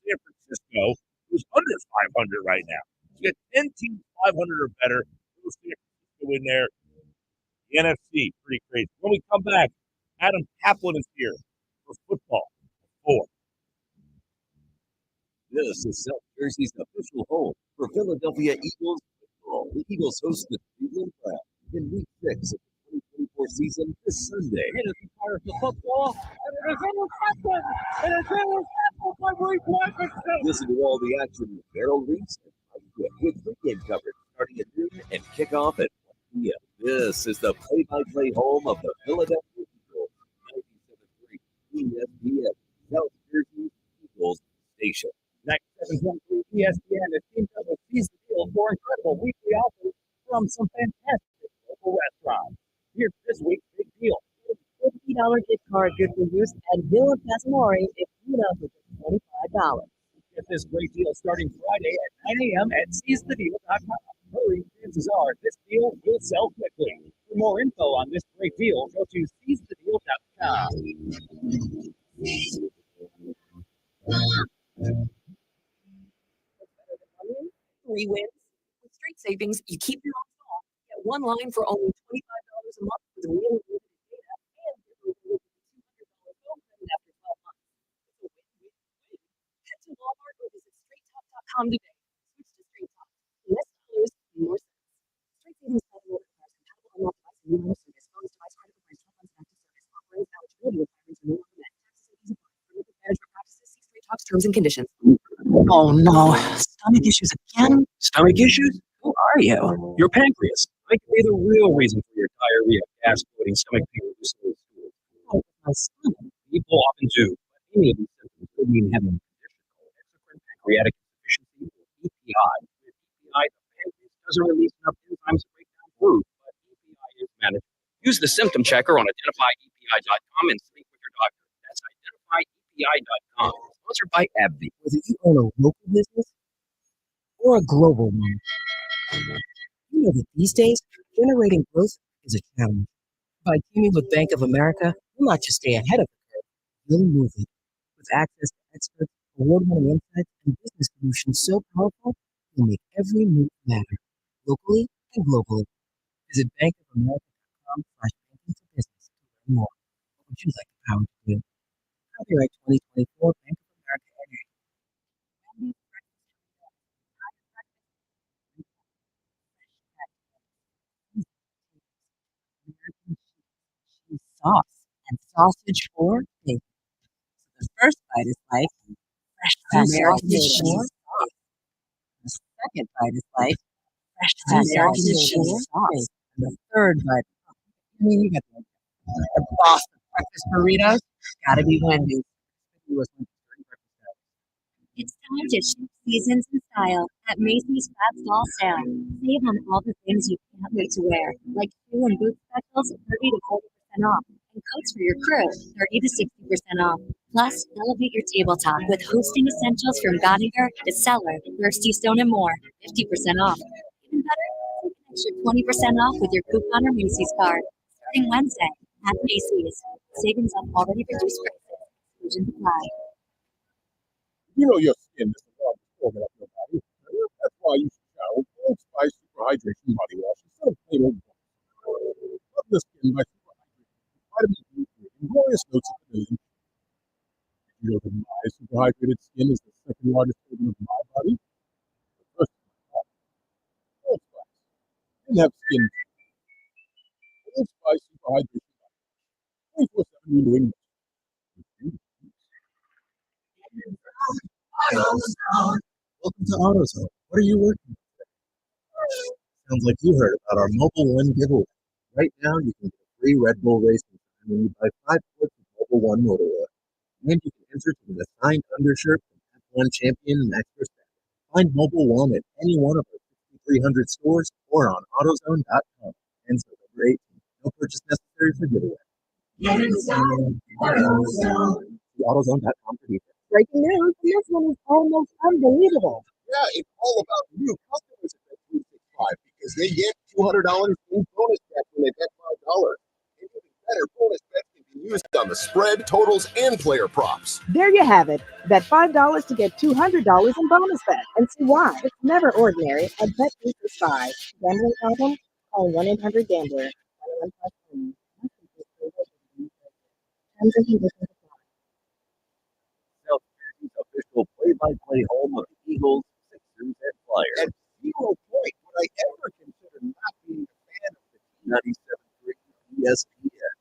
San Francisco, who's under 500 right now. You got 10 teams 500 or better. San Francisco in there. The the NFC. Pretty crazy. When we come back, Adam Kaplan is here for football 4. This is South Jersey's official home for Philadelphia Eagles football. The Eagles host the Cleveland Browns in Week 6 of the 2024 season this Sunday. It is fire for football, and it is intercepted. It is intercepted by Reese Watkinson. Listen to all the action with Merrill Reese and Mike Gill with pregame coverage starting at noon and kickoff at 1 p.m. This is the play-by-play home of the Philadelphia Eagles. 97.3 ESPN, South Jersey's Eagles station. 97.3 ESPN has teamed up with Seize the Deal for incredible weekly offers from some fantastic local restaurants. Here's this week's big deal. $50 gift card good for use at Villa Casamore if you know for just $25. Get this great deal starting Friday at 9 a.m. at SeizeTheDeal.com. Hurry, chances are this deal will sell quickly. For more info on this great deal, go to SeizeTheDeal.com. 3 wins. With Straight Savings, you keep your own phone. Get one line for only $25 a month with real limited data and get rewarded with a $200 phone credit after 12 months. It's a win-win-win. Head to Walmart or visit StraightTalk.com today. Switch to Straight Talk. Less dollars, more cents. Straight Savings credit order requires compatible unlocked device and new line of service. Bonus device credit requires 12 months of active service. Offerings, eligibility requirements are no longer met. Taxes and fees apply. For limited management practices, see Straight Talk's terms and conditions. Oh no, stomach issues again? Stomach issues? Who are you? Your pancreas. I can be the real reason for your diarrhea, gas, bloating, stomach pain, reducing stool. Oh, my stomach. People often do, but any of these symptoms could mean having a condition called exocrine pancreatic insufficiency, or EPI. With EPI, the pancreas doesn't release enough enzymes to break down food, but EPI is managed. Use the symptom checker on identifyepi.com and speak with your doctor. That's identifyepi.com. Sponsored by AbbVie. Whether you own a local business or a global one, you know that these days, generating growth is a challenge. By teaming with Bank of America, you'll not just stay ahead of the curve, you'll move it. With access to experts, award-winning insights, and business solutions so powerful, you'll make every move matter, locally and globally. Visit bankofamerica.com/banking for business to learn more. What would you like the power to do? Copyright 2024 Bank of America NA. American cheese sauce and sausage for bacon. So the first bite is like fresh American cheese sauce. The second bite is like fresh American cheese sauce. And the third bite, I mean, you get the boss of breakfast burritos. Gotta be Wendy's. It's time to shift seasons in style at Macy's Fast Fall Sale. Save on all the things you can't wait to wear, like shoe and boot specials 30 to 40% off, and coats for your crew 30 to 60% off. Plus, elevate your tabletop with hosting essentials from Godinger, The Cellar, Thirsty Stone, and more 50% off. Even better, take an extra 20% off with your coupon or Macy's card. Starting Wednesday at Macy's. Savings on already reduced prices. Exclusions apply. You know your skin is the largest organ of your body. That's why you should shower with Old Spice Super Hydration Body Wash instead of plain old water. Love the skin by Super Hydration with vitamin D3 and glorious notes of vanilla. Did you know that my super hydrated skin is the second largest organ of my body? The first is my body. Old Spice. Didn't have skin. Old Spice Super Hydration Body Wash. 24/7 renewing. Welcome to AutoZone. What are you working on today? Sounds like you heard about our Mobile One giveaway. Right now, you can get a free Red Bull racing time when you buy 5 quarts of Mobile One motor oil. And you can enter to win a signed undershirt from F1 champion Max Verstappen. Find Mobile One at any one of our 6,300 stores or on AutoZone.com. Ends November 18th. No purchase necessary for giveaway. See AutoZone.com for details. Breaking news, and this one is almost unbelievable. Yeah, it's all about new customers at Bet 365 because they get $200 in bonus bets when they bet $5. And even better, bonus bets can be used on the spread, totals, and player props. There you have it. Bet $5 to get $200 in bonus bet. And see why. It's never ordinary at Bet 365. Gambling problem? Call 1-800-GAMBLER. South Jersey's official play-by-play home of the Eagles, Sixers, and Flyers. At 0 point would I ever consider not being a fan of the 97.3 ESPN,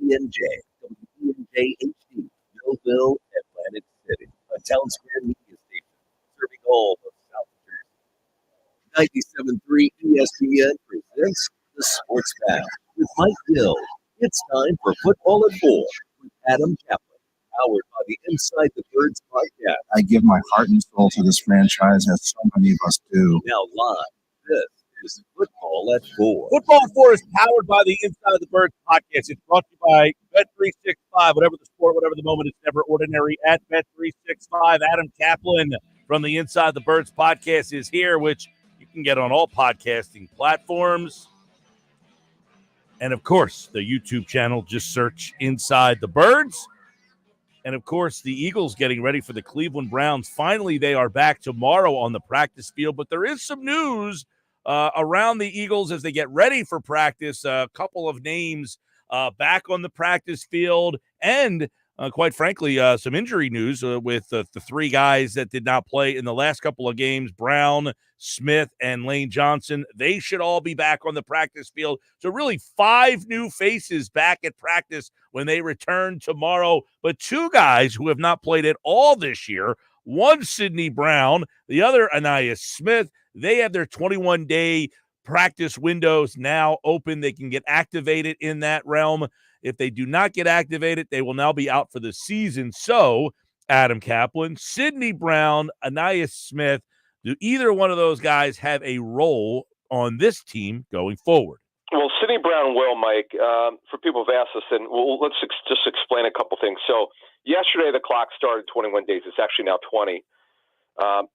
WENJ, WENJ HD, Millville, Atlantic City, a town square media station serving all of South Jersey. 97.3 ESPN presents the Sports Bash with Mike Gill. It's time for Football at 4 with Adam Kaplan, powered by the Inside the Birds podcast. I give my heart and soul to this franchise, as so many of us do. Now live, this is Football at 4. Football at 4 is powered by the Inside the Birds podcast. It's brought to you by Bet365. Whatever the sport, whatever the moment, it's never ordinary at Bet365. Adam Kaplan from the Inside the Birds podcast is here, which you can get on all podcasting platforms. And, of course, the YouTube channel, just search Inside the Birds. And, of course, the Eagles getting ready for the Cleveland Browns. Finally, they are back tomorrow on the practice field. But there is some news around the Eagles as they get ready for practice. A couple of names back on the practice field. And, quite frankly, some injury news with the three guys that did not play in the last couple of games, Brown, Smith, and Lane Johnson. They should all be back on the practice field. So really 5 new faces back at practice when they return tomorrow. But 2 guys who have not played at all this year, one Sidney Brown, the other Anais Smith. They have their 21-day practice windows now open. They can get activated in that realm. If they do not get activated, they will now be out for the season. So, Adam Kaplan, Sidney Brown, Anais Smith, do either one of those guys have a role on this team going forward? Well, Sidney Brown will, Mike. For people who've asked us, and let's just explain a couple things. So, yesterday the clock started 21 days. It's actually now 20.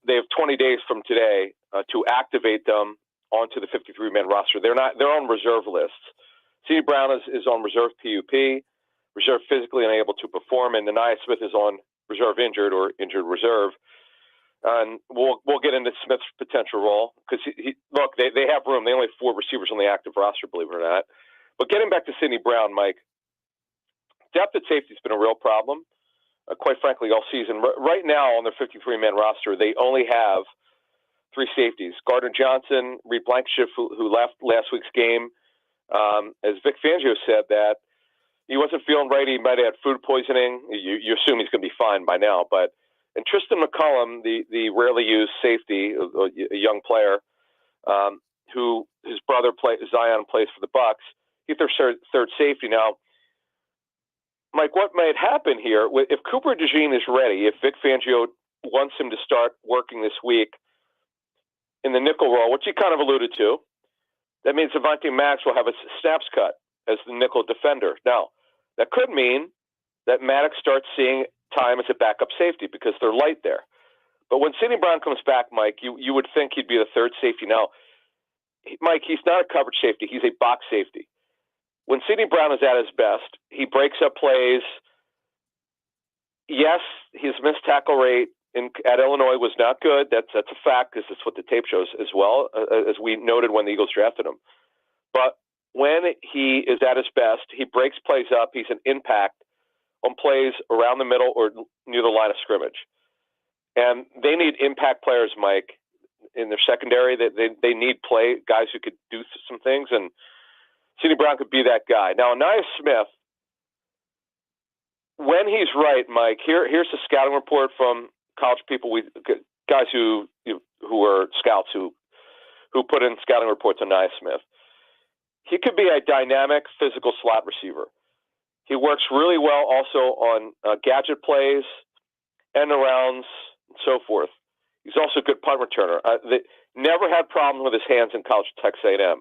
They have 20 days from today to activate them onto the 53-man roster. They're on reserve lists. Sidney Brown is on reserve PUP, reserve physically unable to perform, and Anais Smith is on reserve injured or injured reserve. And we'll get into Smith's potential role because look, they have room. They only have 4 receivers on the active roster, believe it or not. But getting back to Sidney Brown, Mike, depth at safety has been a real problem, quite frankly, all season. Right now on their 53-man roster, they only have 3 safeties. Gardner Johnson, Reed Blankenship, who left last week's game. As Vic Fangio said that he wasn't feeling right. He might have had food poisoning. You assume he's going to be fine by now. And Tristan McCullum, the rarely used safety, a young player, who his brother Zion plays for the Bucs, he's their third safety. Now, Mike, what might happen here, if Cooper DeJean is ready, if Vic Fangio wants him to start working this week in the nickel role, which he kind of alluded to, that means Avante Maddox will have his snaps cut as the nickel defender. Now, that could mean that Maddox starts seeing time as a backup safety because they're light there. But when Sidney Brown comes back, Mike, you would think he'd be the third safety. Now, Mike, he's not a coverage safety. He's a box safety. When Sidney Brown is at his best, he breaks up plays. Yes, his missed tackle rate at Illinois was not good. That's a fact because it's what the tape shows as well, as we noted when the Eagles drafted him. But when he is at his best, he breaks plays up. He's an impact on plays around the middle or near the line of scrimmage. And they need impact players, Mike, in their secondary. They need guys who could do some things, and Sidney Brown could be that guy. Now, Anais Smith, when he's right, Mike, here's the scouting report from college people, guys who are scouts who put in scouting reports on Anais Smith. He could be a dynamic physical slot receiver. He works really well also on gadget plays, end arounds, and so forth. He's also a good punt returner. They never had problems with his hands in college at Texas A&M.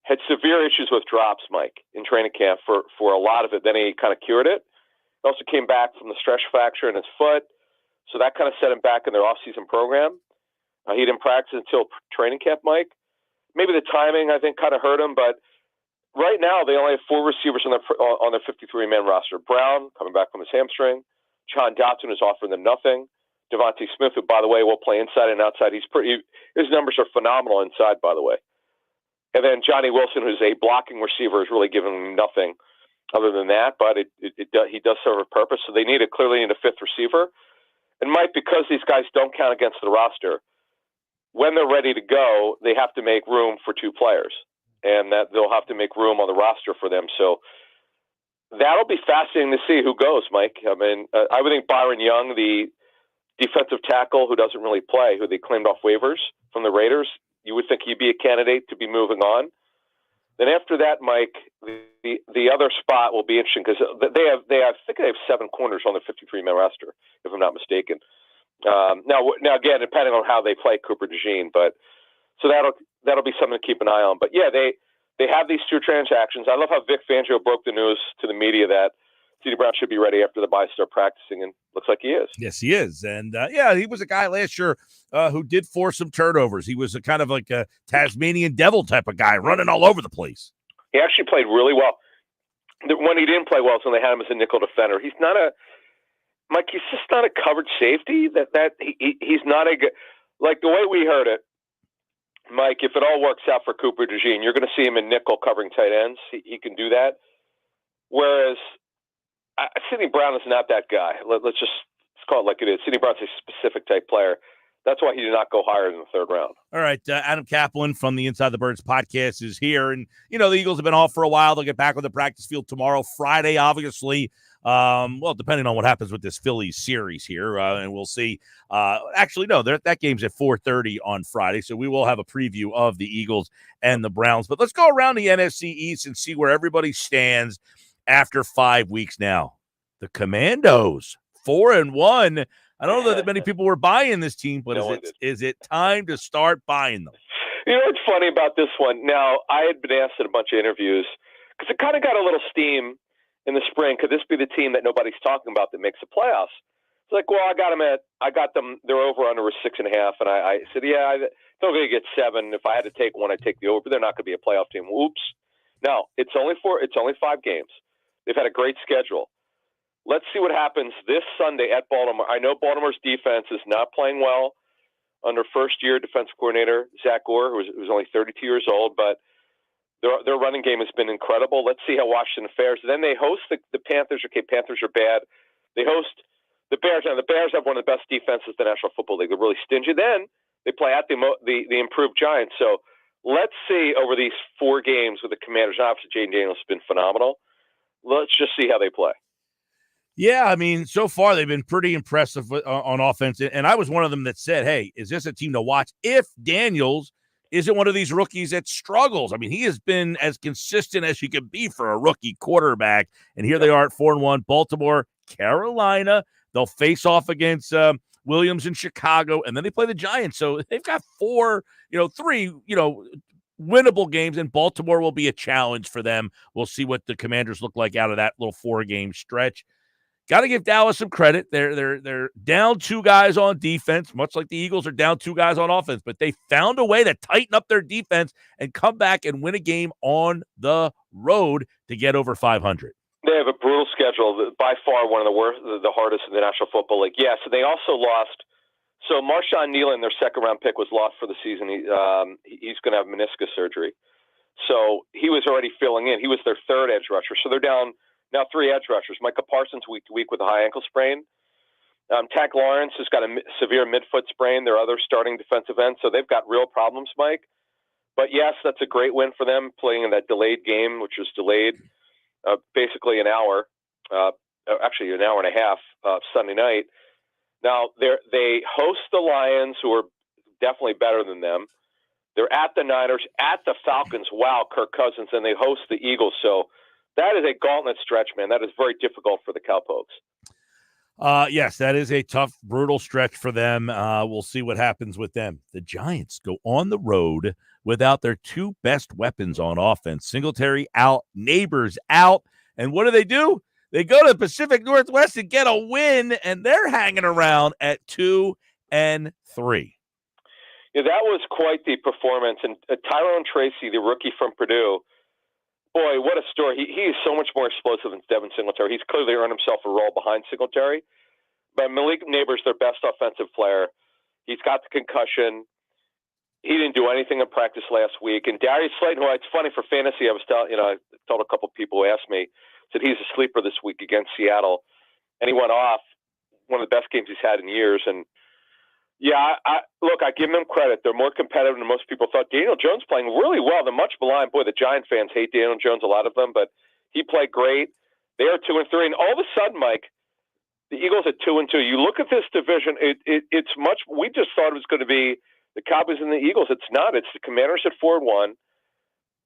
Had severe issues with drops, Mike, in training camp for a lot of it. Then he kind of cured it. He also came back from the stress fracture in his foot, so that kind of set him back in their off-season program. He didn't practice until training camp, Mike. Maybe the timing, I think, kind of hurt him, but right now they only have 4 receivers on their 53-man roster. Brown, coming back from his hamstring. John Dotson is offering them nothing. Devontae Smith, who, by the way, will play inside and outside. His numbers are phenomenal inside, by the way. And then Johnny Wilson, who's a blocking receiver, is really giving them nothing other than that, but he does serve a purpose. So they clearly need a fifth receiver. And Mike, because these guys don't count against the roster, when they're ready to go, they have to make room for two players, and that they'll have to make room on the roster for them. So that'll be fascinating to see who goes, Mike. I mean, I would think Byron Young, the defensive tackle who doesn't really play, who they claimed off waivers from the Raiders, you would think he'd be a candidate to be moving on. Then after that, Mike, the other spot will be interesting because I think they have 7 corners on their 53-man roster, if I'm not mistaken. Now again, depending on how they play Cooper DeJean, but so that'll be something to keep an eye on. But yeah, they have these 2 transactions. I love how Vic Fangio broke the news to the media that C.D. Brown should be ready after the bye start practicing, and looks like he is. Yes, he is. And, he was a guy last year who did force some turnovers. He was a kind of like a Tasmanian devil type of guy running all over the place. He actually played really well. When he didn't play well is when they had him as a nickel defender. He's just not a covered safety. He's not a good – like the way we heard it, Mike, if it all works out for Cooper DeJean, you're going to see him in nickel covering tight ends. He can do that. Whereas – Sidney Brown is not that guy. Let's call it like it is. Sidney Brown's a specific type player. That's why he did not go higher than the 3rd round. All right, Adam Kaplan from the Inside the Birds podcast is here. And, the Eagles have been off for a while. They'll get back on the practice field tomorrow, Friday, obviously. Depending on what happens with this Phillies series here, and we'll see. Actually, no, that game's at 4:30 on Friday, so we will have a preview of the Eagles and the Browns. But let's go around the NFC East and see where everybody stands after 5 weeks now. The Commandos, 4-1. I don't know that many people were buying this team, but is it time to start buying them? You know what's funny about this one? Now, I had been asked in a bunch of interviews, because it kind of got a little steam in the spring. Could this be the team that nobody's talking about that makes the playoffs? It's like, well, I got them, they're over under a 6.5, and I said, yeah, they're going to get 7. If I had to take one, I'd take the over. They're not going to be a playoff team. Oops. No, it's only 5 games. They've had a great schedule. Let's see what happens this Sunday at Baltimore. I know Baltimore's defense is not playing well under first-year defensive coordinator Zach Orr, who's only 32 years old, but their running game has been incredible. Let's see how Washington fares. Then they host the Panthers. Okay, Panthers are bad. They host the Bears. Now, the Bears have one of the best defenses in the National Football League. They're really stingy. Then they play at the improved Giants. So let's see over these 4 games with the Commanders. Now, obviously, Jayden Daniels has been phenomenal. Let's just see how they play. Yeah, I mean, so far they've been pretty impressive on offense. And I was one of them that said, hey, is this a team to watch if Daniels isn't one of these rookies that struggles? I mean, he has been as consistent as he can be for a rookie quarterback. And here they are at 4-1. Baltimore, Carolina. They'll face off against Williams in Chicago, and then they play the Giants. So they've got 3, winnable games, and Baltimore will be a challenge for them. We'll see what the Commanders look like out of that little 4-game stretch. Got to give Dallas some credit. They're down 2 guys on defense, much like the Eagles are down 2 guys on offense, but they found a way to tighten up their defense and come back and win a game on the road to get over 500. They have a brutal schedule, by far one of the worst, the hardest in the National Football League. Yes, and they also lost. So Marshawn Nealon, their 2nd-round pick, was lost for the season. He's going to have meniscus surgery. So he was already filling in. He was their 3rd edge rusher. So they're down now 3 edge rushers. Micah Parsons week to week with a high ankle sprain. Tack Lawrence has got a severe midfoot sprain. Their other starting defensive end. So they've got real problems, Mike. But yes, that's a great win for them, playing in that delayed game, which was delayed basically an hour, actually an hour and a half Sunday night. Now they host the Lions, who are definitely better than them. They're at the Niners, at the Falcons. Wow, Kirk Cousins, and they host the Eagles. So that is a gauntlet stretch, man. That is very difficult for the Cowpokes. Yes, that is a tough, brutal stretch for them. We'll see what happens with them. The Giants go on the road without their 2 best weapons on offense. Singletary out, Neighbors out. And what do? They go to the Pacific Northwest and get a win, and they're hanging around at 2-3. Yeah, that was quite the performance. And Tyrone Tracy, the rookie from Purdue, boy, what a story. He is so much more explosive than Devin Singletary. He's clearly earned himself a role behind Singletary. But Malik Neighbors, their best offensive player, he's got the concussion. He didn't do anything in practice last week. And Darius Slayton, who it's funny for fantasy, I told a couple of people who asked me, said he's a sleeper this week against Seattle, and he went off, one of the best games he's had in years. And yeah, look, I give them credit. They're more competitive than most people thought. Daniel Jones playing really well. The much maligned, boy, the Giant fans hate Daniel Jones, a lot of them, but he played great. They are 2-3, and all of a sudden, Mike, the Eagles are 2-2. You look at this division; it's much. We just thought it was going to be the Cowboys and the Eagles. It's not. It's the Commanders at 4-1.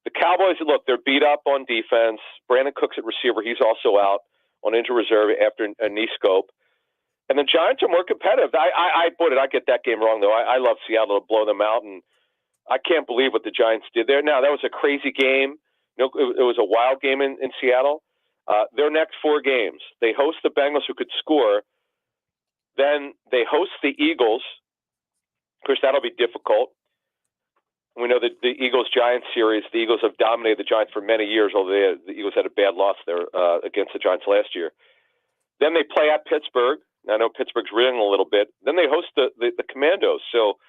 The Cowboys, look, they're beat up on defense. Brandon Cooks at receiver; he's also out on injury reserve after a knee scope. And the Giants are more competitive. I get that game wrong, though. I love Seattle to blow them out, and I can't believe what the Giants did there. Now, that was a crazy game. It was a wild game in Seattle. Their next 4 games, they host the Bengals, who could score. Then they host the Eagles. Of course, that'll be difficult. We know that the Eagles-Giants series, the Eagles have dominated the Giants for many years, although the Eagles had a bad loss there against the Giants last year. Then they play at Pittsburgh. I know Pittsburgh's reeling a little bit. Then they host the Commandos. So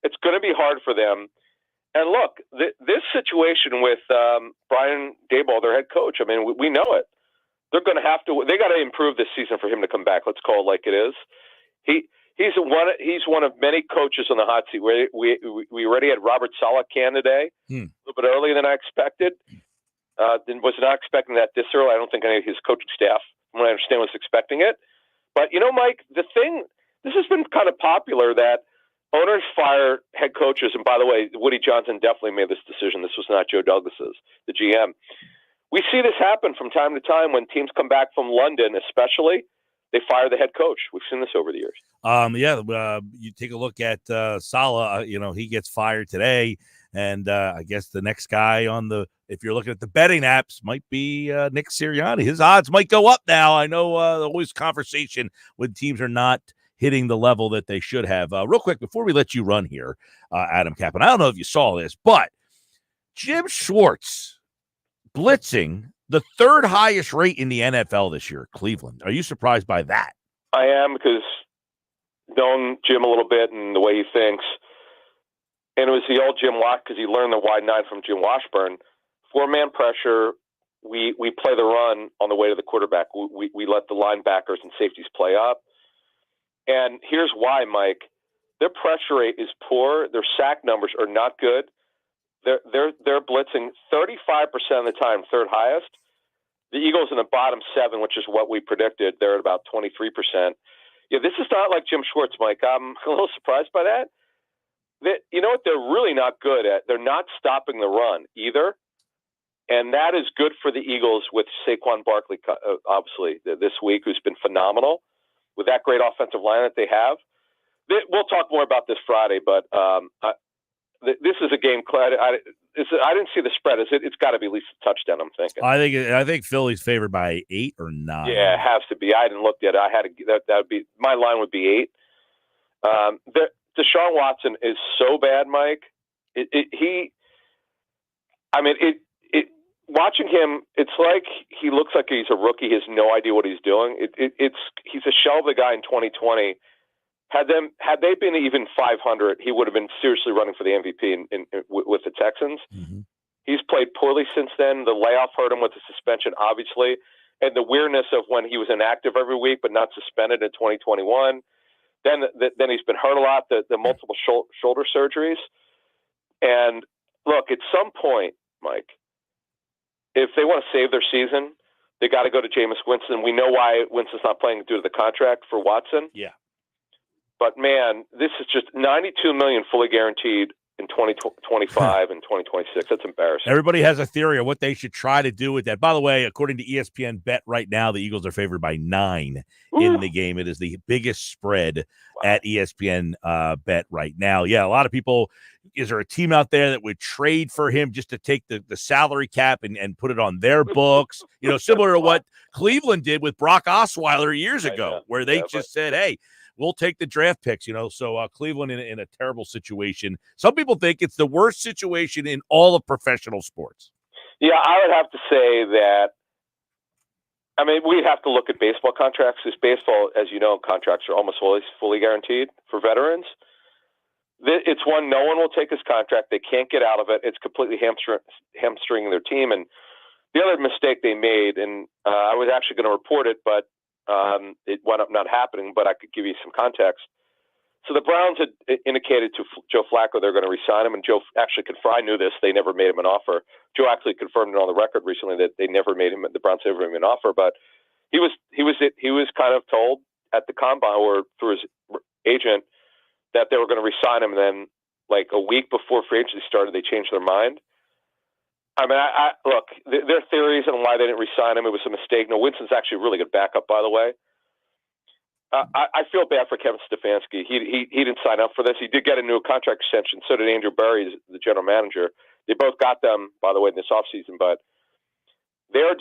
it's going to be hard for them. And look, this situation with Brian Daboll, their head coach, I mean, we know it. They're going to have to. They got to improve this season for him to come back. Let's call it like it is. He's one of many coaches on the hot seat. We already had Robert Saleh can today, a little bit earlier than I expected. Was not expecting that this early. I don't think any of his coaching staff, from what I understand, was expecting it. But Mike, this has been kind of popular that owners fire head coaches. And by the way, Woody Johnson definitely made this decision. This was not Joe Douglas's, the GM. We see this happen from time to time when teams come back from London, especially. They fire the head coach. We've seen this over the years. You take a look at Saleh. He gets fired today, and I guess the next guy if you're looking at the betting apps, might be Nick Sirianni. His odds might go up now. I know always conversation when teams are not hitting the level that they should have. Real quick, before we let you run here, Adam Kaplan, I don't know if you saw this, but Jim Schwartz blitzing the 3rd highest rate in the NFL this year, Cleveland. Are you surprised by that? I am, because knowing Jim a little bit and the way he thinks, and it was the old Jim Wash, because he learned the wide 9 from Jim Washburn. 4-man pressure, we play the run on the way to the quarterback. We let the linebackers and safeties play up. And here's why, Mike. Their pressure rate is poor. Their sack numbers are not good. They're blitzing 35% of the time, 3rd highest. The Eagles in the bottom 7, which is what we predicted. They're at about 23%. Yeah, this is not like Jim Schwartz, Mike. I'm a little surprised by that. You know what? They're really not good at. They're not stopping the run either, and that is good for the Eagles with Saquon Barkley, obviously this week, who's been phenomenal with that great offensive line that they have. We'll talk more about this Friday, but this is a game. I didn't see the spread. It's got to be at least a touchdown, I'm thinking. I think Philly's favored by 8 or 9. Yeah, it has to be. I didn't look at it. I had to. That would be my line. Would be 8. Deshaun Watson is so bad, Mike. Watching him, it's like he looks like he's a rookie. He has no idea what he's doing. He's a shell of the guy in 2020. Had they been even 500, he would have been seriously running for the MVP with the Texans. Mm-hmm. He's played poorly since then. The layoff hurt him with the suspension, obviously, and the weirdness of when he was inactive every week but not suspended in 2021. Then he's been hurt a lot, the multiple shoulder surgeries. And look, at some point, Mike, if they want to save their season, they got to go to Jameis Winston. We know why Winston's not playing due to the contract for Watson. Yeah. But, man, this is just $92 million fully guaranteed in 2025 and 2026. That's embarrassing. Everybody has a theory of what they should try to do with that. By the way, according to ESPN Bet right now, the Eagles are favored by 9 in the game. It is the biggest spread at ESPN Bet right now. Yeah, a lot of people, is there a team out there that would trade for him just to take the salary cap and put it on their books? Similar to what Cleveland did with Brock Osweiler years ago, where they said, hey, we'll take the draft picks, So Cleveland in a terrible situation. Some people think it's the worst situation in all of professional sports. Yeah, I would have to say that. I mean, we'd have to look at baseball contracts, because baseball, as you know, contracts are almost always fully guaranteed for veterans. it's one, no one will take his contract. They can't get out of it. It's completely hamstringing their team. And the other mistake they made, and I was actually going to report it, but it wound up not happening, but I could give you some context. So the Browns had indicated to Joe Flacco they're going to re-sign him, and Joe actually I knew this. They never made him an offer. Joe actually confirmed it on the record recently that they never made him. The Browns never made him an offer, but he was kind of told at the combine or through his agent that they were going to re-sign him. And then, like a week before free agency started, they changed their mind. I mean, I look, there are theories on why they didn't re-sign him. It was a mistake. No, Winston's actually a really good backup, by the way. I feel bad for Kevin Stefanski. He didn't sign up for this. He did get a new contract extension. So did Andrew Berry, the general manager. They both got them, by the way, in this offseason. But they are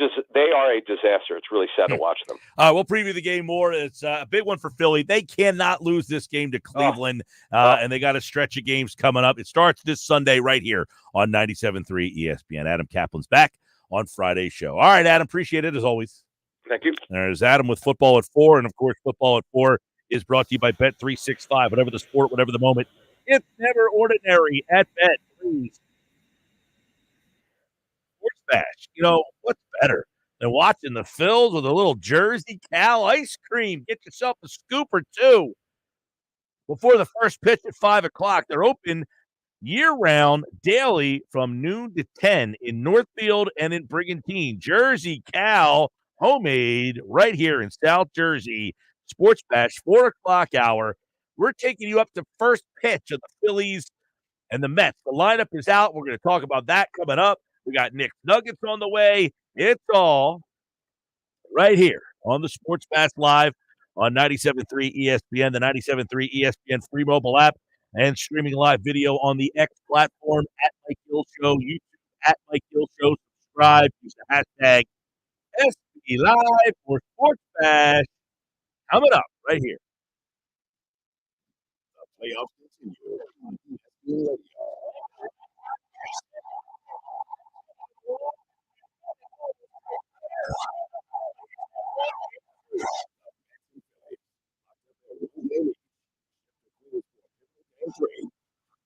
a disaster. It's really sad to watch them. We'll preview the game more. It's a big one for Philly. They cannot lose this game to Cleveland, and they got a stretch of games coming up. It starts this Sunday right here on 97.3 ESPN. Adam Kaplan's back on Friday's show. All right, Adam, appreciate it as always. Thank you. There's Adam with Football at 4, and, of course, Football at 4 is brought to you by Bet365. Whatever the sport, whatever the moment, it's never ordinary at Bet. Please. Sports Bash. You know, what's better than watching the Phils with a little Jersey Cal ice cream? Get yourself a scoop or two before the first pitch at 5 o'clock. They're open year-round, daily, from noon to 10 in Northfield and in Brigantine. Jersey Cal, homemade, right here in South Jersey. Sports Bash, 4 o'clock hour. We're taking you up to first pitch of the Phillies and the Mets. The lineup is out. We're going to talk about that coming up. We got Nick's Nuggets on the way. It's all right here on the Sports Bash Live on 97.3 ESPN, the 97.3 ESPN free mobile app, and streaming live video on the X platform at Mike Gill Show, YouTube at Mike Gill Show. Subscribe. Use the hashtag SB Live for Sports Bash. Coming up right here. The playoffs continue on ESPN Radio.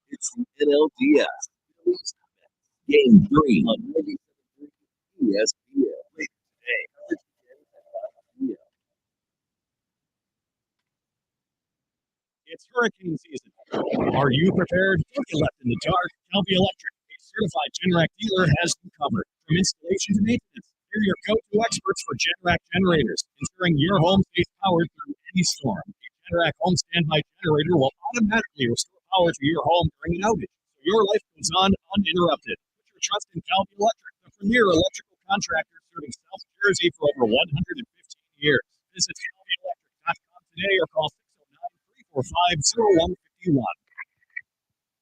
It's the NLDS Game 3 on 97.3 ESPN. Later today. It's hurricane season. Are you prepared? Don't get left in the dark. Calvi Electric, a certified Generac dealer, has you covered. From installation to maintenance, they're your go-to experts for Generac generators, ensuring your home stays powered through any storm. A Generac home standby generator will automatically restore power to your home during an outage, so your life goes on uninterrupted. Put your trust in Calvi Electric, the premier electrical contractor serving South Jersey for over 115 years. Visit CalviElectric.com today or call 609-345-0151.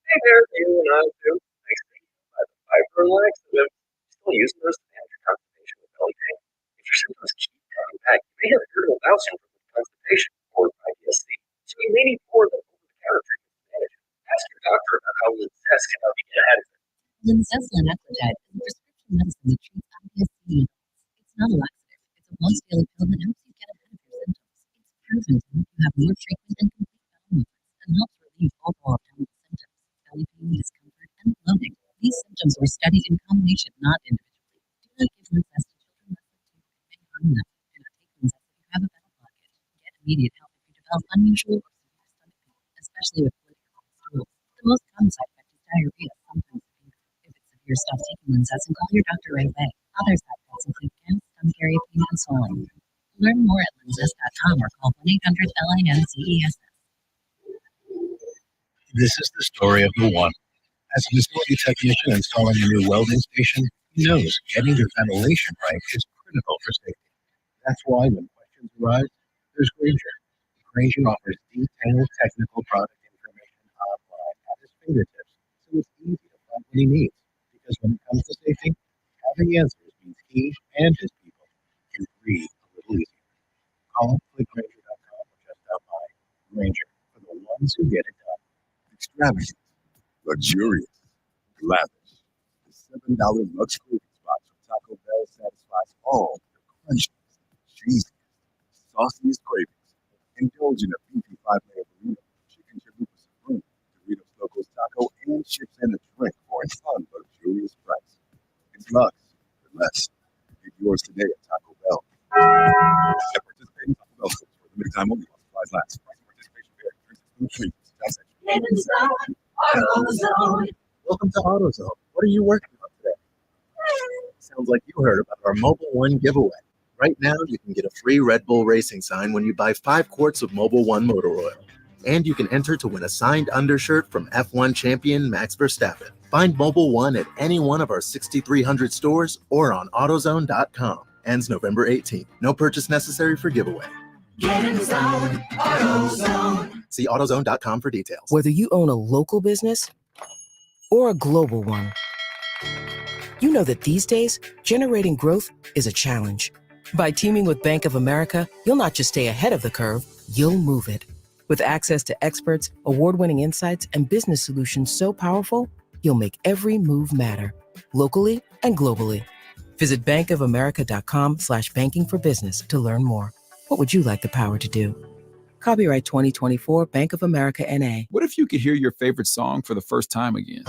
Hey there, you and I do. Thanks by the fiber laxative. Still use those to manage your constipation with belly pain. If your symptoms keep coming back, you may have irritable bowel syndrome with constipation or IBS-C. So you may need more than over-the-counter treatment to manage it. Ask your doctor about how Linzess can help you get ahead of it. Linzess linaclotide is a prescription medicine that treats IBS-C. It's not a laxative. It's a once-daily pill that helps you get ahead of your symptoms. It's proven to help you have more frequent and complete bowel movements and helps relieve overall abdominal symptoms, belly pain, discomfort, and bloating. These symptoms were studied in combination, not individually. Do not give Linzess to children less than 2 and may harm them. Do not take Linzess if you have a bowel blockage. Get immediate help if you develop unusual or severe stomach pain, especially with political stools. The most common side effect is diarrhea, sometimes painful. If it's severe, stop taking Linzess and call your doctor right away. Other side effects include gas, stomach area pain, and swelling. Learn more at linzess.com or call 1-800-LINCESS. This is the story of the one. As a utility technician installing a new welding station, he knows getting your ventilation right is critical for safety. That's why when questions arise, there's Granger. Granger offers detailed technical product information online at his fingertips, so it's easy to find what he needs. Because when it comes to safety, having answers means he and his people can breathe a little easier. Call clickgranger.com or just stop by. Granger, for the ones who get it done. Extravagant, luxurious, lavish. The $7 Lux Craving Spots from Taco Bell satisfies all your crunchiest, cheesiest, sauciest cravings. Indulge in a beefy 5-layer burrito, chicken chalupa supreme, Doritos Loco chips and a drink for a fun luxurious price. It's luxe for less. Get yours today at Taco Bell. At participating Taco Bell stores for limited time only while supplies last. Price and participation vary. Welcome to AutoZone. What are you working on today? Sounds like you heard about our Mobile One giveaway. Right now, you can get a free Red Bull racing sign when you buy 5 quarts of Mobile One motor oil. And you can enter to win a signed undershirt from F1 champion Max Verstappen. Find Mobile One at any one of our 6,300 stores or on AutoZone.com. Ends November 18th. No purchase necessary for giveaway. Get in the zone, AutoZone. See AutoZone.com for details. Whether you own a local business or a global one, you know that these days, generating growth is a challenge. By teaming with Bank of America, you'll not just stay ahead of the curve, you'll move it. With access to experts, award-winning insights, and business solutions so powerful, you'll make every move matter, locally and globally. Visit bankofamerica.com/banking for business to learn more. What would you like the power to do? Copyright 2024 Bank of America N.A. What if you could hear your favorite song for the first time again?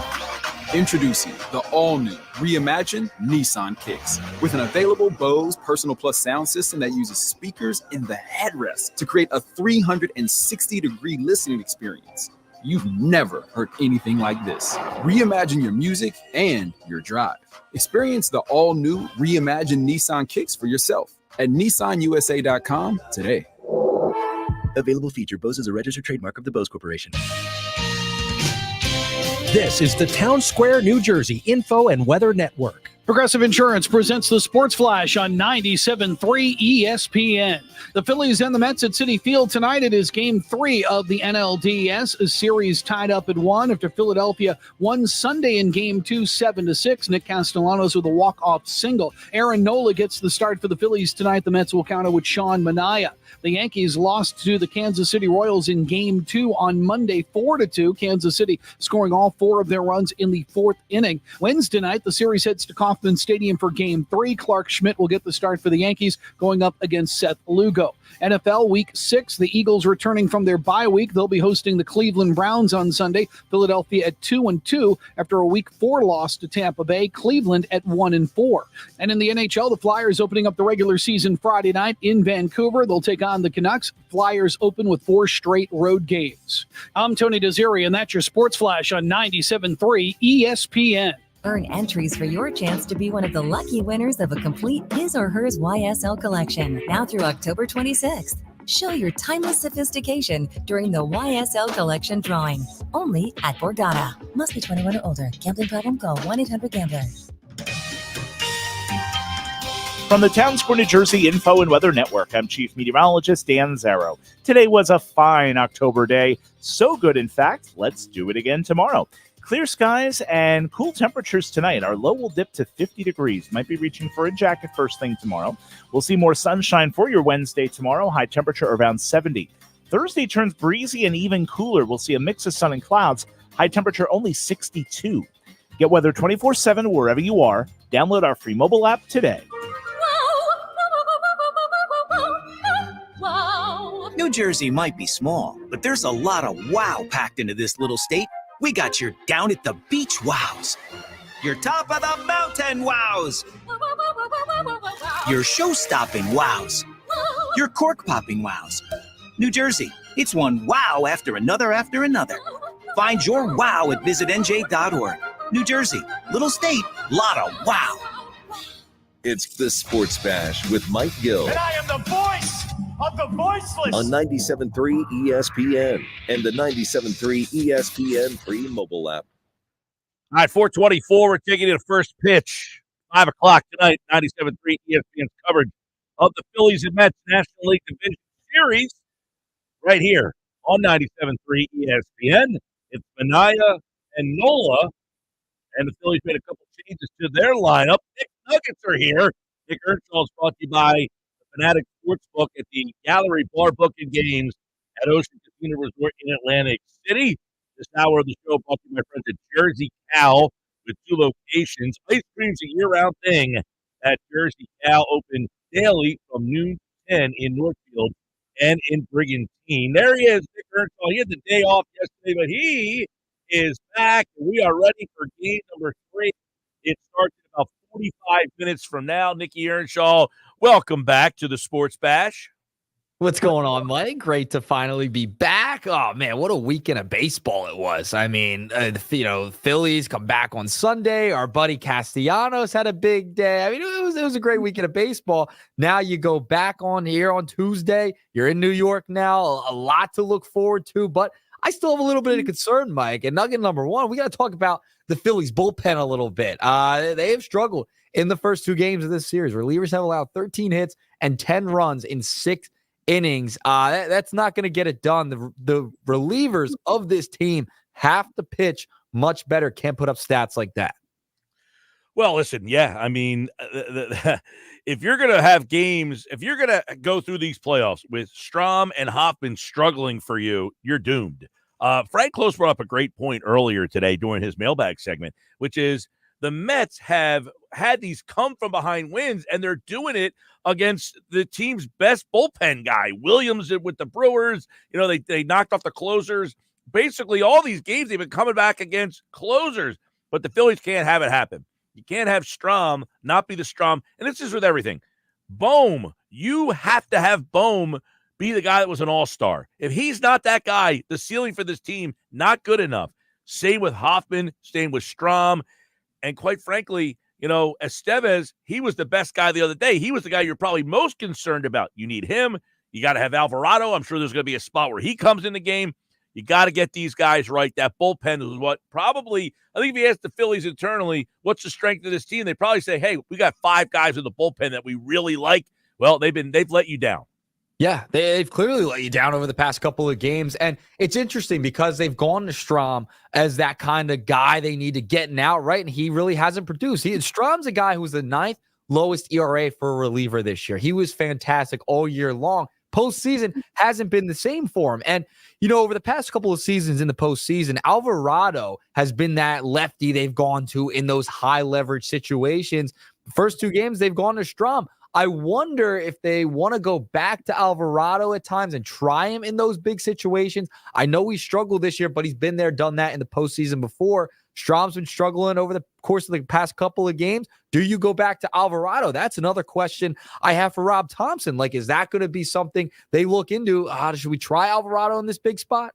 Introducing the all-new, reimagined Nissan Kicks. With an available Bose Personal Plus sound system that uses speakers in the headrest to create a 360-degree listening experience. You've never heard anything like this. Reimagine your music and your drive. Experience the all-new, reimagined Nissan Kicks for yourself at nissanusa.com today. Available feature. Bose is a registered trademark of the Bose Corporation. This is the Town Square, New Jersey Info and Weather Network. Progressive Insurance presents the Sports Flash on 97.3 ESPN. The Phillies and the Mets at Citi Field tonight. It is Game 3 of the NLDS. A series tied up at 1 after Philadelphia won Sunday in Game 2, 7-6. Nick Castellanos with a walk-off single. Aaron Nola gets the start for the Phillies tonight. The Mets will counter with Sean Manaea. The Yankees lost to the Kansas City Royals in Game 2 on Monday, 4-2. Kansas City scoring all 4 of their runs in the 4th inning. Wednesday night, the series heads to Kauffman Stadium for Game 3. Clark Schmidt will get the start for the Yankees, going up against Seth Lugo. NFL Week 6, the Eagles returning from their bye week. They'll be hosting the Cleveland Browns on Sunday. Philadelphia at 2-2 after a Week 4 loss to Tampa Bay. Cleveland at 1-4. And in the NHL, the Flyers opening up the regular season Friday night in Vancouver. They'll take on the Canucks. Flyers open with 4 straight road games. I'm Tony Desiri, and that's your Sports Flash on 97.3 ESPN. Earn entries for your chance to be one of the lucky winners of a complete his or hers YSL collection, now through October 26th. Show your timeless sophistication during the YSL collection drawing, only at Borgata. Must be 21 or older. Gambling problem? Call 1-800-GAMBLER. From the Town Square, New Jersey Info and Weather Network, I'm Chief Meteorologist Dan Zarrow. Today was a fine October day. So good, in fact, let's do it again tomorrow. Clear skies and cool temperatures tonight. Our low will dip to 50 degrees. Might be reaching for a jacket first thing tomorrow. We'll see more sunshine for your Wednesday tomorrow. High temperature around 70. Thursday turns breezy and even cooler. We'll see a mix of sun and clouds. High temperature only 62. Get weather 24/7 wherever you are. Download our free mobile app today. New Jersey might be small, but there's a lot of wow packed into this little state. We got your down at the beach wows, your top of the mountain wows, your show-stopping wows, your cork-popping wows. New Jersey, it's one wow after another after another. Find your wow at visitnj.org. New Jersey, little state, lot of wow. It's the Sports Bash with Mike Gill. And I am the voice of the voiceless. On 97.3 ESPN and the 97.3 ESPN free mobile app. All right, 4:24. We're taking the first pitch. 5 o'clock tonight, 97.3 ESPN's coverage of the Phillies and Mets National League Division Series right here on 97.3 ESPN. It's Manaea and Nola, and the Phillies made a couple changes to their lineup. Nick Nuggets are here. Nick Earnshaw is brought to you by the Fanatic Sportsbook at the Gallery Bar Book and Games at Ocean Casino Resort in Atlantic City. This hour of the show brought to you by friends at Jersey Cow with 2 locations. Ice cream's a year-round thing at Jersey Cow, open daily from noon to 10 in Northfield and in Brigantine. There he is, Nick Earnshaw. He had the day off yesterday, but he is back, and we are ready for game number 3. It starts in about 45 minutes from now. Nikki Earnshaw, welcome back to the Sports Bash. What's going on, Mike? Great to finally be back. Oh, man, what a weekend of baseball it was. I mean, Phillies come back on Sunday. Our buddy Castellanos had a big day. I mean, it was a great weekend of baseball. Now you go back on here on Tuesday. You're in New York now. A lot to look forward to, but I still have a little bit of concern, Mike. And nugget number one, we got to talk about the Phillies bullpen a little bit. They have struggled in the first 2 games of this series. Relievers have allowed 13 hits and 10 runs in 6 innings. That's not going to get it done. The relievers of this team have to pitch much better. Can't put up stats like that. Well, listen, yeah, I mean, if you're going to have games, if you're going to go through these playoffs with Strahm and Hoffman struggling for you, you're doomed. Frank Close brought up a great point earlier today during his mailbag segment, which is the Mets have had these come from behind wins, and they're doing it against the team's best bullpen guy. Williams with the Brewers, they knocked off the closers. Basically, all these games, they've been coming back against closers, but the Phillies can't have it happen. You can't have Strahm not be the Strahm, and this is with everything. Bohm, you have to have Bohm be the guy that was an all-star. If he's not that guy, the ceiling for this team, not good enough. Same with Hoffman, same with Strahm, and quite frankly, Estevez, he was the best guy the other day. He was the guy you're probably most concerned about. You need him. You got to have Alvarado. I'm sure there's going to be a spot where he comes in the game. You got to get these guys right. That bullpen is what probably, I think if you ask the Phillies internally, what's the strength of this team? They probably say, hey, we got 5 guys in the bullpen that we really like. Well, they've let you down. Yeah, they've clearly let you down over the past couple of games. And it's interesting because they've gone to Strahm as that kind of guy they need to get out, right? And he really hasn't produced. Strahm's a guy who was the 9th lowest ERA for a reliever this year. He was fantastic all year long. Postseason hasn't been the same for him. And, over the past couple of seasons in the postseason, Alvarado has been that lefty they've gone to in those high leverage situations. First 2 games, they've gone to Strahm. I wonder if they want to go back to Alvarado at times and try him in those big situations. I know he struggled this year, but he's been there, done that in the postseason before. Strahm's been struggling over the course of the past couple of games. Do you go back to Alvarado? That's another question I have for Rob Thompson. Like, is that going to be something they look into? Should we try Alvarado in this big spot?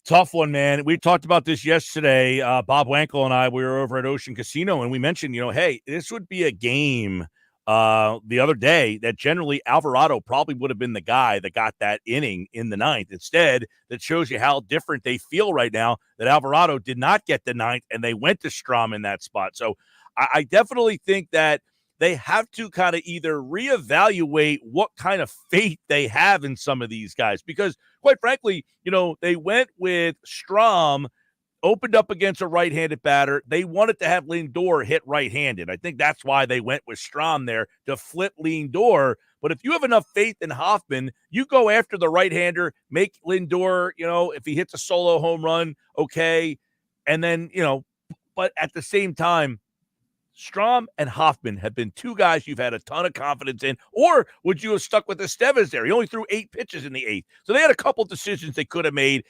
Tough one, man. We talked about this yesterday. Bob Wankel and I, we were over at Ocean Casino, and we mentioned, hey, this would be a game the other day that generally Alvarado probably would have been the guy that got that inning in the 9th. Instead, that shows you how different they feel right now that Alvarado did not get the 9th and they went to Strahm in that spot. So I definitely think that they have to kind of either reevaluate what kind of faith they have in some of these guys, because quite frankly, they went with Strahm, opened up against a right-handed batter. They wanted to have Lindor hit right-handed. I think that's why they went with Strahm there to flip Lindor. But if you have enough faith in Hoffman, you go after the right-hander, make Lindor, if he hits a solo home run, okay. And then, but at the same time, Strahm and Hoffman have been 2 guys you've had a ton of confidence in. Or would you have stuck with Estevez there? He only threw 8 pitches in the 8th. So they had a couple decisions they could have made,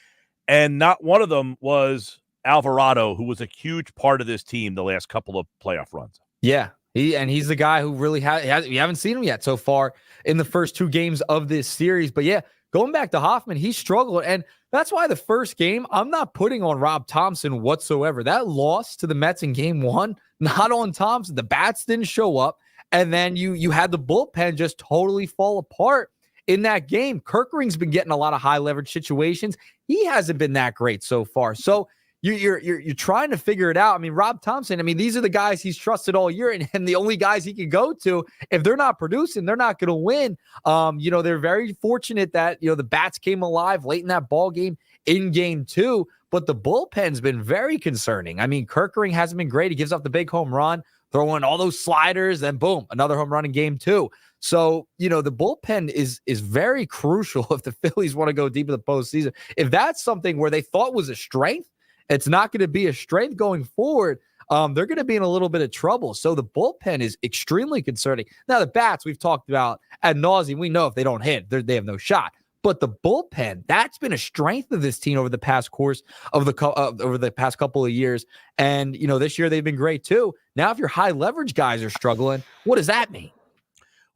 and not one of them was Alvarado, who was a huge part of this team the last couple of playoff runs. Yeah, he's the guy who really you haven't seen him yet so far in the first 2 games of this series. But yeah, going back to Hoffman, he struggled, and that's why the first game, I'm not putting on Rob Thompson whatsoever. That loss to the Mets in game 1, not on Thompson. The bats didn't show up, and then you had the bullpen just totally fall apart in that game. Kerkering's been getting a lot of high leverage situations. He hasn't been that great so far. So you're trying to figure it out. I mean, Rob Thompson, these are the guys he's trusted all year, and the only guys he can go to. If they're not producing, they're not going to win. They're very fortunate that, the bats came alive late in that ball game in game 2, but the bullpen's been very concerning. Kerkering hasn't been great. He gives up the big home run, throwing all those sliders, then boom, another home run in game 2. So, the bullpen is very crucial if the Phillies want to go deep in the postseason. If that's something where they thought was a strength, it's not going to be a strength going forward. They're going to be in a little bit of trouble. So the bullpen is extremely concerning. Now, the bats we've talked about ad nauseum. We know if they don't hit, they have no shot. but the bullpen, that's been a strength of this team over the past course of over the past couple of years. And, this year they've been great too. Now, if your high leverage guys are struggling, what does that mean?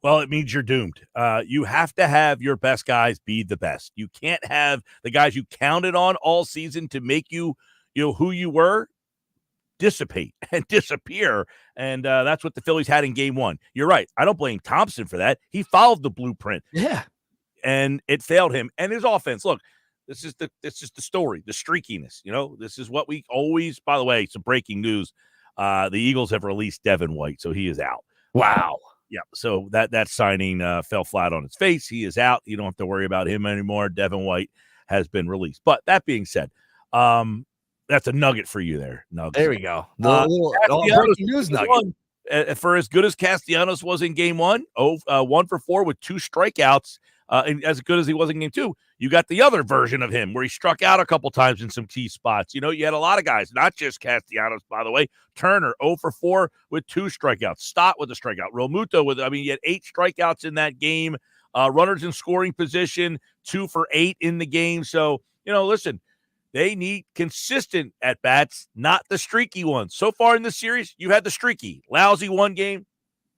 Well, it means you're doomed. You have to have your best guys be the best. You can't have the guys you counted on all season to make you, who you were, dissipate and disappear. And that's what the Phillies had in game one. You're right. I don't blame Thompson for that. He followed the blueprint. Yeah. And it failed him. And his offense, look, this is the story, the streakiness. This is what we always, by the way, some breaking news. The Eagles have released Devin White, so he is out. Wow. Yeah, so that signing fell flat on its face. He is out. You don't have to worry about him anymore. Devin White has been released. But that being said, that's a nugget for you there. Nugget. There we go. Breaking news nugget. For as good as Castellanos was in game one, 1 for 4 with 2 strikeouts, and as good as he was in game two, you got the other version of him where he struck out a couple times in some key spots. You had a lot of guys, not just Castellanos, by the way. Turner, 0 for 4 with 2 strikeouts. Stott with a strikeout. Realmuto you had 8 strikeouts in that game. Runners in scoring position, 2 for 8 in the game. So, listen, they need consistent at-bats, not the streaky ones. So far in this series, you had the streaky. Lousy one game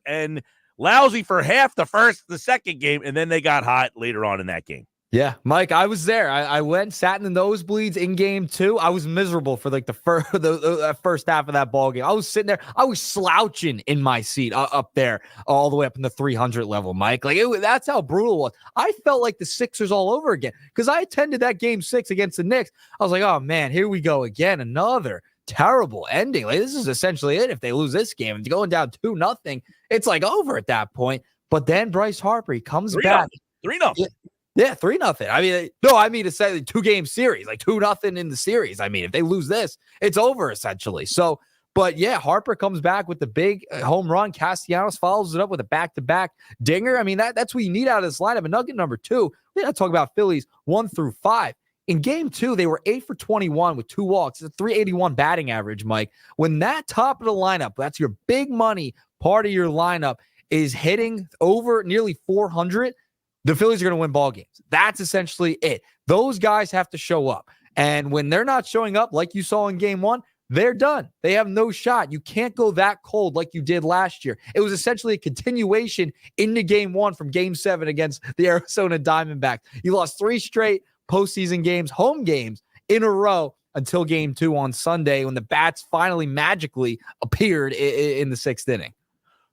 and lousy for half the second game, and then they got hot later on in that game. Yeah, Mike, I was there. I went, sat in the nosebleeds in game 2. I was miserable for the first half of that ball game. I was sitting there. I was slouching in my seat up there all the way up in the 300 level, Mike. That's how brutal it was. I felt like the Sixers all over again because I attended that game 6 against the Knicks. I was like, oh, man, here we go again. Another terrible ending. This is essentially it. If they lose this game and going down 2-0, it's over at that point. But then Bryce Harper, he comes back. 3-0. Yeah, 3-0. I mean to say 2-game series, 2-0 in the series. if they lose this, it's over essentially. So, but yeah, Harper comes back with the big home run. Castellanos follows it up with a back-to-back dinger. That's what you need out of this lineup. And nugget number 2, we're going to talk about Phillies 1 through 5. In game 2, they were 8 for 21 with 2 walks. It's a 381 batting average, Mike. When that top of the lineup, that's your big money part of your lineup, is hitting over nearly 400, the Phillies are going to win ball games. That's essentially it. Those guys have to show up. And when they're not showing up, like you saw in game 1, they're done. They have no shot. You can't go that cold like you did last year. It was essentially a continuation into game 1 from game 7 against the Arizona Diamondbacks. You lost 3 straight postseason games, home games in a row until game 2 on Sunday when the bats finally magically appeared in the 6th inning.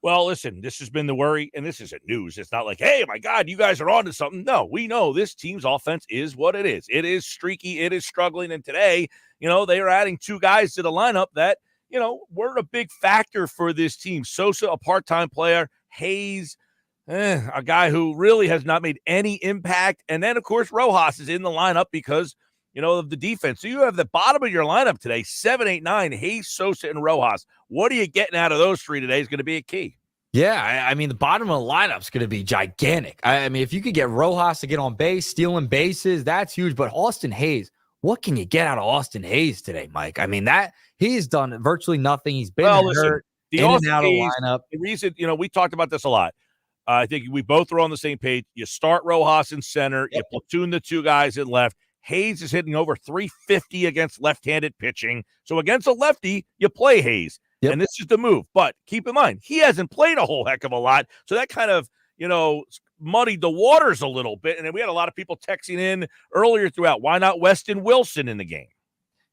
Well, listen, this has been the worry, and this isn't news. It's not like, hey, my God, you guys are on to something. No, we know this team's offense is what it is. It is streaky. It is struggling. And today, they are adding 2 guys to the lineup that, weren't a big factor for this team. Sosa, a part-time player. Hayes, a guy who really has not made any impact. And then, of course, Rojas is in the lineup because, of the defense. So you have the bottom of your lineup today, 7, 8, 9, Hayes, Sosa, and Rojas. What are you getting out of those 3 today is going to be a key. Yeah, the bottom of the lineup is going to be gigantic. If you could get Rojas to get on base, stealing bases, that's huge. But Austin Hayes, what can you get out of Austin Hayes today, Mike? That he's done virtually nothing. He's been hurt, in and out of lineup. The reason, we talked about this a lot. I think we both are on the same page. You start Rojas in center. You platoon the 2 guys in left. Hayes is hitting over 350 against left-handed pitching. So against a lefty, you play Hayes. Yep. And this is the move. But keep in mind, he hasn't played a whole heck of a lot. So that kind of, muddied the waters a little bit. And then we had a lot of people texting in earlier throughout. Why not Weston Wilson in the game?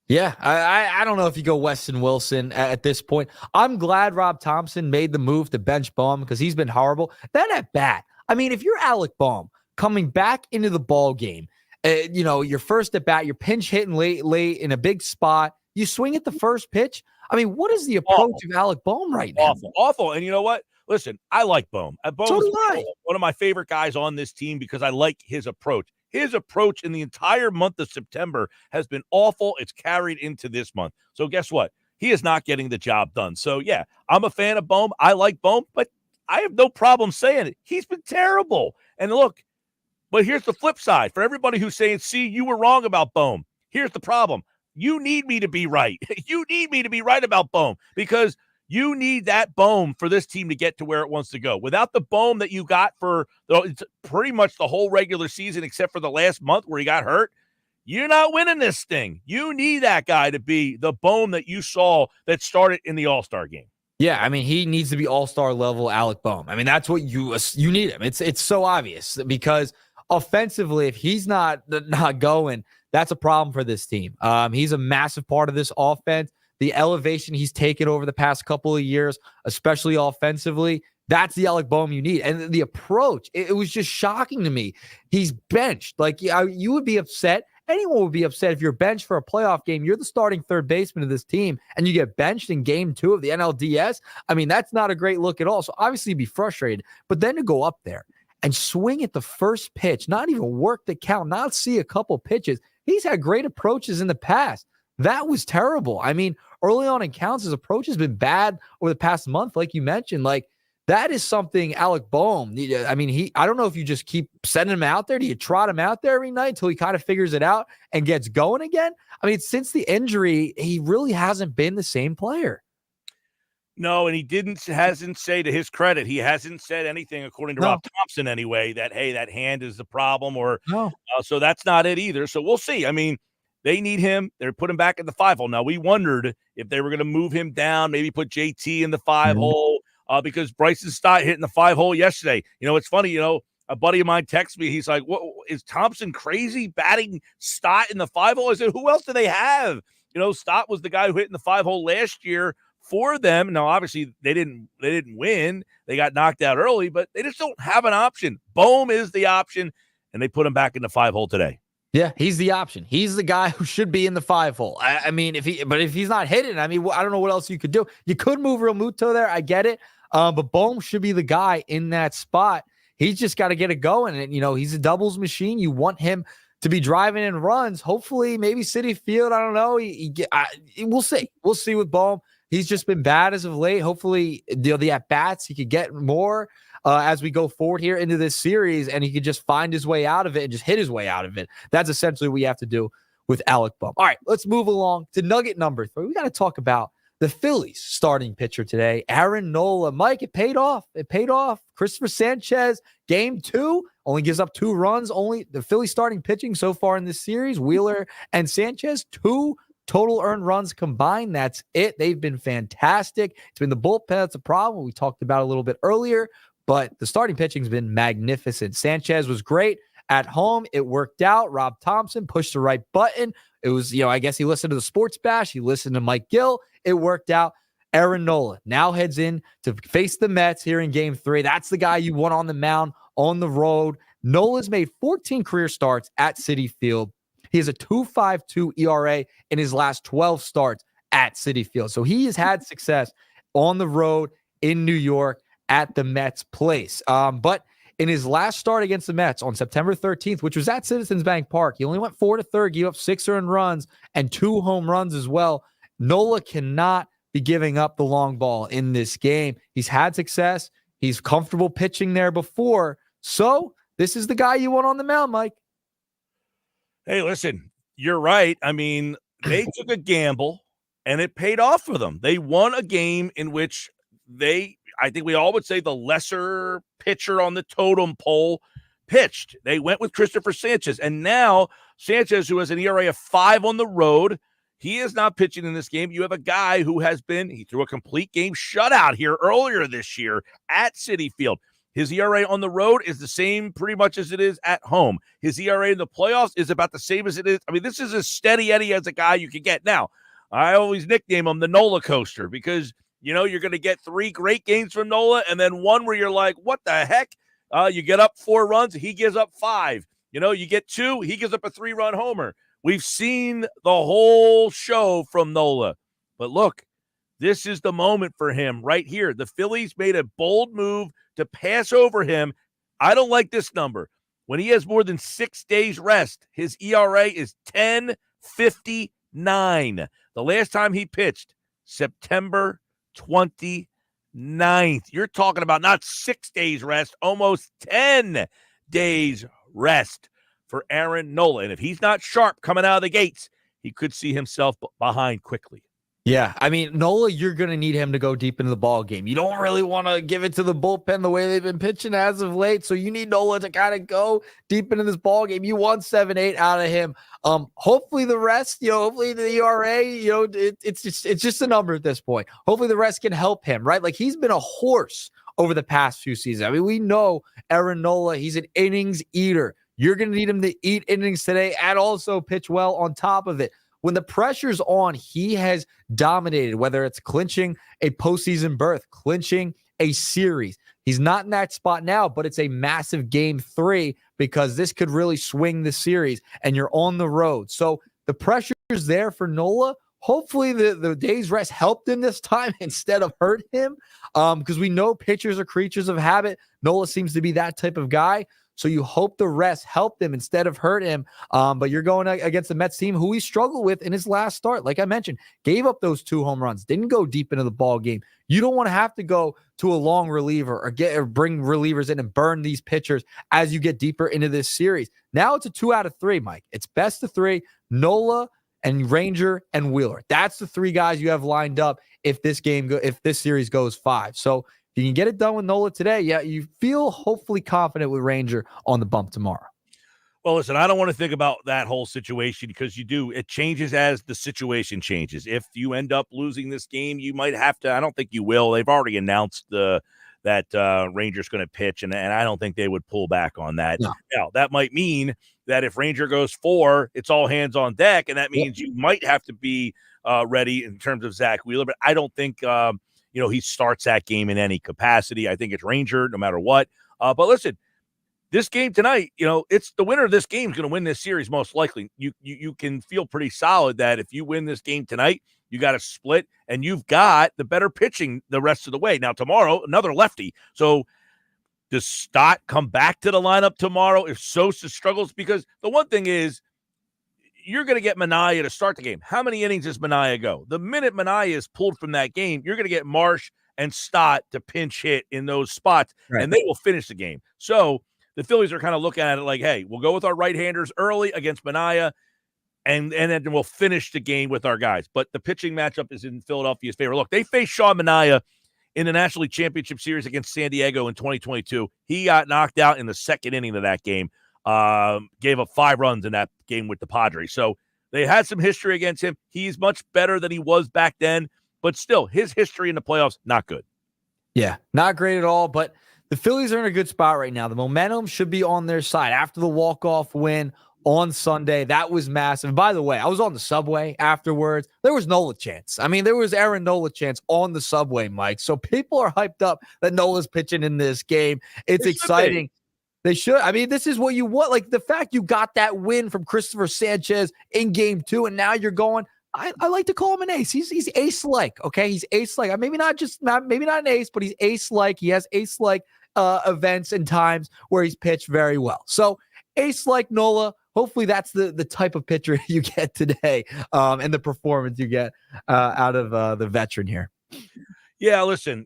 Yeah, I don't know if you go Weston Wilson at this point. I'm glad Rob Thompson made the move to bench Bohm because he's been horrible. Then at bat, if you're Alec Bohm coming back into the ball game, your first at bat, you're pinch hitting late in a big spot. You swing at the first pitch. What is the approach of Alec Bohm right now? Awful. And you know what? Listen, I like Bohm. Bohm is one of my favorite guys on this team because I like his approach. His approach in the entire month of September has been awful. It's carried into this month. So guess what? He is not getting the job done. So, yeah, I'm a fan of Bohm. I like Bohm, but I have no problem saying it. He's been terrible. And look, but here's the flip side. For everybody who's saying, see, you were wrong about Bohm. Here's the problem. You need me to be right. You need me to be right about Bohm because You need that Bohm for this team to get to where it wants to go. Without the Bohm that you got for it's pretty much the whole regular season except for the last month where he got hurt, you're not winning this thing. You need that guy to be the Bohm that you saw that started in the All-Star game. Yeah, I mean, he needs to be all-star level Alec Bohm. I mean, that's what you need him. It's so obvious because offensively, if he's not going, that's a problem for this team. He's a massive part of this offense. The elevation he's taken over the past couple of years, especially offensively, that's the Alec Bohm you need. And the approach, it was just shocking to me. He's benched. Like, you would be upset. Anyone would be upset if you're benched for a playoff game. You're the starting third baseman of this team, and you get benched in game 2 of the NLDS. I mean, that's not a great look at all. So obviously you'd be frustrated. But then to go up there and swing at the first pitch, not even work the count, not see a couple pitches. He's had great approaches in the past. That was terrible. I mean, early on in counts, his approach has been bad over the past month, like you mentioned. Like, that is something Alec Bohm, I mean, I don't know if you just keep sending him out there. Do you trot him out there every night until he kind of figures it out and gets going again? I mean, since the injury, he really hasn't been the same player. No, and he hasn't said, to his credit, he hasn't said anything, according to Rob Thompson anyway, that, hey, that hand is the problem, or so that's not it either. So we'll see. I mean, they need him. They're putting him back in the 5-hole. Now, we wondered if they were going to move him down, maybe put JT in the 5-hole, because Bryson Stott hit in the 5-hole yesterday. You know, it's funny, a buddy of mine texted me. He's like, "What is Thompson crazy batting Stott in the 5-hole?" I said, "Who else do they have?" Stott was the guy who hit in the 5-hole last year for them. Now, obviously, they didn't win. They got knocked out early, but they just don't have an option. Bohm is the option, and they put him back in the 5-hole today. Yeah, he's the option. He's the guy who should be in the 5-hole. I mean, if he's not hitting, I mean, I don't know what else you could do. You could move Real Muto there. I get it. But Bohm should be the guy in that spot. He's just got to get it going. And, he's a doubles machine. You want him to be driving in runs. Hopefully, maybe Citi Field. I don't know. We'll see. We'll see with Bohm. He's just been bad as of late. Hopefully, the at-bats, he could get more as we go forward here into this series, and he could just find his way out of it and just hit his way out of it. That's essentially what we have to do with Alec Bohm. All right, let's move along to nugget number 3. We got to talk about the Phillies starting pitcher today, Aaron Nola. Mike, it paid off. It paid off. Christopher Sanchez, game 2, only gives up 2 runs. Only the Phillies starting pitching so far in this series, Wheeler and Sanchez, 2 total earned runs combined. That's it. They've been fantastic. It's been the bullpen that's a problem. We talked about a little bit earlier, but the starting pitching has been magnificent. Sanchez was great at home. It worked out. Rob Thompson pushed the right button. It was, I guess he listened to the Sports Bash. He listened to Mike Gill. It worked out. Aaron Nola now heads in to face the Mets here in game 3. That's the guy you want on the mound on the road. Nola's made 14 career starts at Citi Field. He has a 2.52 ERA in his last 12 starts at Citi Field. So he has had success on the road in New York at the Mets place. But in his last start against the Mets on September 13th, which was at Citizens Bank Park, he only went 4 to 3rd, gave up 6 earned runs and 2 home runs as well. Nola cannot be giving up the long ball in this game. He's had success. He's comfortable pitching there before. So this is the guy you want on the mound, Mike. Hey, listen, you're right. I mean, they took a gamble, and it paid off for them. They won a game in which I think we all would say the lesser pitcher on the totem pole pitched. They went with Christopher Sanchez, and now Sanchez, who has an ERA of 5 on the road, he is not pitching in this game. You have a guy who he threw a complete game shutout here earlier this year at Citi Field. His ERA on the road is the same pretty much as it is at home. His ERA in the playoffs is about the same as it is. I mean, this is as steady Eddie as a guy you can get. Now, I always nickname him the Nola Coaster because, you're going to get 3 great games from Nola and then one where you're like, what the heck? You get up 4 runs, he gives up 5. You get 2, he gives up a 3-run homer. We've seen the whole show from Nola. But look, this is the moment for him right here. The Phillies made a bold move to pass over him. I don't like this number. When he has more than 6 days rest, his ERA is 10.59. The last time he pitched, September 29th. You're talking about not 6 days rest, almost 10 days rest for Aaron Nola. And if he's not sharp coming out of the gates, he could see himself behind quickly. Yeah, I mean, Nola, you're going to need him to go deep into the ball game. You don't really want to give it to the bullpen the way they've been pitching as of late. So you need Nola to kind of go deep into this ball game. You want 7-8 out of him. Hopefully the rest, hopefully the ERA, it's just a number at this point. Hopefully the rest can help him, right? Like he's been a horse over the past few seasons. I mean, we know Aaron Nola, he's an innings eater. You're going to need him to eat innings today and also pitch well on top of it. When the pressure's on, he has dominated, whether it's clinching a postseason berth, clinching a series. He's not in that spot now, but it's a massive game 3 because this could really swing the series and you're on the road. So the pressure's there for Nola. Hopefully the day's rest helped him this time instead of hurt him because we know pitchers are creatures of habit. Nola seems to be that type of guy. So you hope the rest helped him instead of hurt him. But you're going against the Mets team who he struggled with in his last start. Like I mentioned, gave up those 2 home runs, didn't go deep into the ball game. You don't want to have to go to a long reliever or bring relievers in and burn these pitchers as you get deeper into this series. Now it's a 2 out of 3, Mike. It's best of 3, Nola and Ranger and Wheeler. That's the 3 guys you have lined up if this series goes 5. So if you can get it done with Nola today, yeah, you feel hopefully confident with Ranger on the bump tomorrow. Well, listen, I don't want to think about that whole situation because it changes as the situation changes. If you end up losing this game, you might have to, I don't think you will. They've already announced that Ranger's going to pitch, and I don't think they would pull back on that. No. Now, that might mean that if Ranger goes 4, it's all hands on deck, and that means you might have to be ready in terms of Zach Wheeler, but I don't think he starts that game in any capacity. I think it's Ranger no matter what. But listen, this game tonight, it's the winner of this game is going to win this series most likely. You can feel pretty solid that if you win this game tonight, you got a split and you've got the better pitching the rest of the way. Now tomorrow, another lefty. So does Stott come back to the lineup tomorrow if Sosa struggles? Because the one thing is, you're going to get Minaya to start the game. How many innings does Minaya go? The minute Minaya is pulled from that game, you're going to get Marsh and Stott to pinch hit in those spots, and they will finish the game. So the Phillies are kind of looking at it like, hey, we'll go with our right-handers early against Minaya, and then we'll finish the game with our guys. But the pitching matchup is in Philadelphia's favor. Look, they faced Sean Minaya in the National League Championship Series against San Diego in 2022. He got knocked out in the second inning of that game. Gave up 5 runs in that game with the Padres. So they had some history against him. He's much better than he was back then, but still, his history in the playoffs, not good. Yeah, not great at all, but the Phillies are in a good spot right now. The momentum should be on their side. After the walk-off win on Sunday, that was massive. By the way, I was on the subway afterwards. There was Nola chants. I mean, there was Aaron Nola chants on the subway, Mike. So people are hyped up that Nola's pitching in this game. It's exciting. They should. I mean, this is what you want. Like the fact you got that win from Christopher Sanchez in game 2, and now you're going. I like to call him an ace. He's ace-like. Okay, he's ace-like. Maybe not an ace, but he's ace-like. He has ace-like events and times where he's pitched very well. So ace-like Nola. Hopefully that's the type of pitcher you get today, and the performance you get out of the veteran here. Yeah, listen.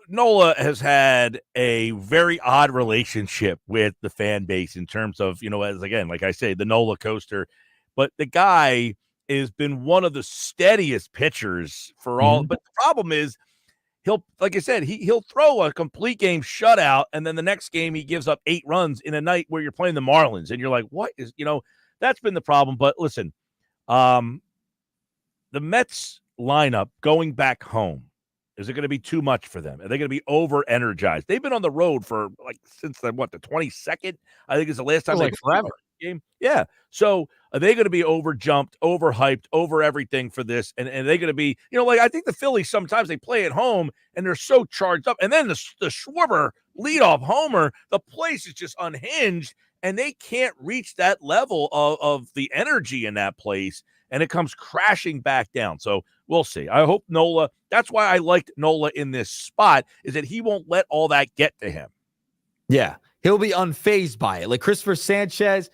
Nola has had a very odd relationship with the fan base in terms of, as again, like I say, the Nola coaster, but the guy has been one of the steadiest pitchers for all. But the problem is like I said, he'll throw a complete game shutout. And then the next game, he gives up 8 runs in a night where you're playing the Marlins. And you're like, what is, that's been the problem. But listen, the Mets lineup going back home, is it going to be too much for them? Are they going to be over-energized? They've been on the road for since the 22nd? I think it's the last time they forever. Game. Yeah. So are they going to be over-jumped, over-hyped, over everything for this? And are they going to be, I think the Phillies sometimes they play at home and they're so charged up. And then the Schwarber leadoff homer, the place is just unhinged and they can't reach that level of the energy in that place. And it comes crashing back down. So we'll see. I hope Nola, that's why I liked Nola in this spot, is that he won't let all that get to him. Yeah, he'll be unfazed by it. Like Christopher Sanchez,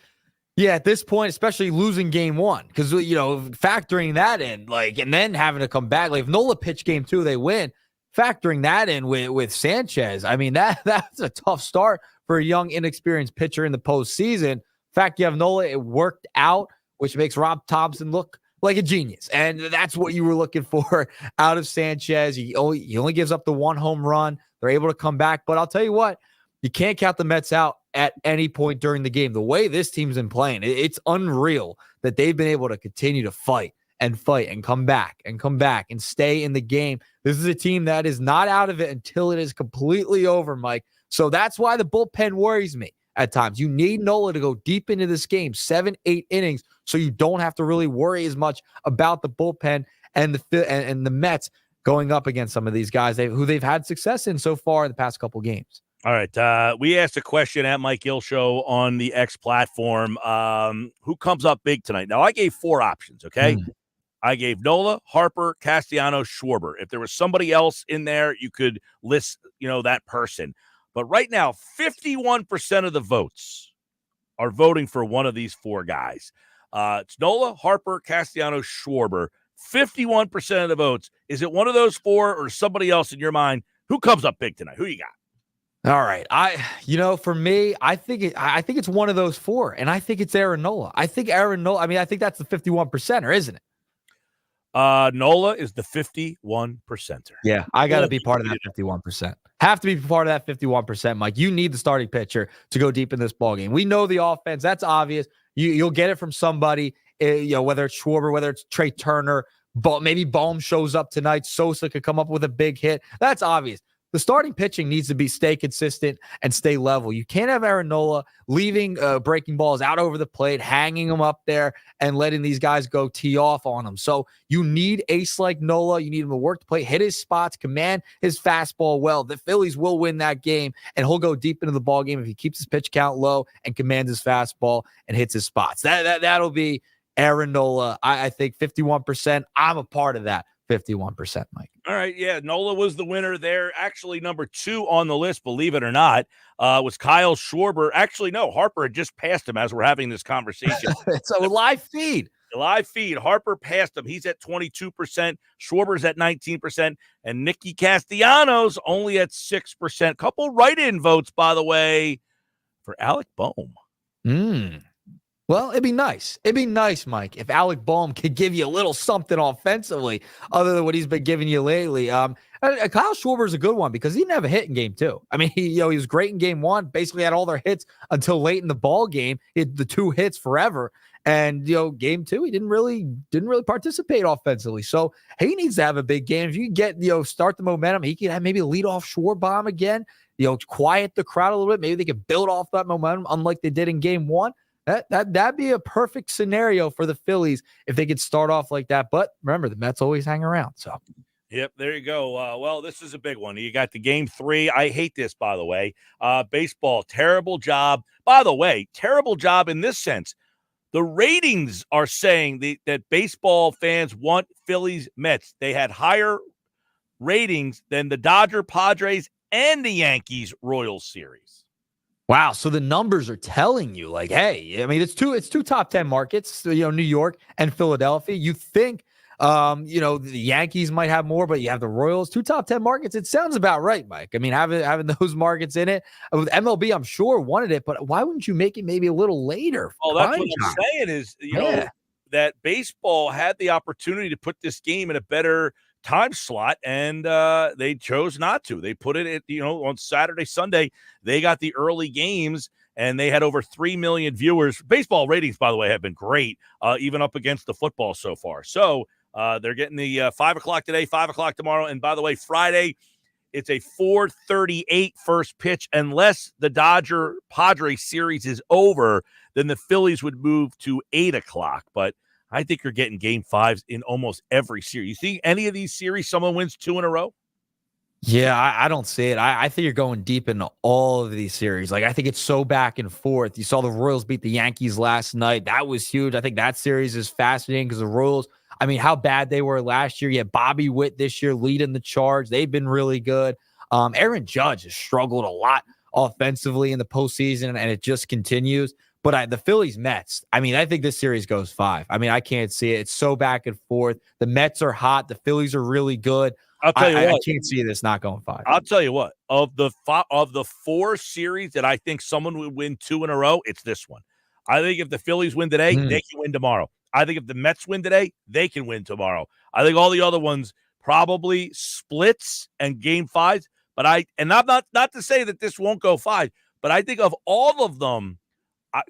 yeah, at this point, especially losing game 1, because, factoring that in, and then having to come back. Like if Nola pitched game 2, they win. Factoring that in with Sanchez, I mean, that's a tough start for a young, inexperienced pitcher in the postseason. In fact, you have Nola, it worked out, which makes Rob Thompson look like a genius. And that's what you were looking for out of Sanchez. He only gives up the one home run. They're able to come back. But I'll tell you what, you can't count the Mets out at any point during the game. The way this team's been playing, it's unreal that they've been able to continue to fight and come back and stay in the game. This is a team that is not out of it until it is completely over, Mike. So that's why the bullpen worries me at times. You need Nola to go deep into this game, 7-8 innings, so you don't have to really worry as much about the bullpen and the Mets going up against some of these guys who they've had success in so far in the past couple games. All right. We asked a question at Mike Gill Show on the X platform. Who comes up big tonight? Now, I gave 4 options, okay? I gave Nola, Harper, Castellanos, Schwarber. If there was somebody else in there, you could list, that person. But right now, 51% of the votes are voting for one of these 4 guys. It's Nola, Harper, Castellanos, Schwarber. 51% of the votes. Is it one of those 4 or somebody else in your mind? Who comes up big tonight? Who you got? All right. For me, I think it's one of those 4, and I think it's Aaron Nola. I think that's the 51%er, isn't it? Nola is the 51%er. Yeah, I got to be part of that 51%. Have to be part of that 51%, Mike. You need the starting pitcher to go deep in this ballgame. We know the offense. That's obvious. You'll get it from somebody, whether it's Schwarber, whether it's Trey Turner, but maybe Bohm shows up tonight. Sosa could come up with a big hit. That's obvious. The starting pitching needs to stay consistent and stay level. You can't have Aaron Nola leaving breaking balls out over the plate, hanging them up there, and letting these guys go tee off on them. So you need ace like Nola. You need him to work the plate, hit his spots, command his fastball well. The Phillies will win that game, and he'll go deep into the ball game if he keeps his pitch count low and commands his fastball and hits his spots. That'll be Aaron Nola. I think 51%. I'm a part of that 51%, Mike. All right, yeah, Nola was the winner there. Actually, number 2 on the list, believe it or not, was Kyle Schwarber. Actually, no, Harper had just passed him as we're having this conversation. It's a live feed. Harper passed him. He's at 22%. Schwarber's at 19%. And Nicky Castellanos only at 6%. Couple write-in votes, by the way, for Alec Bohm. Well, it'd be nice. It'd be nice, Mike, if Alec Bohm could give you a little something offensively other than what he's been giving you lately. Kyle Schwarber is a good one because he didn't have a hit in game 2. I mean, he was great in game 1, basically had all their hits until late in the ball game. He had the 2 hits forever. And, game 2, he didn't really participate offensively. So he needs to have a big game. If you get, start the momentum, he could have maybe a leadoff Schwarber bomb again, quiet the crowd a little bit. Maybe they could build off that momentum unlike they did in game 1. That'd be a perfect scenario for the Phillies if they could start off like that. But remember, the Mets always hang around. So, yep, there you go. Well, this is a big one. You got the game 3. I hate this, by the way. Baseball, terrible job. By the way, terrible job in this sense. The ratings are saying that baseball fans want Phillies Mets. They had higher ratings than the Dodger, Padres, and the Yankees Royals series. Wow. So the numbers are telling you, like, hey, I mean, it's two top 10 markets, New York and Philadelphia. You think, the Yankees might have more, but you have the Royals, 2 top 10 markets. It sounds about right, Mike. I mean, having those markets in it with MLB, I'm sure wanted it, but why wouldn't you make it maybe a little later? Well, that's what I'm saying is, that baseball had the opportunity to put this game in a better time slot, and they chose not to. They put it at, on Saturday, Sunday. They got the early games, and they had over 3 million viewers. Baseball ratings, by the way, have been great, even up against the football so far. So they're getting the 5 o'clock today, 5 o'clock tomorrow, and by the way, Friday, it's a 4:38 first pitch. Unless the Dodger-Padres series is over, then the Phillies would move to 8 o'clock, but I think you're getting game 5s in almost every series. You see any of these series, someone wins 2 in a row? Yeah, I don't see it. I think you're going deep into all of these series. Like, I think it's so back and forth. You saw the Royals beat the Yankees last night. That was huge. I think that series is fascinating because the Royals, I mean, how bad they were last year. You had Bobby Witt this year leading the charge. They've been really good. Aaron Judge has struggled a lot offensively in the postseason, and it just continues. But the Phillies Mets, I mean, I think this series goes 5. I mean, I can't see it. It's so back and forth. The Mets are hot. The Phillies are really good. I'll tell you what. I can't see this not going 5. I'll tell you what. Of the 4 series that I think someone would win 2 in a row, it's this one. I think if the Phillies win today, they can win tomorrow. I think if the Mets win today, they can win tomorrow. I think all the other ones probably splits and game 5s. But I'm not to say that this won't go 5, but I think of all of them,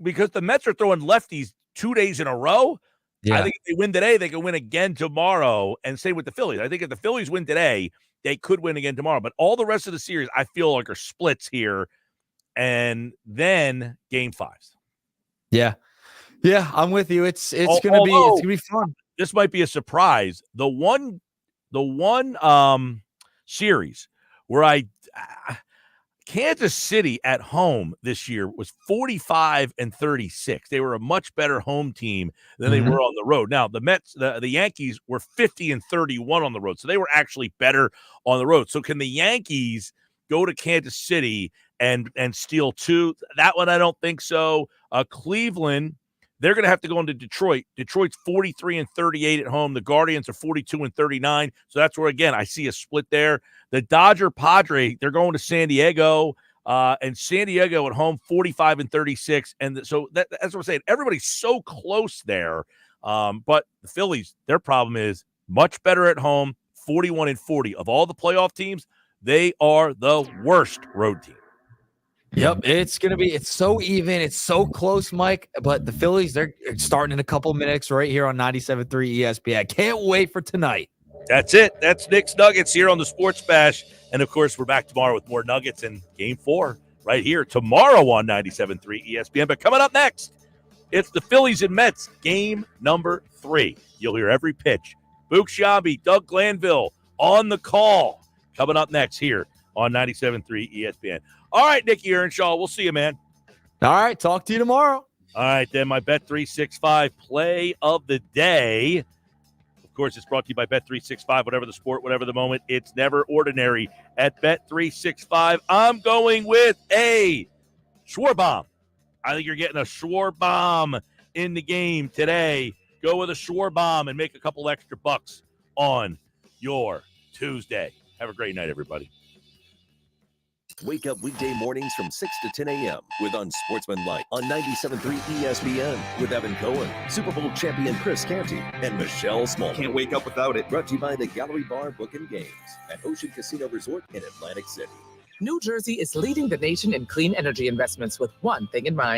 because the Mets are throwing lefties 2 days in a row. Yeah. I think if they win today, they can win again tomorrow. And same with the Phillies. I think if the Phillies win today, they could win again tomorrow. But all the rest of the series, I feel like are splits here. And then game 5s. Yeah. Yeah, I'm with you. It's gonna be fun. This might be a surprise. The one series where Kansas City at home this year was 45-36. They were a much better home team than they were on the road. Now, the Mets, the Yankees were 50-31 on the road. So they were actually better on the road. So can the Yankees go to Kansas City and steal 2? That one I don't think so. Cleveland, they're going to have to go into Detroit. Detroit's 43-38 at home. The Guardians are 42-39. So that's where, again, I see a split there. The Padre, they're going to San Diego. And San Diego at home, 45-36. And so that's what I'm saying. Everybody's so close there. But the Phillies, their problem is much better at home, 41-40. Of all the playoff teams, they are the worst road team. Yep, it's so even, it's so close, Mike. But the Phillies, they're starting in a couple minutes right here on 97.3 ESPN. Can't wait for tonight. That's it. That's Nick's Nuggets here on the Sports Bash. And of course, we're back tomorrow with more Nuggets in Game 4 right here tomorrow on 97.3 ESPN. But coming up next, it's the Phillies and Mets, game number 3. You'll hear every pitch. Boog Sciambi, Doug Glanville on the call. Coming up next here on 97.3 ESPN. All right, Nicky Earnshaw, we'll see you, man. All right, talk to you tomorrow. All right, then my Bet365 play of the day. Of course, it's brought to you by Bet365. Whatever the sport, whatever the moment, it's never ordinary. At Bet365, I'm going with a Schwarbomb. I think you're getting a Schwarbomb in the game today. Go with a Schwarbomb and make a couple extra bucks on your Tuesday. Have a great night, everybody. Wake up weekday mornings from 6 to 10 a.m. with Unsportsmanlike on 97.3 ESPN with Evan Cohen, Super Bowl champion Chris Canty, and Michelle Small. Can't wake up without it. Brought to you by the Gallery Bar Book and Games at Ocean Casino Resort in Atlantic City. New Jersey is leading the nation in clean energy investments with one thing in mind.